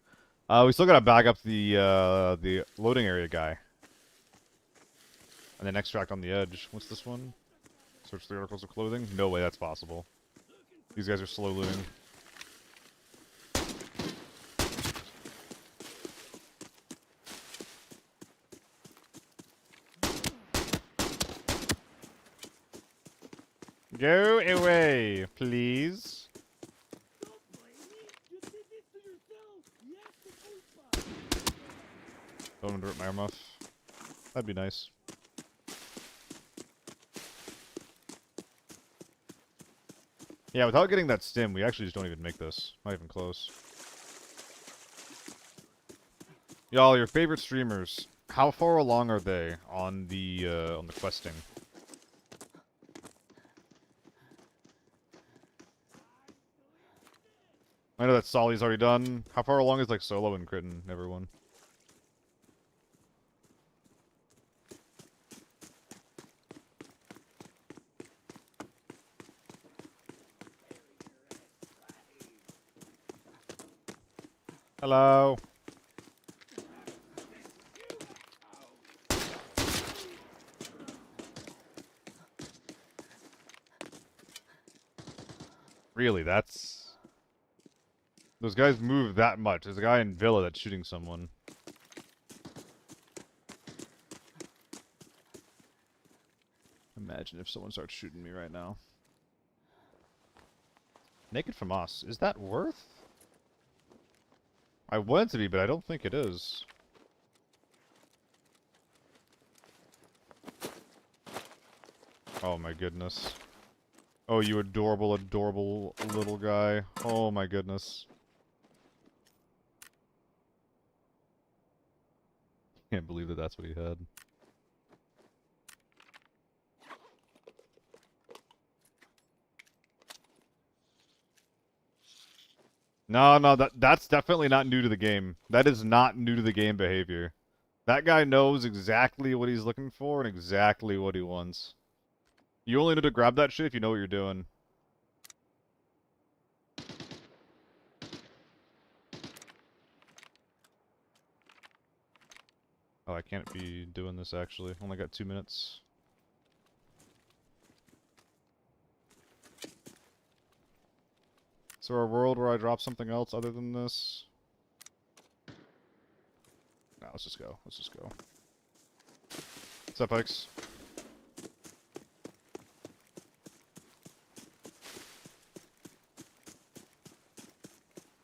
We still gotta bag up the loading area guy. And then extract on the edge. What's this one? Search the articles of clothing? No way that's possible. These guys are slow looting. Go away, please. Don't want to rip my arm off. That'd be nice. Yeah, without getting that stim, we actually just don't even make this. Not even close. Y'all, your favorite streamers, how far along are they on the questing? I know that Solly's already done. How far along is like Solo and Crit and everyone? Hello. Really, that's... Those guys move that much. There's a guy in Villa that's shooting someone. Imagine if someone starts shooting me right now. Naked from us. Is that worth? I want it to be, but I don't think it is. Oh my goodness. Oh, you adorable, adorable little guy. Oh my goodness. Can't believe that that's what he had. No, that's definitely not new to the game. That is not new to the game behavior. That guy knows exactly what he's looking for and exactly what he wants. You only need to grab that shit if you know what you're doing. Oh, I can't be doing this actually. Only got 2 minutes. Is there a world where I drop something else other than this? No, let's just go. Let's just go. What's up, Pikes?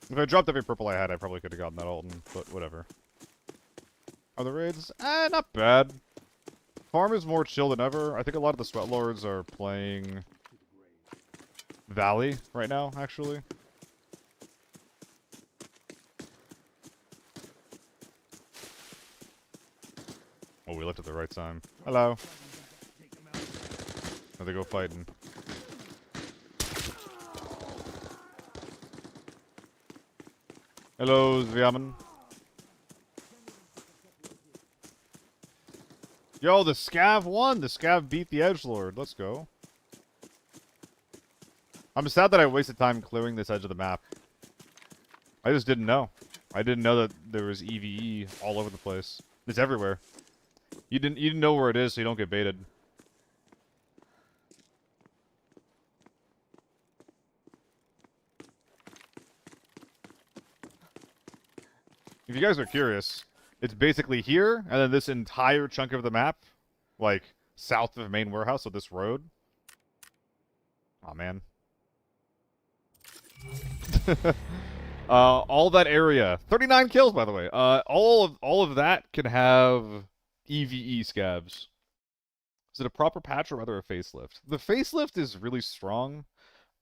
If I dropped every purple I had, I probably could have gotten that Alton, but whatever. Are the raids? Not bad. Farm is more chill than ever. I think a lot of the Sweat Lords are playing Valley right now, actually. Oh, we left at the right time. Hello. Now they go fighting. Hello, Zviaman. Yo, the Scav won! The Scav beat the Edgelord. Let's go. I'm sad that I wasted time clearing this edge of the map. I just didn't know. I didn't know that there was EVE all over the place. It's everywhere. You didn't know where it is, so you don't get baited. If you guys are curious, it's basically here, and then this entire chunk of the map, like, south of main warehouse, so this road. Aw, man. All that area. 39 kills, by the way. All of that can have EVE scabs. Is it a proper patch or rather a facelift? The facelift is really strong.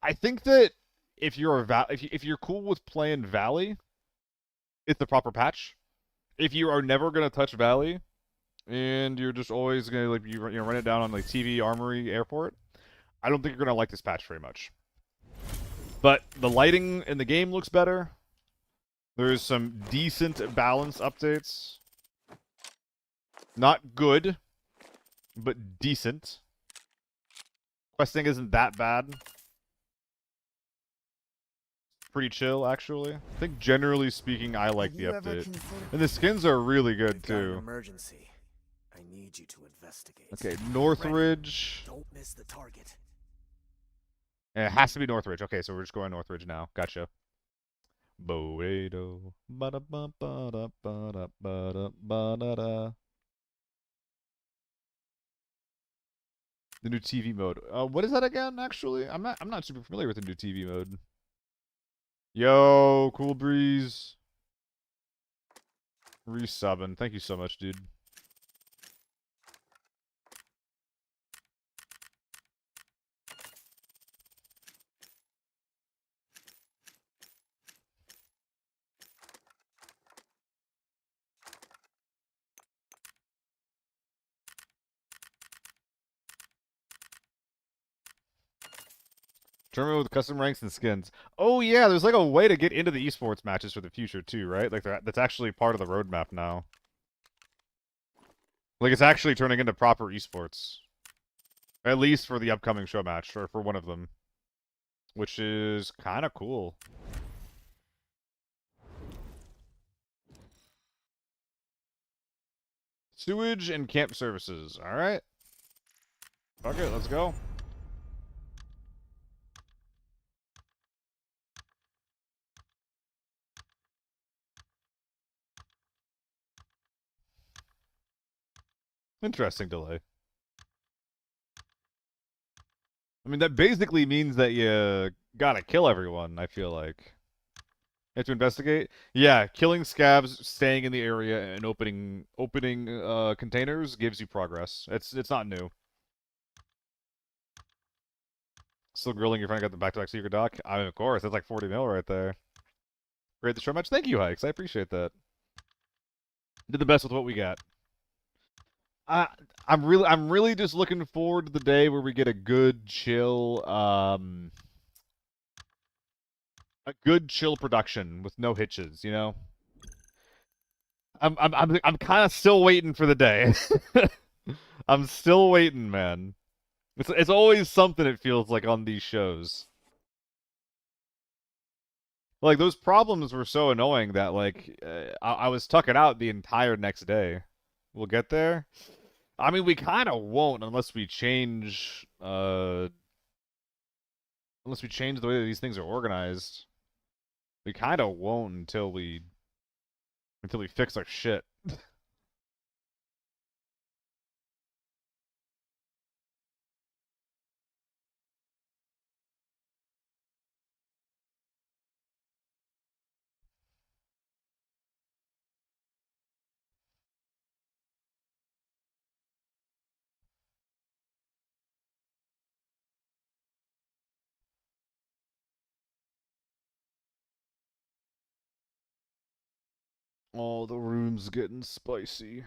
I think that if you're if you're cool with playing Valley, it's the proper patch. If you are never gonna touch Valley, and you're just always gonna like you run it down on like TV, Armory, Airport, I don't think you're gonna like this patch very much. But the lighting in the game looks better. There's some decent balance updates. Not good, but decent. Questing isn't that bad. Pretty chill, actually. I think generally speaking, I like the update. And the skins are really good, too. Emergency. I need you to investigate. Okay, Northridge. Don't miss the target. Yeah, it has to be Northridge. Okay, so we're just going Northridge now. Gotcha. Boedo. Ba-da-ba-ba-da-ba-da-ba-da-ba-da-da. The new TV mode. What is that again, actually? I'm not super familiar with the new TV mode. Yo, Cool Breeze. Resubbing. Thank you so much, dude. Tournament with custom ranks and skins. Oh yeah, there's like a way to get into the esports matches for the future too, right? Like that's actually part of the roadmap now. Like it's actually turning into proper esports. At least for the upcoming show match, or for one of them. Which is kind of cool. Sewage and camp services. Alright. Fuck it, let's go. Interesting delay. I mean, that basically means that you gotta kill everyone, I feel like. You have to investigate? Yeah, killing scabs, staying in the area, and opening containers gives you progress. It's not new. Still grilling your friend got the back-to-back secret doc? I mean, of course, that's like 40 mil right there. Great the show match. Thank you, Hikes. I appreciate that. Did the best with what we got. I'm really just looking forward to the day where we get a good chill production with no hitches, you know? I'm kind of still waiting for the day. I'm still waiting, man. It's always something, it feels like, on these shows. Like, those problems were so annoying that, like, I was tucking out the entire next day. We'll get there. I mean, we kind of won't unless we change, the way that these things are organized. We kind of won't until we fix our shit. Oh, the room's getting spicy.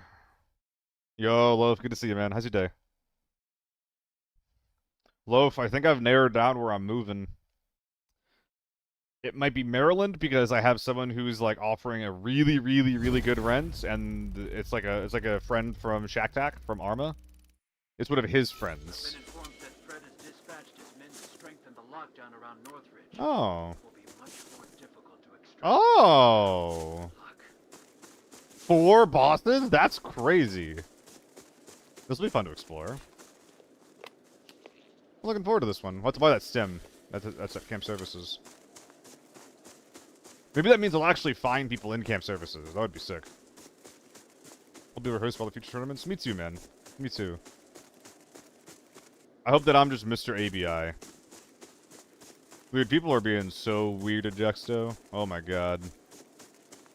Yo, Loaf, good to see you, man. How's your day? Loaf, I think I've narrowed down where I'm moving. It might be Maryland because I have someone who's like offering a really, really, really good rent, and it's like a friend from Shack from Arma. It's one of his friends. Been informed that Fred has dispatched his men to strengthen the lockdown around Northridge. Oh. It will be much more difficult to extract. Oh. Luck. 4 bosses? That's crazy. This will be fun to explore. I'm looking forward to this one. We'll have to buy that stim. That's at camp services. Maybe that means I'll actually find people in camp services. That would be sick. I'll be rehearsed for all the future tournaments. Me too, man. Me too. I hope that I'm just Mr. ABI. Dude, people are being so weird at Juxto. Oh my god.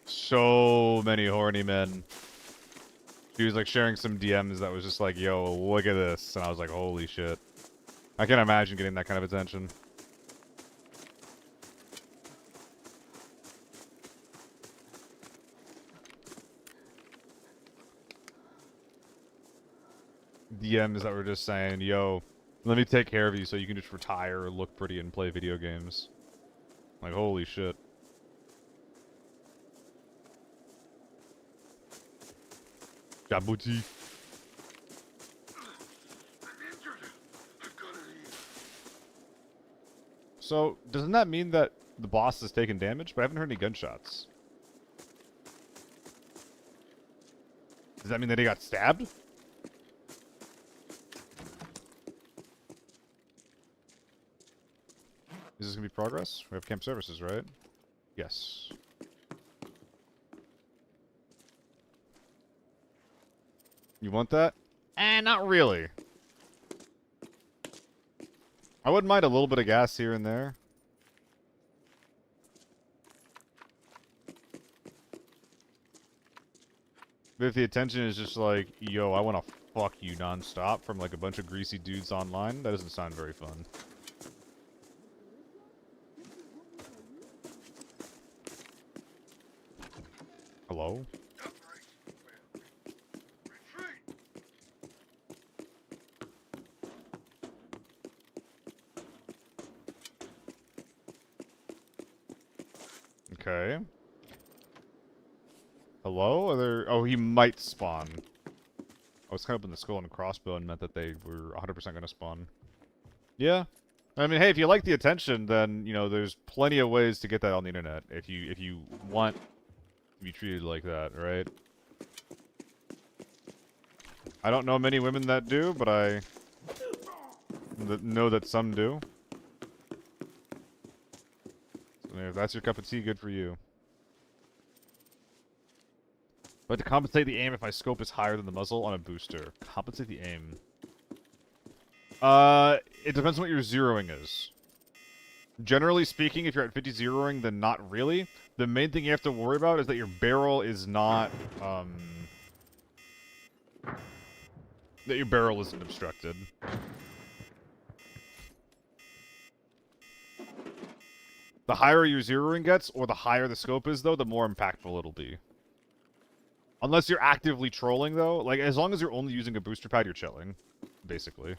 So many horny men. He was like sharing some DMs that was just like, yo, look at this. And I was like, holy shit. I can't imagine getting that kind of attention. DMs that were just saying, yo, let me take care of you so you can just retire, look pretty, and play video games. Like, holy shit. Jabuti. So, doesn't that mean that the boss has taken damage? But I haven't heard any gunshots. Does that mean that he got stabbed? Is this gonna be progress? We have camp services, right? Yes. You want that? Not really. I wouldn't mind a little bit of gas here and there. But if the attention is just like, yo, I want to fuck you nonstop from like a bunch of greasy dudes online, that doesn't sound very fun. Hello? Hello? Are there... Oh, he might spawn. I was kind of hoping the skull and crossbow and meant that they were 100% going to spawn. Yeah. I mean, hey, if you like the attention, then, you know, there's plenty of ways to get that on the internet. If you want to be treated like that, right? I don't know many women that do, but I know that some do. So if that's your cup of tea, good for you. But to compensate the aim if my scope is higher than the muzzle on a booster. Compensate the aim. It depends on what your zeroing is. Generally speaking, if you're at 50 zeroing, then not really. The main thing you have to worry about is that your barrel is not, that your barrel isn't obstructed. The higher your zeroing gets, or the higher the scope is, though, the more impactful it'll be. Unless you're actively trolling, though. Like, as long as you're only using a booster pad, you're chilling. Basically.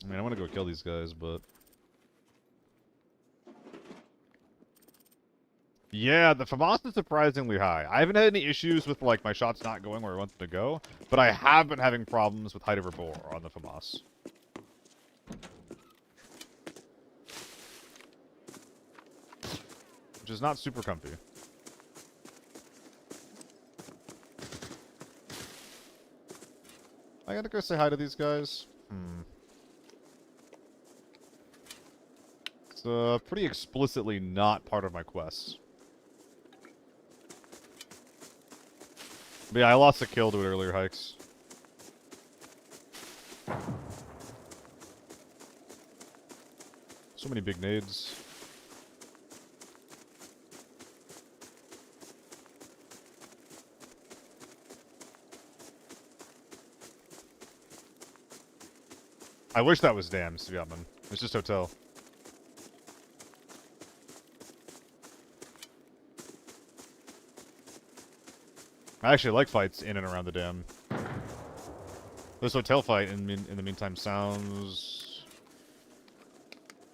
I mean, I want to go kill these guys, but... Yeah, the FAMAS is surprisingly high. I haven't had any issues with, like, my shots not going where I want them to go, but I have been having problems with height over bore on the FAMAS. Which is not super comfy. I gotta go say hi to these guys. It's pretty explicitly not part of my quest. But yeah, I lost a kill to it earlier, Hikes. So many big nades. I wish that was damn, Sviatman. It's just hotel. I actually like fights in and around the dam. This hotel fight, in the meantime, sounds...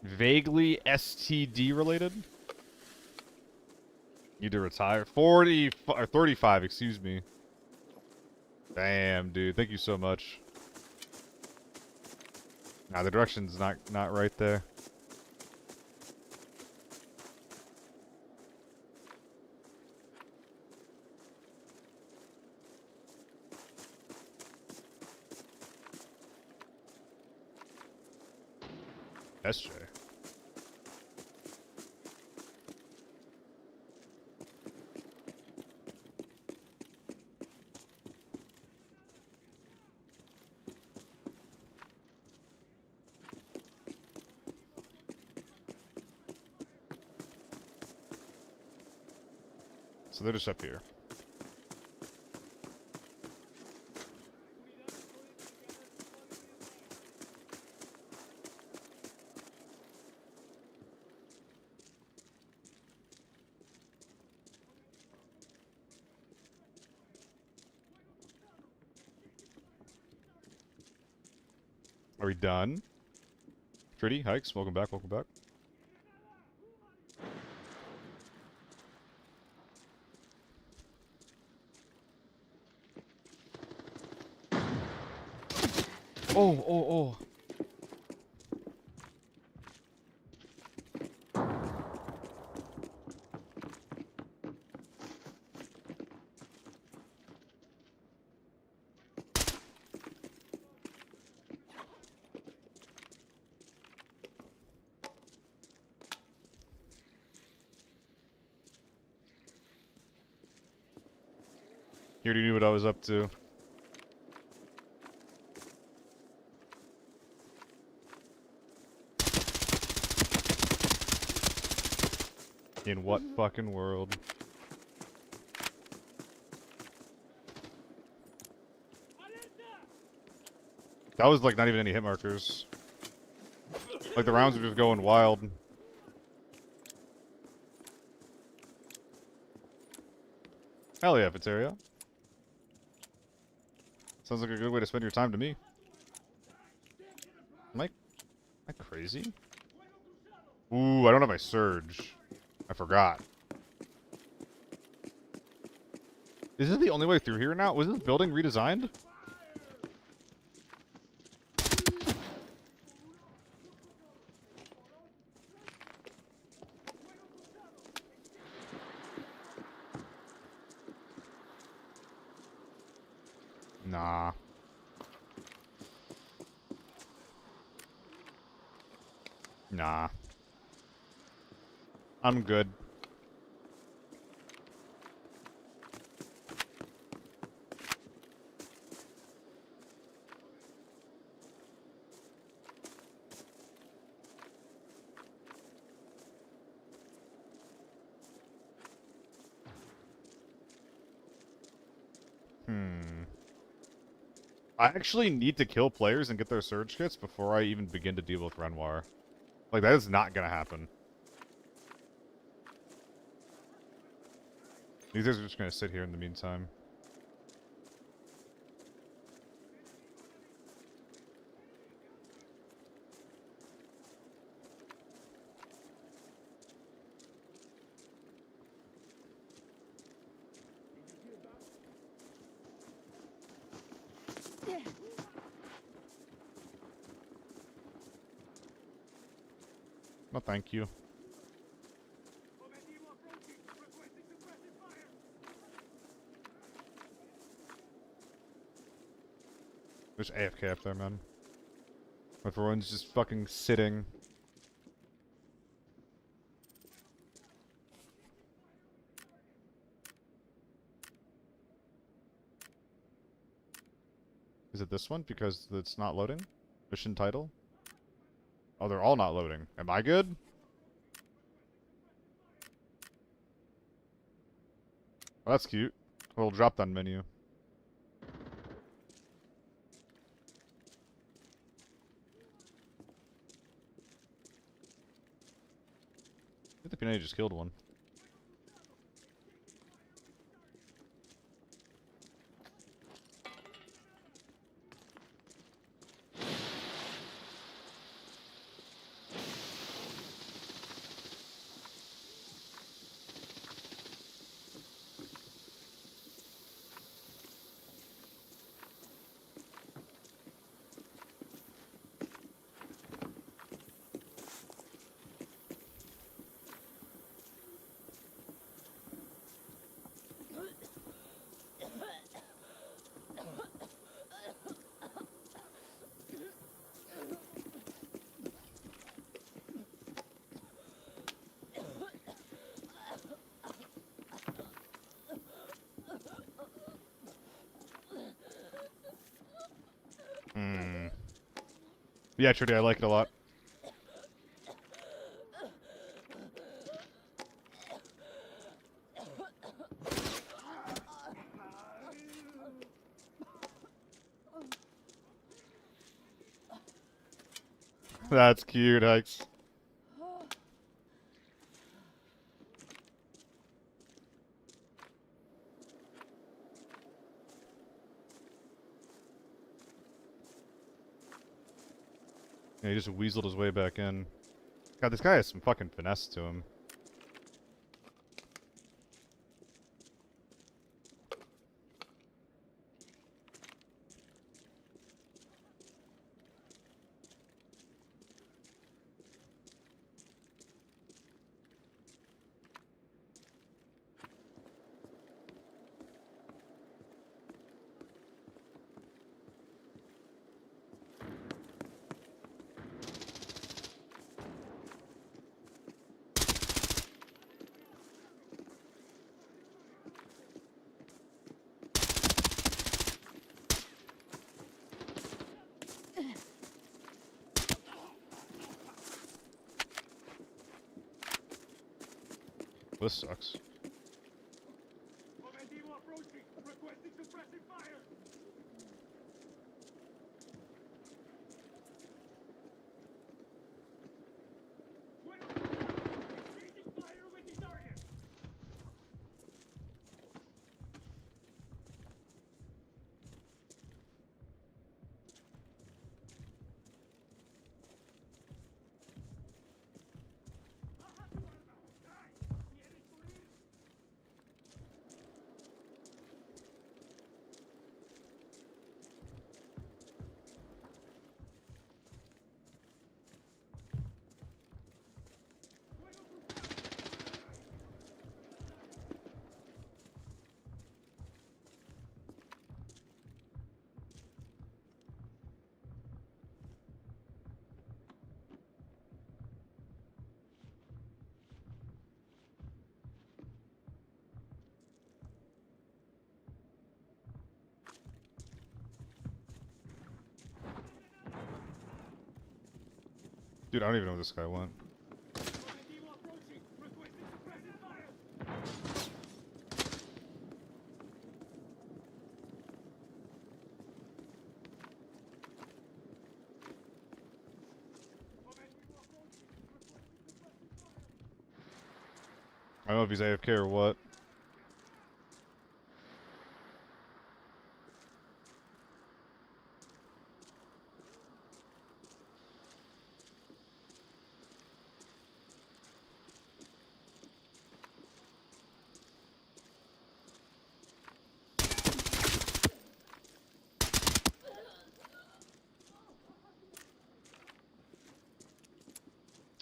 vaguely STD related? Need to retire? 40... or 35, excuse me. Damn, dude. Thank you so much. Nah, the direction's not right there. SJ. So they're just up here. Are we done? Pretty Hikes, welcome back, welcome back. Oh. You already knew what I was up to. In what fucking world? That was like not even any hit markers. Like the rounds were just going wild. Hell yeah, Viteria. Sounds like a good way to spend your time to me. Am I crazy? Ooh, I don't have my surge. I forgot. Is this the only way through here now? Was this building redesigned? Nah. Nah. I'm good. I actually need to kill players and get their surge kits before I even begin to deal with Renoir. Like, that is not gonna happen. These guys are just gonna sit here in the meantime. No, thank you. There's AFK up there, man. Everyone's just fucking sitting. Is it this one? Because it's not loading? Mission title? Oh, they're all not loading. Am I good? Oh, that's cute. A little drop-down menu. I think the Pinay just killed one. Yeah, Trudy, I like it a lot. That's cute, Hikes. Yeah, he just weaseled his way back in. God, this guy has some fucking finesse to him. This sucks. Dude, I don't even know where this guy went. I don't know if he's AFK or what.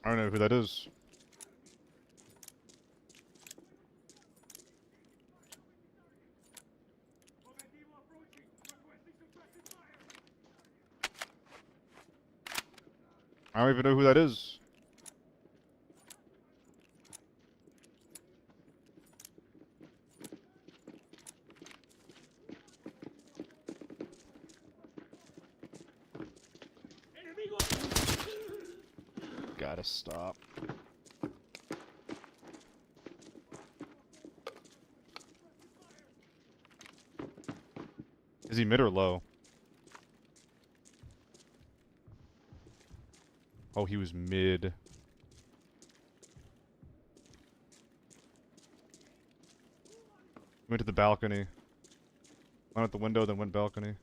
I don't know who that is. I don't even know who that is. Gotta stop. Is he mid or low? Oh, he was mid. Went to the balcony. Went out the window, then went balcony.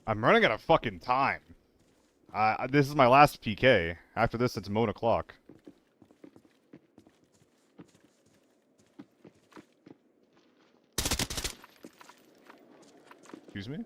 I'm running out of fucking time. This is my last PK. After this, it's Moan o'clock. Excuse me?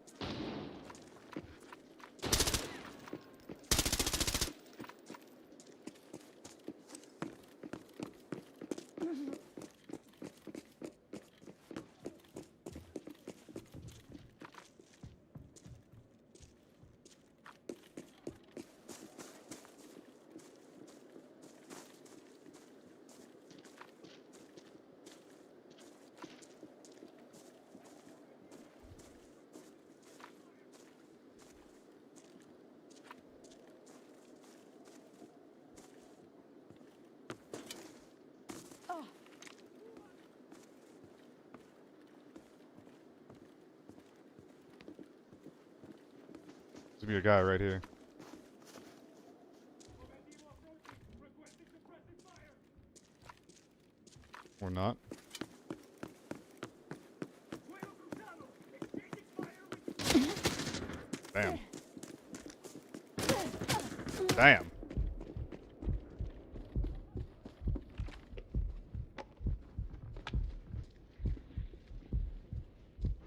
There's be a guy right here. Or not. Damn. Damn.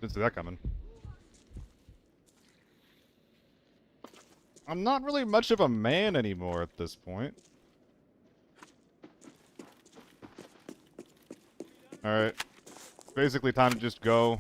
Didn't see that coming. I'm not really much of a man anymore at this point. Alright. Basically time to just go.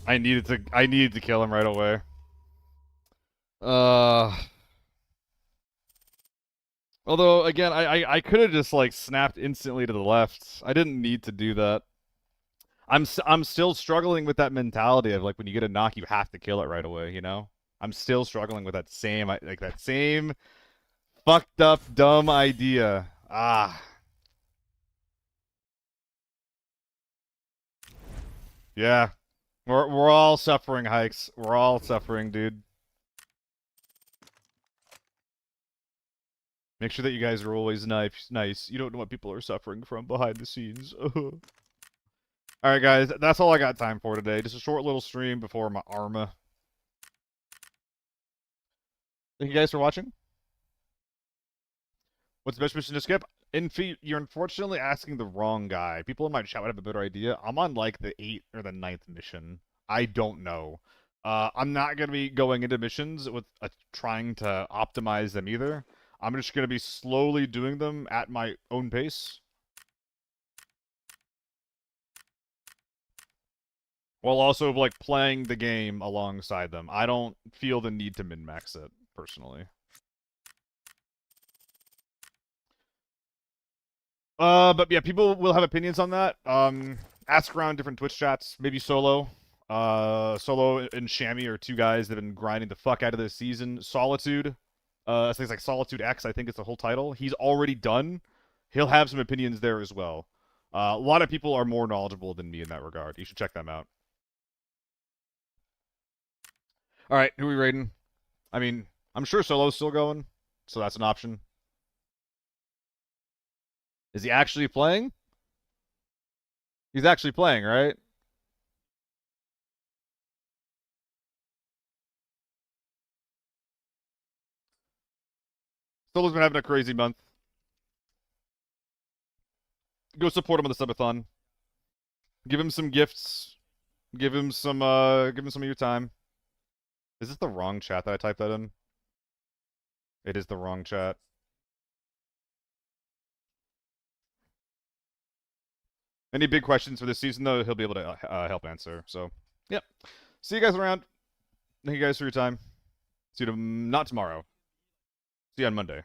I needed to kill him right away. Although again, I could have just like snapped instantly to the left. I didn't need to do that. I'm still struggling with that mentality of like when you get a knock, you have to kill it right away. You know, I'm still struggling with that same that same fucked up dumb idea. Ah. Yeah. We're all suffering, Hikes. We're all suffering, dude. Make sure that you guys are always nice. You don't know what people are suffering from behind the scenes. Alright, guys. That's all I got time for today. Just a short little stream before my Arma. Thank you guys for watching. What's the best mission to skip? You're unfortunately asking the wrong guy. People in my chat would have a better idea. I'm on like the 8th or the 9th mission. I don't know. I'm not going to be going into missions with trying to optimize them either. I'm just going to be slowly doing them at my own pace. While also like playing the game alongside them. I don't feel the need to min-max it, personally. But yeah, people will have opinions on that. Ask around different Twitch chats, maybe Solo. Solo and Shammy are two guys that have been grinding the fuck out of this season. Solitude, things like Solitude X, I think is the whole title. He's already done. He'll have some opinions there as well. A lot of people are more knowledgeable than me in that regard. You should check them out. All right, who are we raiding? I mean, I'm sure Solo's still going, so that's an option. Is he actually playing? He's actually playing, right? Solo's been having a crazy month. Go support him on the subathon. Give him some gifts. Give him some of your time. Is this the wrong chat that I typed that in? It is the wrong chat. Any big questions for this season, though, he'll be able to help answer. So, yep. See you guys around. Thank you guys for your time. See you not tomorrow. See you on Monday.